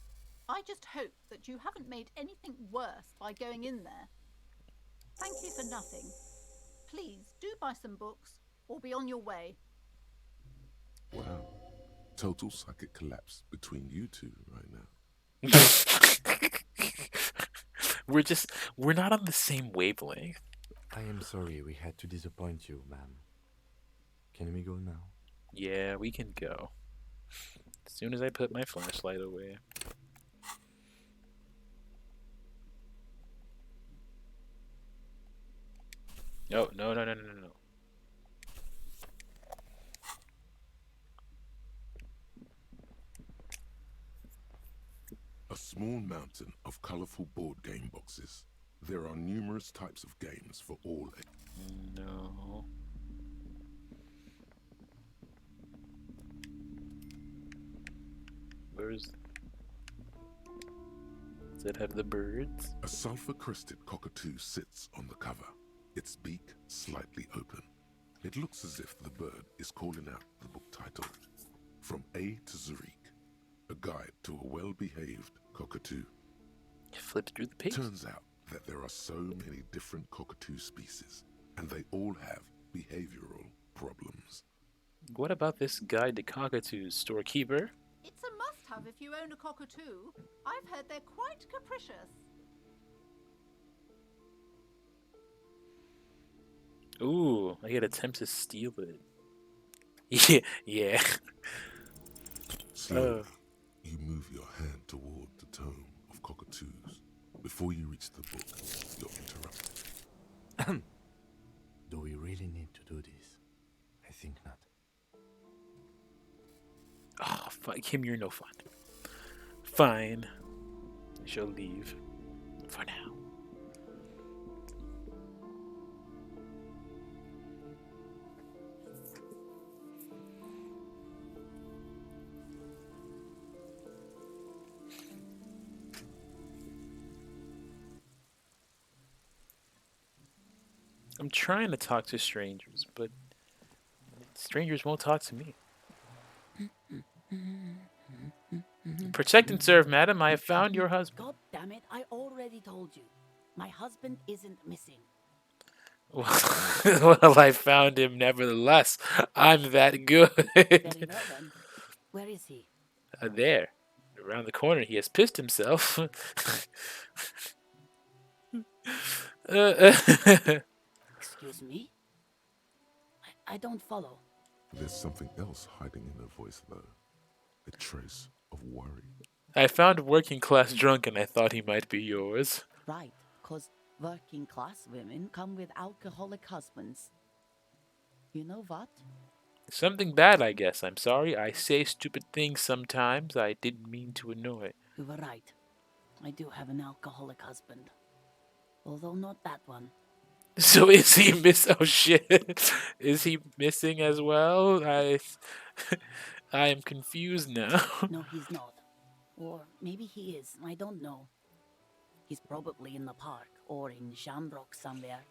I just hope that you haven't made anything worse by going in there. Thank you for nothing. Please do buy some books or be on your way. Wow. Total psychic collapse between you two right now. We're not on the same wavelength. I am sorry we had to disappoint you, ma'am. Can we go now? Yeah, we can go. As soon as I put my flashlight away. No. A small mountain of colorful board game boxes. There are numerous types of games for all ages. No. Where's... Does it have the birds? A sulfur-crested cockatoo sits on the cover, its beak slightly open. It looks as if the bird is calling out the book title, From A to Zurich, a guide to a well-behaved cockatoo. Flip through the page. Turns out that there are so many different cockatoo species, and they all have behavioral problems. What about this guide to cockatoos, storekeeper? It's a must-have if you own a cockatoo. I've heard they're quite capricious. Ooh, I get attempt to steal it. Yeah. Slowly, you move your hand toward the tome of cockatoos. Before you reach the book, you're interrupted. Do we really need to do this? I think not. Oh, fuck him, you're no fun. Fine. I shall leave. For now. I'm trying to talk to strangers, but strangers won't talk to me. Protect and serve, madam. I have found your husband. God damn it, I already told you. My husband isn't missing. Well, I found him nevertheless. I'm that good. Very well then. Where is he? There. Around the corner, he has pissed himself. Excuse me? I don't follow. There's something else hiding in her voice, though. A trace of worry. I found a working class drunk and I thought he might be yours. Right, 'cause working class women come with alcoholic husbands. You know what? Something bad, I guess. I'm sorry. I say stupid things sometimes. I didn't mean to annoy. You were right. I do have an alcoholic husband. Although not that one. So is he oh shit. Is he missing as well? I am confused now. No, he's not. Or maybe he is. I don't know. He's probably in the park or in Shamrock somewhere,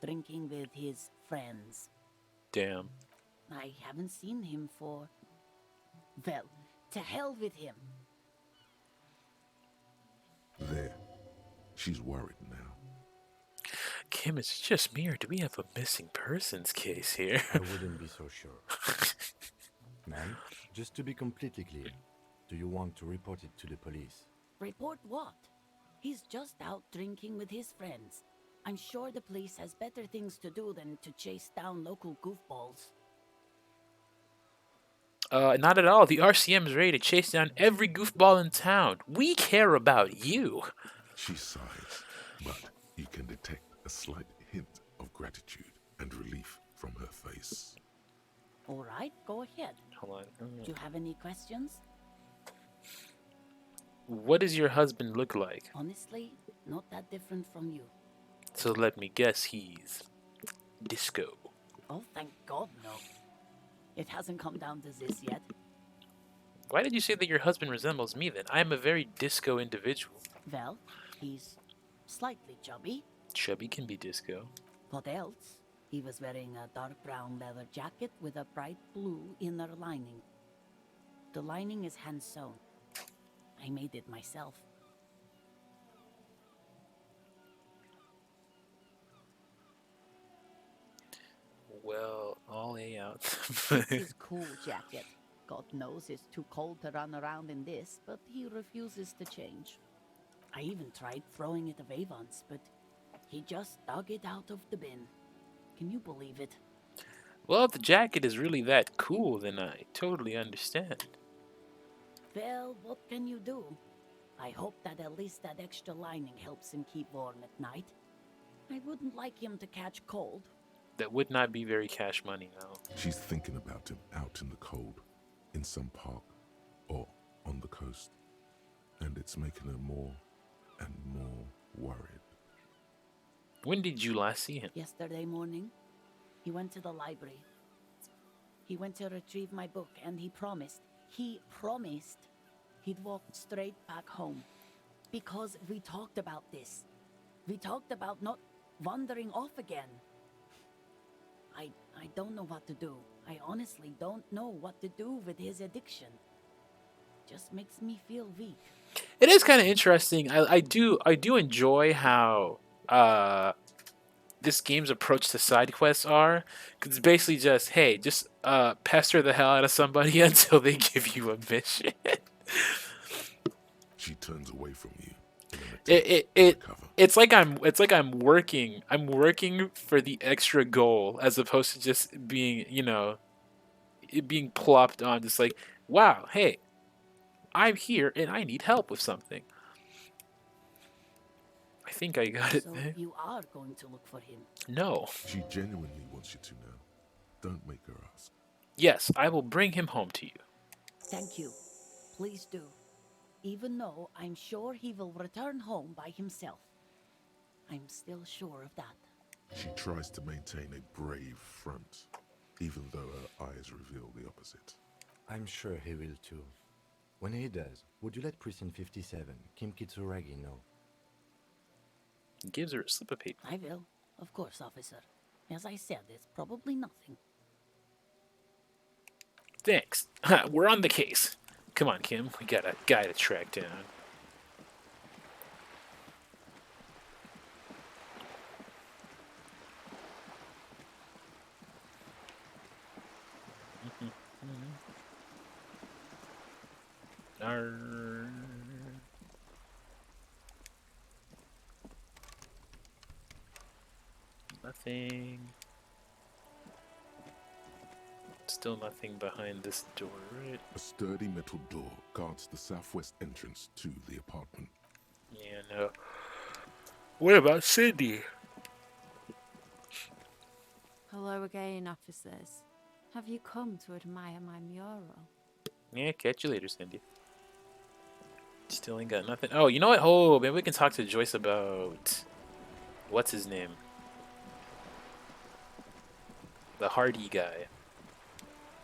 drinking with his friends. Damn. I haven't seen him for... Well, to hell with him. There. She's worried now. Kim, is it just me or do we have a missing persons case here? I wouldn't be so sure. Ma'am, just to be completely clear, do you want to report it to the police? Report what? He's just out drinking with his friends. I'm sure the police has better things to do than to chase down local goofballs. Not at all. The RCM is ready to chase down every goofball in town. We care about you. She sighs, but you can detect a slight hint of gratitude and relief from her face. All right, go ahead. Hold on. Do you have any questions? What does your husband look like? Honestly, not that different from you. So let me guess, he's disco. Oh, thank God, no. It hasn't come down to this yet. Why did you say that your husband resembles me then? I am a very disco individual. Well, he's slightly chubby. Chubby can be disco. What else? He was wearing a dark brown leather jacket with a bright blue inner lining. The lining is hand-sewn. I made it myself. Well, all A out. It's his cool jacket. God knows it's too cold to run around in this, but he refuses to change. I even tried throwing it away once, but he just dug it out of the bin. Can you believe it? Well, if the jacket is really that cool, then I totally understand. Well, what can you do? I hope that at least that extra lining helps him keep warm at night. I wouldn't like him to catch cold. That would not be very cash money, though. She's thinking about him out in the cold, in some park, or on the coast. And it's making her more and more worried. When did you last see him? Yesterday morning, he went to the library. He went to retrieve my book, and he promised he'd walk straight back home. Because we talked about this. We talked about not wandering off again. I don't know what to do. I honestly don't know what to do with his addiction. Just makes me feel weak. It is kind of interesting. I do enjoy how this game's approach to side quests are. Cause it's basically just, hey, just pester the hell out of somebody until they give you a mission. She turns away from you. It's like I'm working for the extra goal as opposed to just being, it being plopped on, just like, wow, hey, I'm here and I need help with something. I think I got it. So you are going to look for him? No. She genuinely wants you to know. Don't make her ask. Yes, I will bring him home to you. Thank you. Please do. Even though I'm sure he will return home by himself. I'm still sure of that. She tries to maintain a brave front, even though her eyes reveal the opposite. I'm sure he will too. When he does, would you let Precinct 57, Kim Kitsuragi, know? Gives her a slip of paper. I will, Of course, officer. As I said, it's probably nothing. Thanks. We're on the case. Come on, Kim. We got a guy to track down. Nothing. Still nothing behind this door, right? A sturdy metal door guards the southwest entrance to the apartment. Yeah, no. What about Cindy? Hello again, officers. Have you come to admire my mural? Yeah, catch you later, Cindy. Still ain't got nothing. Oh, you know what? Oh, maybe we can talk to Joyce about... What's his name? The Hardy guy.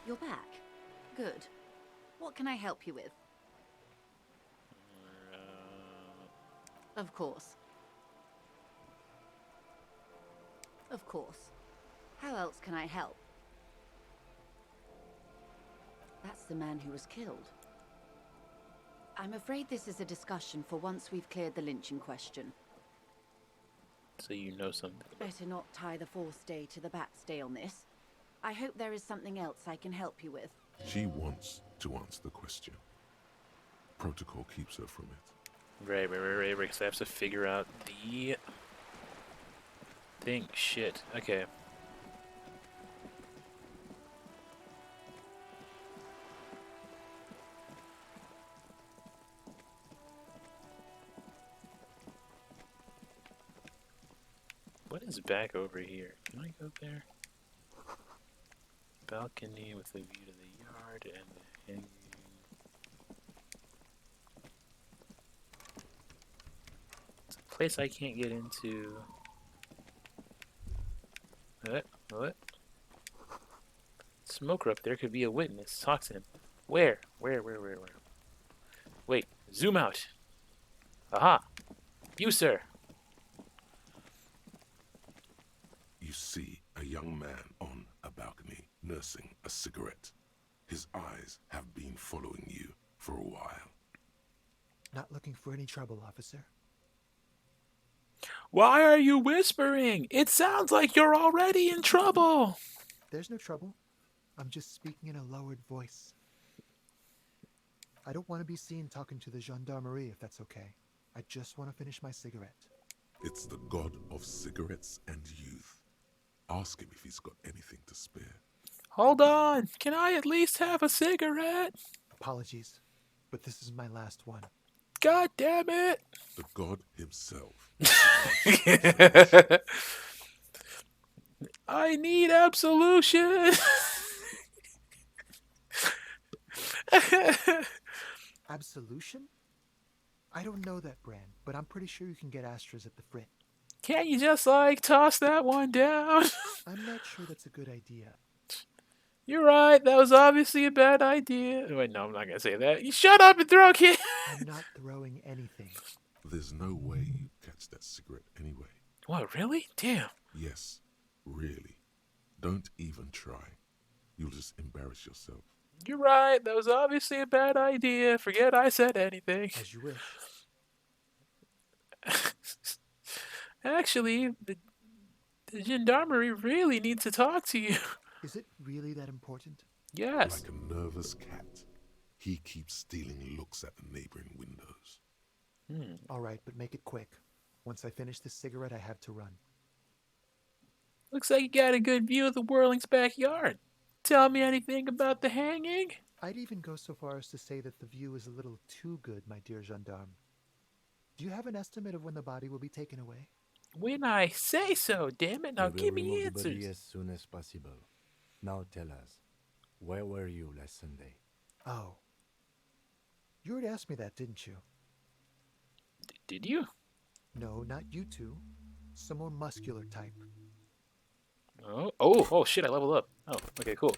You're back. Good. What can I help you with? Of course. Of course. How else can I help? That's the man who was killed. I'm afraid this is a discussion for once we've cleared the lynching question. So you know something. Better not tie the fourth day to the Bat's Day on this. I hope there is something else I can help you with. She wants to answer the question. Protocol keeps her from it. Right. Because I have to figure out the thing. Shit. Okay. What is back over here? Can I go there? Balcony with a view to the yard and the hanging. It's a place I can't get into. What? Smoker up there could be a witness. Talk to him. Where? Wait, zoom out. Aha! You, sir. You see a young man on a balcony nursing a cigarette. His eyes have been following you for a while. Not looking for any trouble, officer. Why are you whispering? It sounds like you're already in trouble. There's no trouble. I'm just speaking in a lowered voice. I don't want to be seen talking to the gendarmerie, if that's okay. I just want to finish my cigarette. It's the god of cigarettes and youth. Ask him if he's got anything to spare. Hold on. Can I at least have a cigarette? Apologies, but this is my last one. God damn it. The god himself. I need absolution. Absolution? I don't know that brand, but I'm pretty sure you can get Astras at the Frit. Can't you just, like, toss that one down? I'm not sure that's a good idea. You're right. That was obviously a bad idea. Wait, no, I'm not going to say that. You shut up and throw, kid. I'm not throwing anything. There's no way you catch that cigarette anyway. What, really? Damn. Yes, really. Don't even try. You'll just embarrass yourself. You're right. That was obviously a bad idea. Forget I said anything. As you wish. Actually, the gendarmerie really needs to talk to you. Is it really that important? Yes. Like a nervous cat, he keeps stealing looks at the neighboring windows. All right, but make it quick. Once I finish this cigarette, I have to run. Looks like you got a good view of the Whirling's backyard. Tell me anything about the hanging? I'd even go so far as to say that the view is a little too good, my dear gendarme. Do you have an estimate of when the body will be taken away? When I say so, damn it. Now give me remove the body answers. as soon as possible. Now tell us, where were you last Sunday? Oh. You already asked me that, didn't you? Did you? No, not you two. Some more muscular type. Oh, shit, I leveled up. Oh, okay, cool.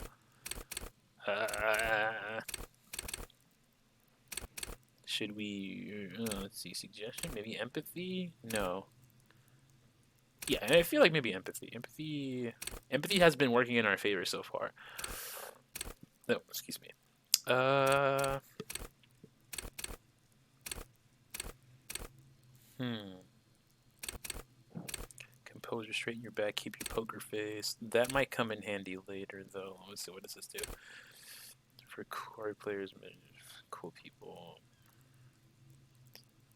Should we, let's see, suggestion? Maybe empathy? No. Yeah, and I feel like maybe empathy. Empathy has been working in our favor so far. No, excuse me. Hmm. Composure, straighten your back, keep your poker face. That might come in handy later, though. Let's see, what does this do? For core players, cool people.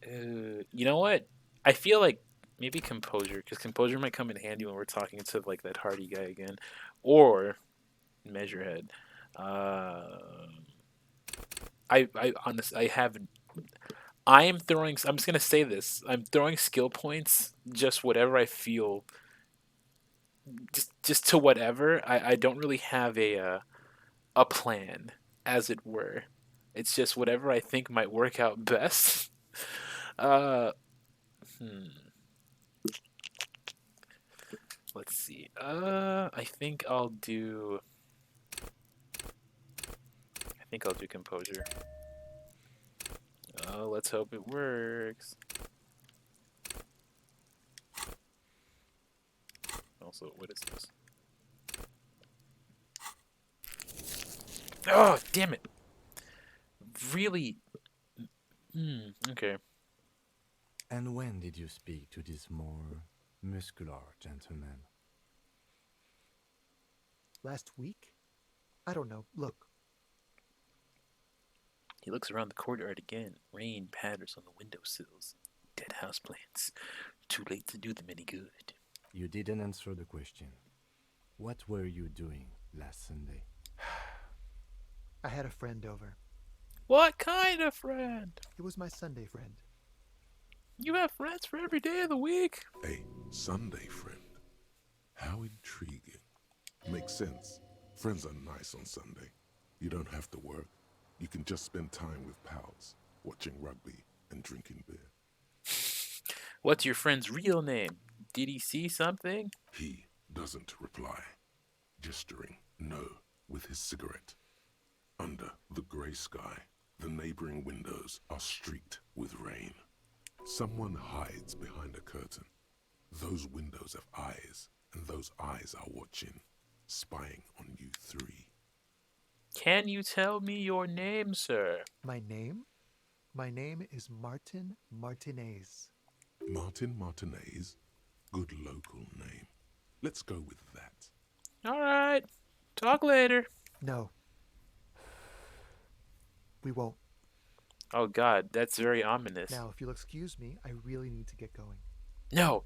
You know what? I feel like maybe composure, because composure might come in handy when we're talking to like that hardy guy again, or measurehead. I honestly I haven't. I am throwing. I'm just gonna say this. I'm throwing skill points. Just whatever I feel. Just to whatever. I don't really have a plan, as it were. It's just whatever I think might work out best. Uh, hmm. Let's see. I think I'll do. I think I'll do composure. Oh, let's hope it works. Also, what is this? Oh, damn it! Really? Okay. And when did you speak to this more muscular gentleman? Last week? I don't know. Look. He looks around the courtyard again. Rain patters on the windowsills. Dead houseplants. Too late to do them any good. You didn't answer the question. What were you doing last Sunday? I had a friend over. What kind of friend? It was my Sunday friend. You have friends for every day of the week. A Sunday friend. How intriguing. Makes sense. Friends are nice on Sunday. You don't have to work. You can just spend time with pals, watching rugby and drinking beer. What's your friend's real name? Did he see something? He doesn't reply, gesturing no with his cigarette. Under the grey sky, the neighboring windows are streaked with rain. Someone hides behind a curtain. Those windows have eyes, and those eyes are watching, spying on you three. Can you tell me your name, sir? My name? My name is Martin Martinez. Martin Martinez? Good local name. Let's go with that. All right. Talk later. No. We won't. Oh, God, that's very ominous. Now, if you'll excuse me, I really need to get going. No.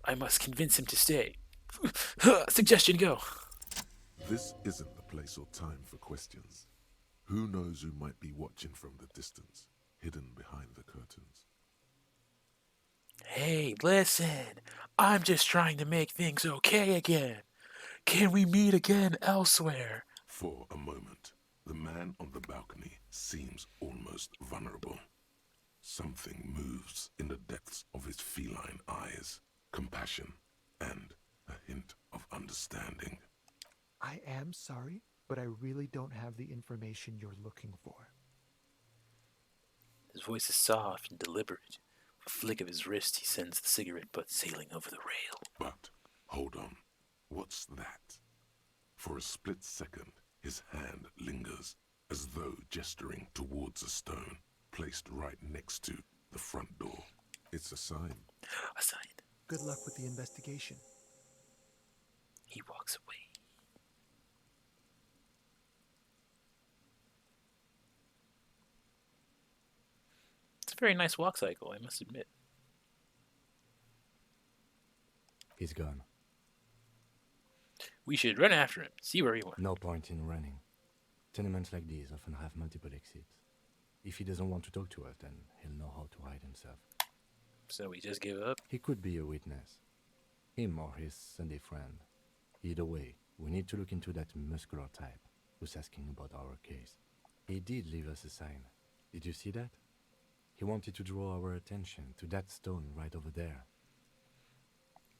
I must convince him to stay. Suggestion, go. This isn't the place or time for questions. Who knows who might be watching from the distance, hidden behind the curtains? Hey, listen. I'm just trying to make things okay again. Can we meet again elsewhere? For a moment, the man on the balcony seems almost vulnerable. Something moves in the depths of his feline eyes. Compassion and a hint of understanding. I am sorry, but I really don't have the information you're looking for. His voice is soft and deliberate. With a flick of his wrist, he sends the cigarette butt sailing over the rail. But, hold on. What's that? For a split second, his hand lingers, as though gesturing towards a stone placed right next to the front door. It's a sign. A sign. Good luck with the investigation. He walks away. It's a very nice walk cycle, I must admit. He's gone. We should run after him, see where he went. No point in running. Tenements like these often have multiple exits. If he doesn't want to talk to us, then he'll know how to hide himself. So we just give up? He could be a witness. Him or his Sunday friend. Either way, we need to look into that muscular type who's asking about our case. He did leave us a sign. Did you see that? He wanted to draw our attention to that stone right over there.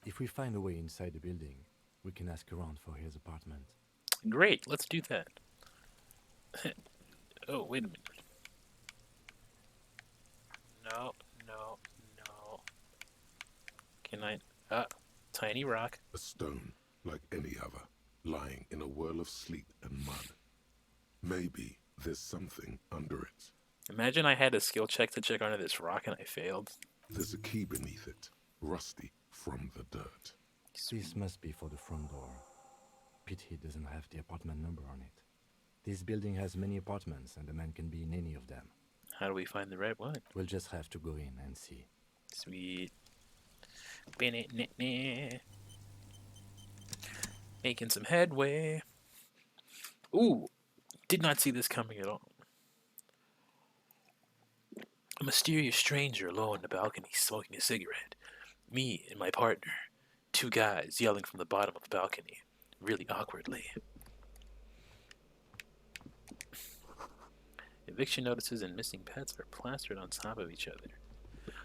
If we find a way inside the building, we can ask around for his apartment. Great, let's do that. Oh, wait a minute. No. Can I... Tiny rock. A stone, like any other, lying in a whirl of sleet and mud. Maybe there's something under it. Imagine I had a skill check to check under this rock and I failed. There's a key beneath it, rusty from the dirt. This must be for the front door. Pity it doesn't have the apartment number on it. This building has many apartments, and a man can be in any of them. How do we find the right one? We'll just have to go in and see. Sweet. Making some headway. Ooh, did not see this coming at all. A mysterious stranger alone on the balcony smoking a cigarette. Me and my partner. 2 guys yelling from the bottom of the balcony. Really awkwardly. Eviction notices and missing pets are plastered on top of each other.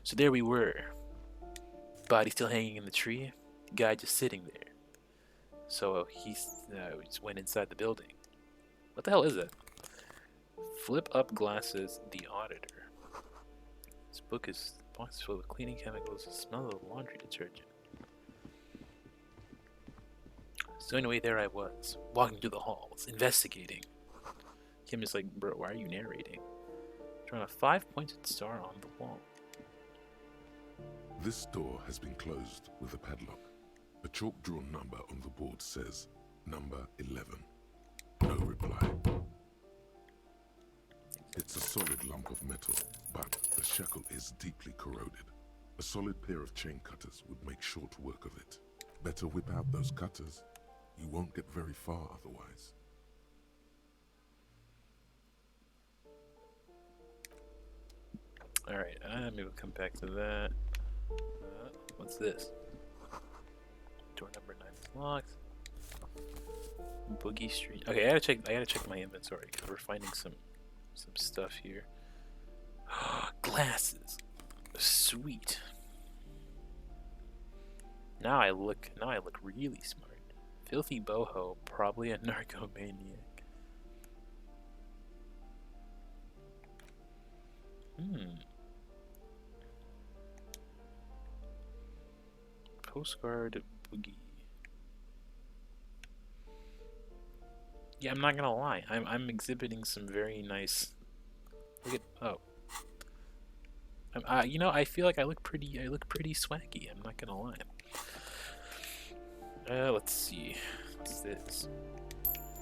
So there we were. Body still hanging in the tree. Guy just sitting there. So he just went inside the building. What the hell is it? Flip up glasses, the auditor. This book is box full of cleaning chemicals, the smell of laundry detergent. So anyway, there I was, walking through the halls, investigating. Kim is like, bro, why are you narrating? Drawing a 5-pointed star on the wall. This door has been closed with a padlock. A chalk-drawn number on the board says, number 11. No reply. It's a solid lump of metal, but the shackle is deeply corroded. A solid pair of chain cutters would make short work of it. Better whip out those cutters. You won't get very far otherwise. Alright, maybe we'll come back to that. What's this? Door number 9 is locked. Boogie Street. Okay, I gotta check my inventory because we're finding some stuff here. Glasses. Sweet. Now I look really smart. Filthy boho, probably a narcomaniac. Postcard boogie. Yeah, I'm not gonna lie. I'm exhibiting some very nice. Look at you know, I feel like I look pretty swaggy. I'm not gonna lie. Let's see. What's this?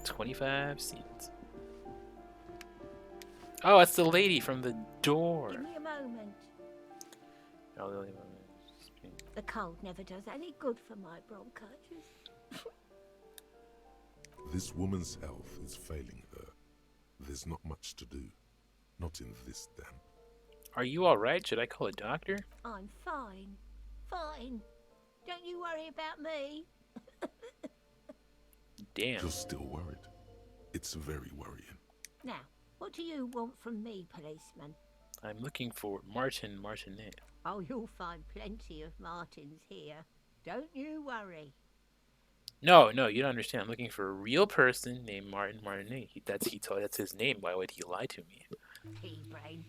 25 cents. Oh, that's the lady from the door. Give me a moment. Oh, Lily, The cold never does any good for my bronchitis. This woman's health is failing her. There's not much to do. Not in this damp. Are you alright? Should I call a doctor? I'm fine. Fine. Don't you worry about me. Damn. You're still worried. It's very worrying. Now, what do you want from me, policeman? I'm looking for Martinet. Oh, you'll find plenty of Martins here. Don't you worry. No, you don't understand. I'm looking for a real person named Martinet. That's his name. Why would he lie to me? Pea-brain.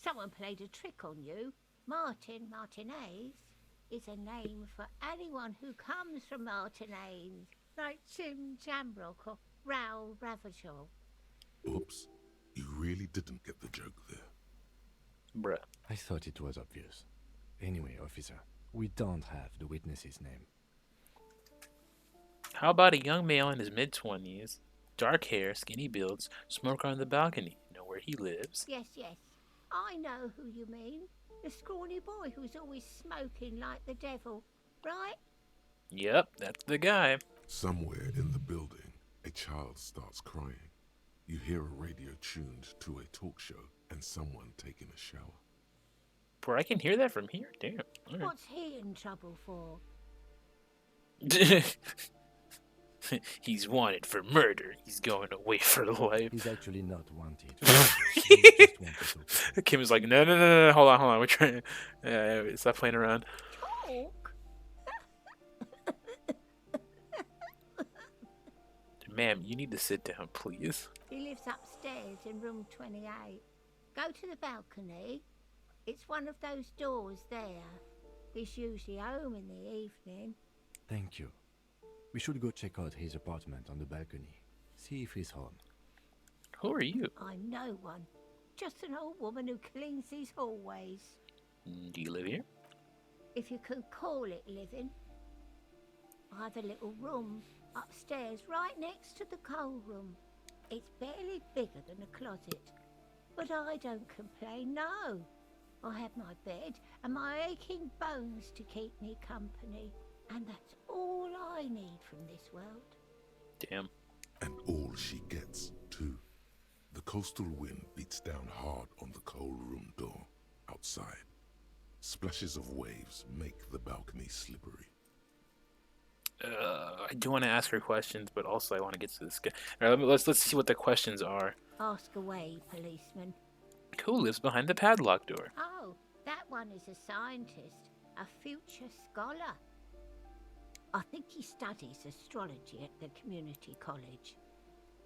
Someone played a trick on you. Martinez is a name for anyone who comes from Martinez, like Tim Jamrock or Raoul Ravachol. Oops. You really didn't get the joke there. Bruh. I thought it was obvious. Anyway, officer, we don't have the witness's name. How about a young male in his mid-20s, dark hair, skinny builds, smoker on the balcony? Know where he lives? Yes. I know who you mean. The scrawny boy who's always smoking like the devil, right? Yep, that's the guy. Somewhere in the building, a child starts crying. You hear a radio tuned to a talk show and someone taking a shower. Bro, I can hear that from here. Damn. All right. What's he in trouble for? He's wanted for murder. He's going away for life. He's actually not wanted. Kim is like, no. Hold on. We're trying to... stop playing around. Talk? Ma'am, you need to sit down, please. He lives upstairs in room 28. Go to the balcony. It's one of those doors there. He's usually home in the evening. Thank you. We should go check out his apartment on the balcony. See if he's home. Who are you? I'm no one. Just an old woman who cleans these hallways. Do you live here? If you can call it living. I have a little room upstairs right next to the coal room. It's barely bigger than a closet. But I don't complain, no. I have my bed and my aching bones to keep me company. And that's all I need from this world. Damn. And all she gets, too. The coastal wind beats down hard on the coal room door outside. Splashes of waves make the balcony slippery. I do want to ask her questions, but also I want to get to this guy. All right, let's see what the questions are. Ask away, policeman. Who lives behind the padlock door? Oh, that one is a scientist, a future scholar. I think he studies astrology at the community college.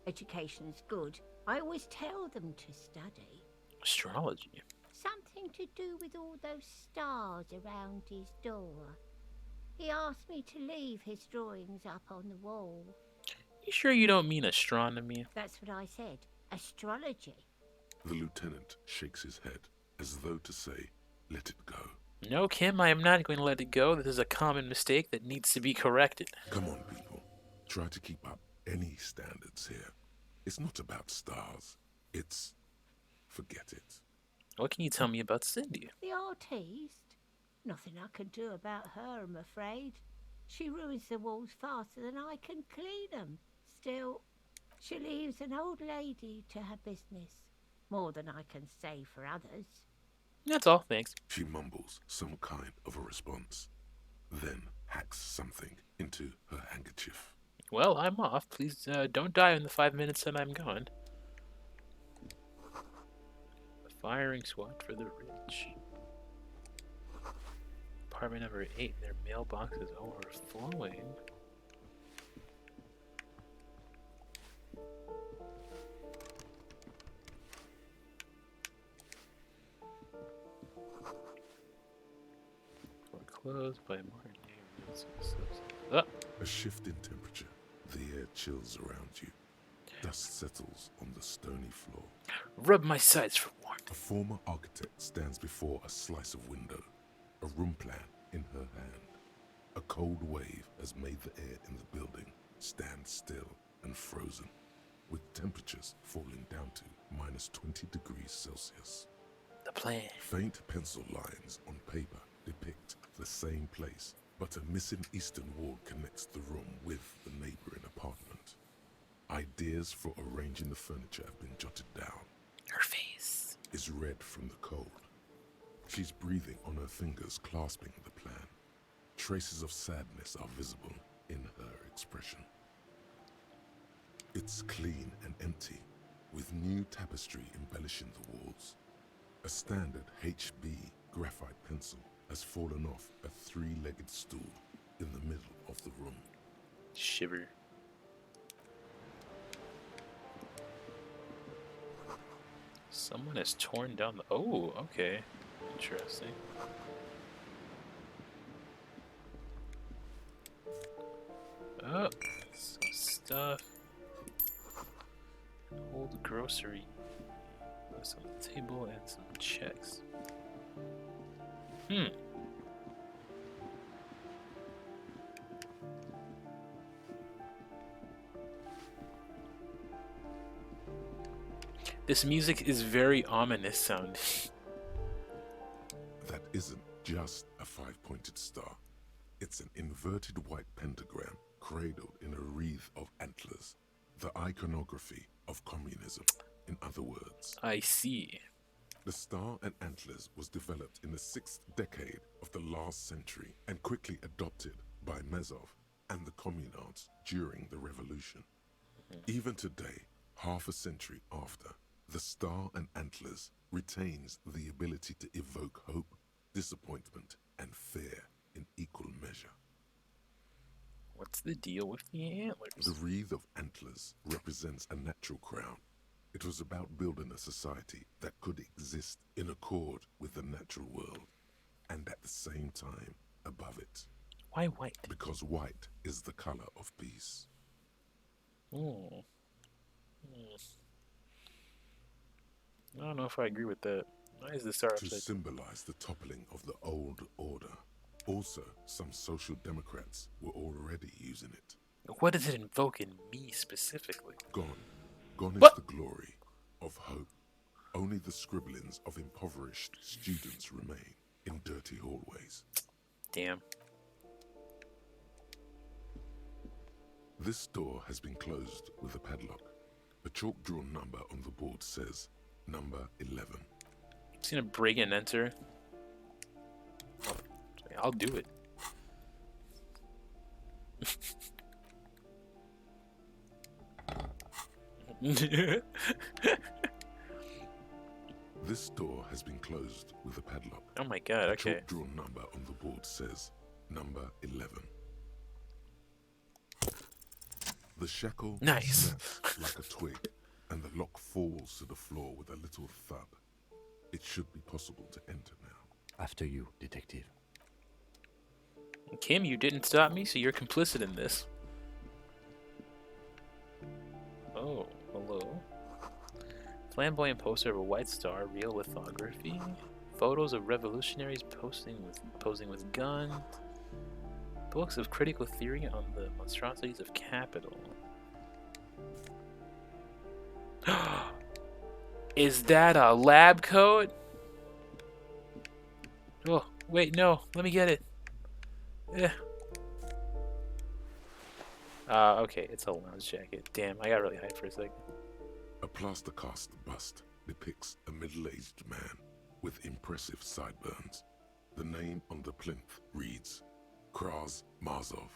Education's good. I always tell them to study. Astrology? Something to do with all those stars around his door. He asked me to leave his drawings up on the wall. You sure you don't mean astronomy? That's what I said. Astrology. The lieutenant shakes his head, as though to say, let it go. No, Kim, I am not going to let it go. This is a common mistake that needs to be corrected. Come on, people. Try to keep up any standards here. It's not about stars. It's... forget it. What can you tell me about Cindy? The artiste? Nothing I can do about her, I'm afraid. She ruins the walls faster than I can clean them. Still, she leaves an old lady to her business. More than I can say for others. That's all, thanks. She mumbles some kind of a response, then hacks something into her handkerchief. Well, I'm off. Please don't die in the 5 minutes that I'm gone. The firing squad for the rich. Apartment number 8, their mailbox is overflowing. Foreclosed by Martin. A shift in temperature. The air chills around you. Dust settles on the stony floor. Rub my sides for warmth. A former architect stands before a slice of window, a room plan in her hand. A cold wave has made the air in the building stand still and frozen, with temperatures falling down to minus 20 degrees Celsius. The plan. Faint pencil lines on paper depict the same place, but a missing eastern wall connects the room with the neighboring apartment. Ideas for arranging the furniture have been jotted down. Her face is red from the cold. She's breathing on her fingers, clasping the plan. Traces of sadness are visible in her expression. It's clean and empty, with new tapestry embellishing the walls. A standard HB graphite pencil has fallen off a three-legged stool in the middle of the room. Shiver. Someone has torn down the... Oh, okay. Interesting. Oh, some stuff. An old grocery. Some table and some checks. This music is very ominous sounding. That isn't just a five-pointed star. It's an inverted white pentagram cradled in a wreath of antlers. The iconography of communism, in other words. I see. The star and antlers was developed in the 6th decade of the last century and quickly adopted by Mazov and the communards during the revolution. Even today, half a century after, the star and antlers retains the ability to evoke hope, disappointment, and fear in equal measure. What's the deal with the antlers? The wreath of antlers represents a natural crown. It was about building a society that could exist in accord with the natural world, and at the same time, above it. Why white? Because white is the color of peace. Hmm. I don't know if I agree with that. Why is the star To upside down? symbolize the toppling of the old order. Also, some social democrats were already using it. What does it invoke in me specifically? Gone is What? the glory of hope. Only the scribblings of impoverished students remain in dirty hallways. Damn. This door has been closed with a padlock. A chalk-drawn number on the board says number 11. Just gonna break and enter. I'll do it. This door has been closed with a padlock. Oh my god, okay. A chalk-drawn number on the board says number 11. The shackle Nice. snaps like a twig, and the lock falls to the floor with a little thud. It should be possible to enter now. After you, detective. Kim, you didn't stop me, so you're complicit in this. Oh, hello. Flamboyant poster of a white star, real lithography. Photos of revolutionaries posing with guns. Books of critical theory on the monstrosities of capital. Is that a lab coat? Oh, wait, no. Let me get it. Yeah. Okay, it's a lounge jacket. Damn, I got really hyped for a second. A plaster cast bust depicts a middle-aged man with impressive sideburns. The name on the plinth reads Kraz Marzov.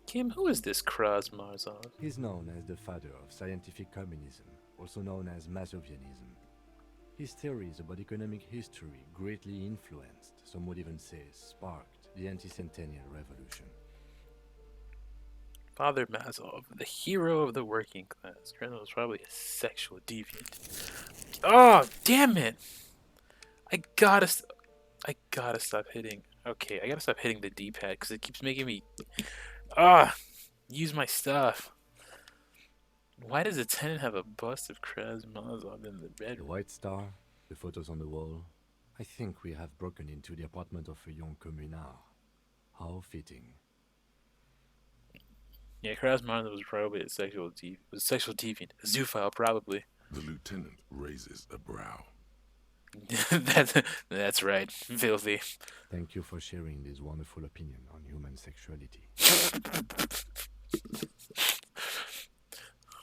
Kim, who is this Kraz Marzov? He's known as the father of scientific communism, also known as Mazovianism. His theories about economic history greatly influenced, some would even say sparked, the anti-centennial revolution. Father Mazov, the hero of the working class. Colonel was probably a sexual deviant. Oh, damn it! I gotta stop hitting. Okay, I gotta stop hitting the D-pad because it keeps making me use my stuff. Why does the tenant have a bust of Kraz Mazov in the bedroom? The white star, the photos on the wall. I think we have broken into the apartment of a young communard. How fitting. Yeah, Kraz Mazov was probably a sexual deviant. A zoophile, probably. The lieutenant raises a brow. That's right, filthy. Thank you for sharing this wonderful opinion on human sexuality.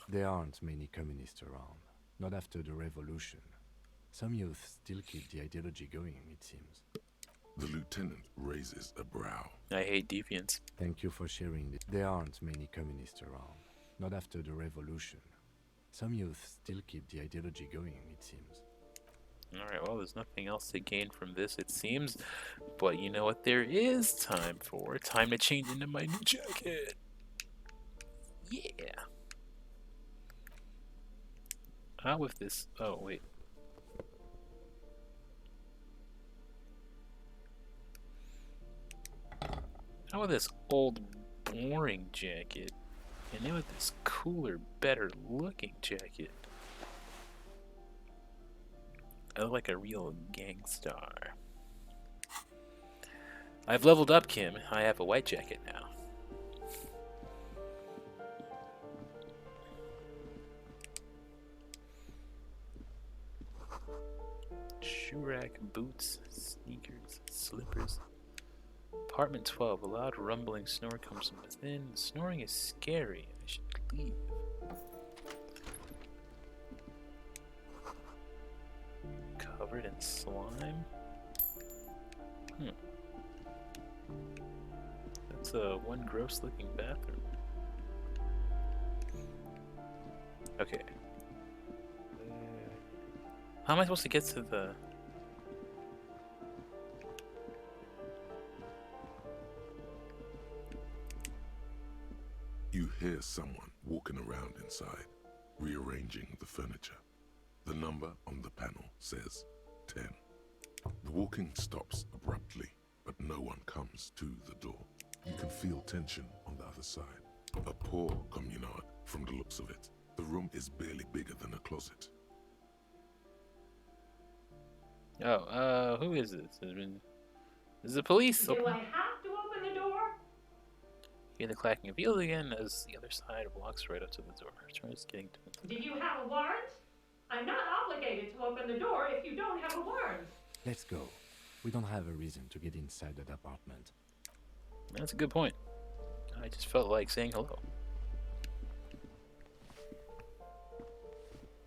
There aren't many communists around, not after the revolution. Some youth still keep the ideology going, it seems. The lieutenant raises a brow. I hate deviants. Thank you for sharing this. There aren't many communists around, not after the revolution. Some youth still keep the ideology going, it seems. Alright, well, there's nothing else to gain from this, it seems. But you know what there is time for? Time to change into my new jacket. Yeah. How with this? Oh, wait. How with this old, boring jacket? And then with this cooler, better looking jacket. I look like a real gangstar. I've leveled up, Kim. I have a white jacket now. Shoe rack, boots, sneakers, slippers. Apartment 12. A loud rumbling snore comes from within. The snoring is scary. I should leave. Covered in slime? That's one gross looking bathroom. Okay. How am I supposed to get to the... You hear someone walking around inside, rearranging the furniture. The number on the panel says 10. The walking stops abruptly, but no one comes to the door. You can feel tension on the other side. A poor communard, from the looks of it. The room is barely bigger than a closet. Oh, who is this? Is the police? Do I have to open the door? Hear the clacking of wheels again as the other side walks right up to the door. Tries getting to the Do you have a warrant? I'm not obligated to open the door if you don't have a warrant. Let's go. We don't have a reason to get inside that apartment. That's a good point. I just felt like saying hello.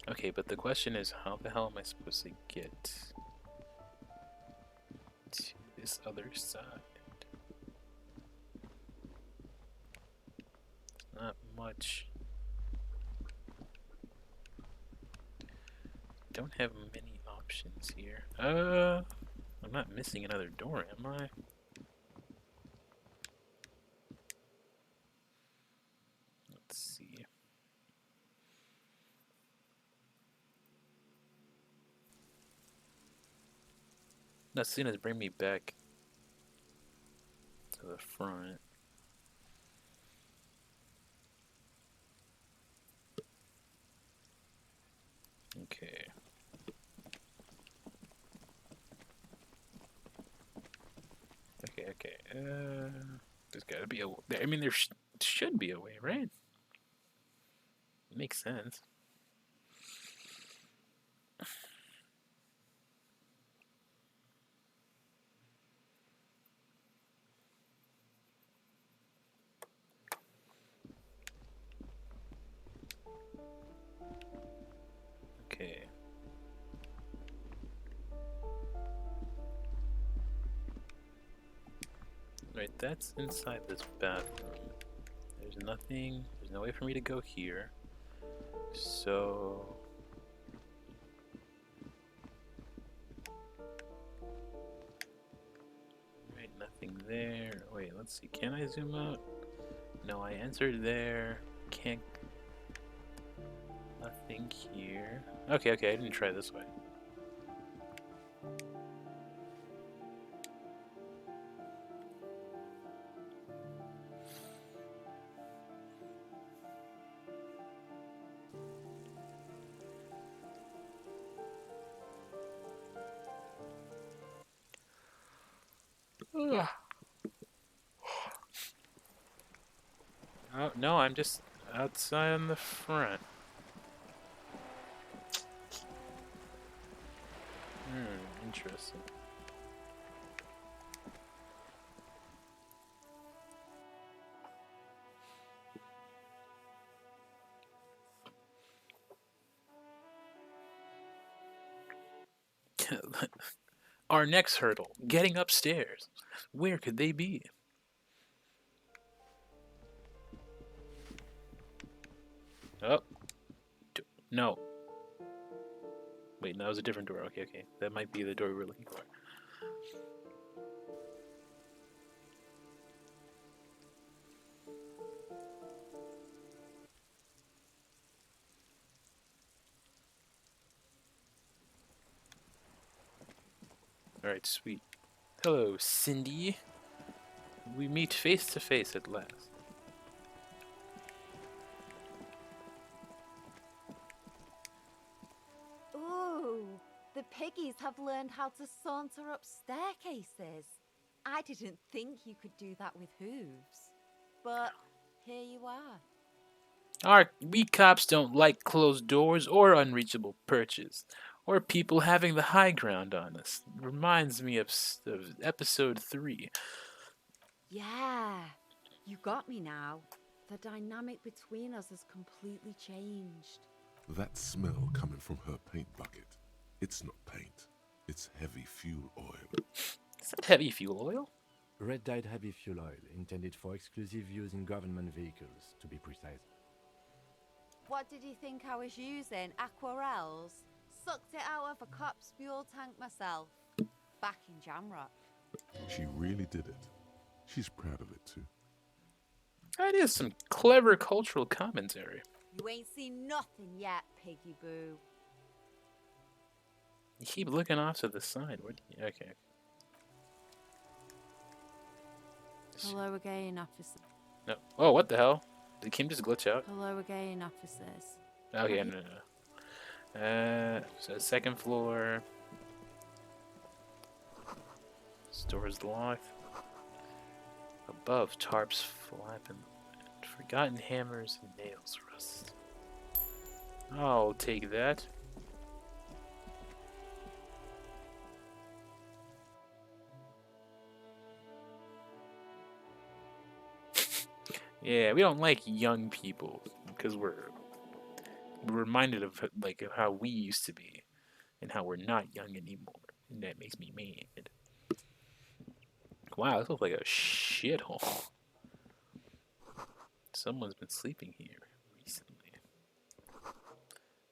Okay, but the question is, how the hell am I supposed to get to this other side? Not much. Don't have many options here. I'm not missing another door, am I? Let's see. That's soon as bring me back to the front. Okay. Okay. There's gotta be a. I mean, there should be a way, right? Makes sense. Okay. Right, that's inside this bathroom. There's nothing, there's no way for me to go here. So... Right, nothing there. Wait, let's see, can I zoom out? No, I entered there. Can't... Nothing here. Okay, I didn't try this way. Oh, no, I'm just outside on the front. Interesting. Our next hurdle, getting upstairs. Where could they be? Oh. No. Wait, that was a different door. Okay. That might be the door we were looking for. Alright, sweet. Hello, Cindy. We meet face to face at last. Ooh, the piggies have learned how to saunter up staircases. I didn't think you could do that with hooves. But here you are. We cops don't like closed doors or unreachable perches, or people having the high ground on us. Reminds me of episode 3. Yeah, you got me now. The dynamic between us has completely changed. That smell coming from her paint bucket. It's not paint. It's heavy fuel oil. Is that heavy fuel oil? Red dyed heavy fuel oil, intended for exclusive use in government vehicles, to be precise. What did you think I was using? Aquarels? Sucked it out of a cop's fuel tank myself. Back in Jamrock. She really did it. She's proud of it too. That is some clever cultural commentary. You ain't seen nothing yet, Piggy Boo. You keep looking off to the side. Okay. Hello again, officer. No. Oh, what the hell? Did Kim just glitch out? Hello again, officers. Okay, no. So second floor. Doors locked. Above, tarps flapping. Forgotten hammers and nails rust. I'll take that. Yeah, we don't like young people because we're reminded of like of how we used to be and how we're not young anymore, and that makes me mad. Wow, this looks like a shithole. Someone's been sleeping here recently.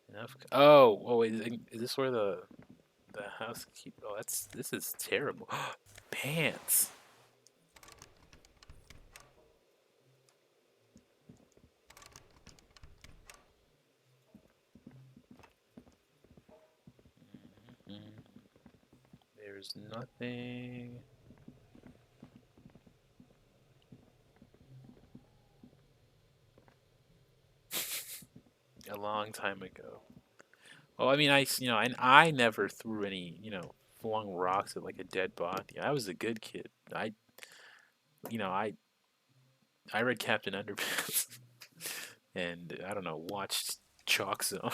Enough. Oh, wait, is this where the housekeeper? Oh, this is terrible. Pants. There's nothing. A long time ago. Well, I mean, and I never threw any, flung rocks at like a dead body. I was a good kid. I read Captain Underpants and I don't know, watched Chalk Zone.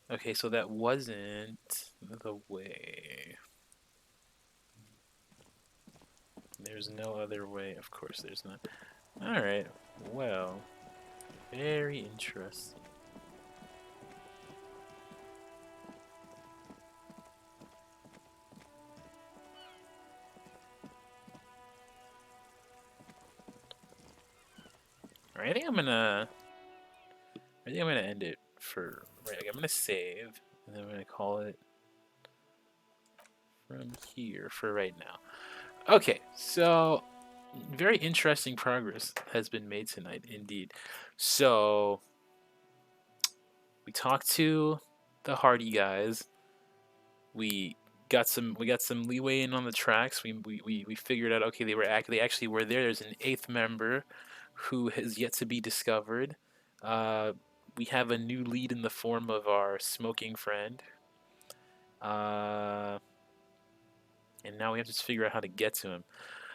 Okay, so that wasn't the way. There's no other way. Of course, there's not. All right. Well, very interesting. All right, I think I'm gonna end it for right. I'm gonna save, and then I'm gonna call it from here for right now. Okay, so very interesting progress has been made tonight, indeed. So we talked to the Hardy guys. We got some leeway in on the tracks. We figured out, okay, they actually were there. There's an eighth member who has yet to be discovered. We have a new lead in the form of our smoking friend. And now we have to just figure out how to get to him.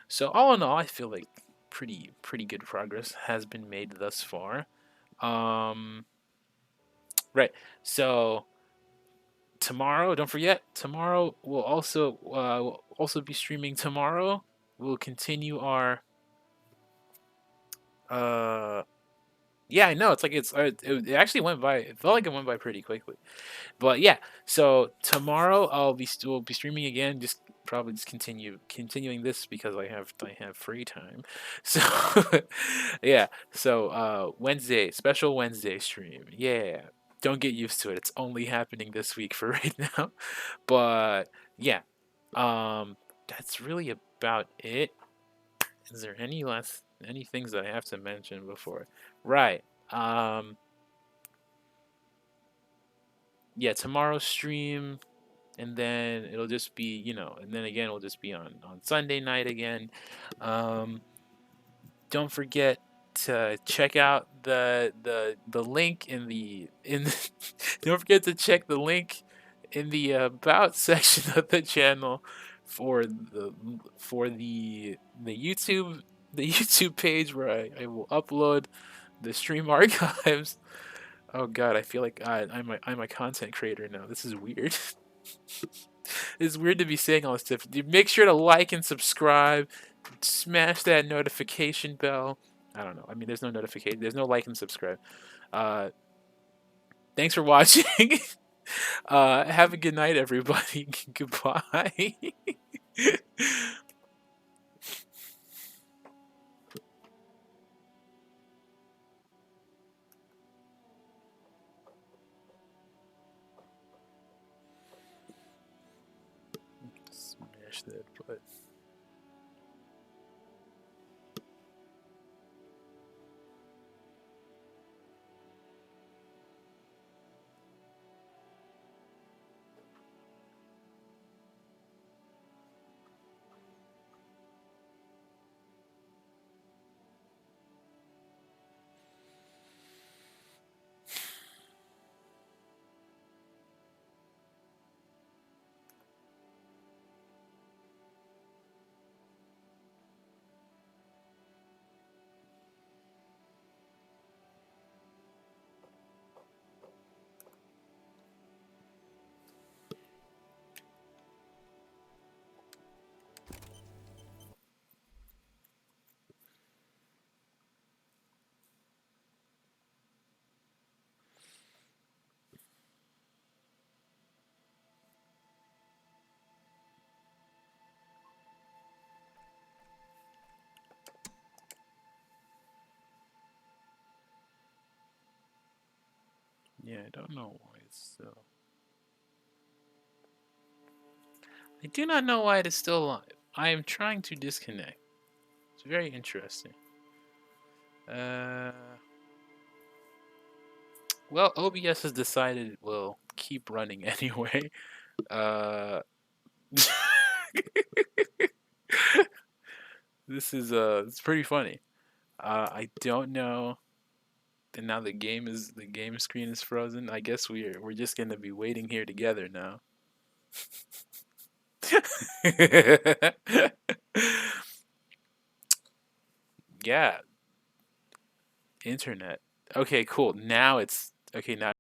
So all in all, I feel like pretty good progress has been made thus far. Right. So tomorrow, don't forget, tomorrow we'll also be streaming tomorrow. We'll continue our yeah, I know. It's like it actually went by. It felt like it went by pretty quickly. But yeah, so tomorrow we'll be streaming again. Just probably just continuing this because I have free time. So yeah, so Wednesday, special Wednesday stream. Yeah, don't get used to it. It's only happening this week for right now. But yeah, that's really about it. Is there any things that I have to mention before? Right. Yeah, tomorrow's stream, and then it'll just be, and then again it'll just be on Sunday night again. Don't forget to check out the link don't forget to check the link in the about section of the channel for the YouTube page where I will upload the stream archives. Oh god, I feel like I'm a content creator now. This is weird. It's weird to be saying all this stuff. Make sure to like and subscribe. Smash that notification bell. I don't know. I mean, there's no notification. There's no like and subscribe. Thanks for watching. Have a good night, everybody. Goodbye. Smash that button. Yeah, I don't know why it's still. I do not know why it is still alive. I am trying to disconnect. It's very interesting. Well, OBS has decided it will keep running anyway. This is it's pretty funny. I don't know. And now the game screen is frozen. I guess we're just gonna be waiting here together now. Yeah. Internet. Okay, cool. Now it's okay. Now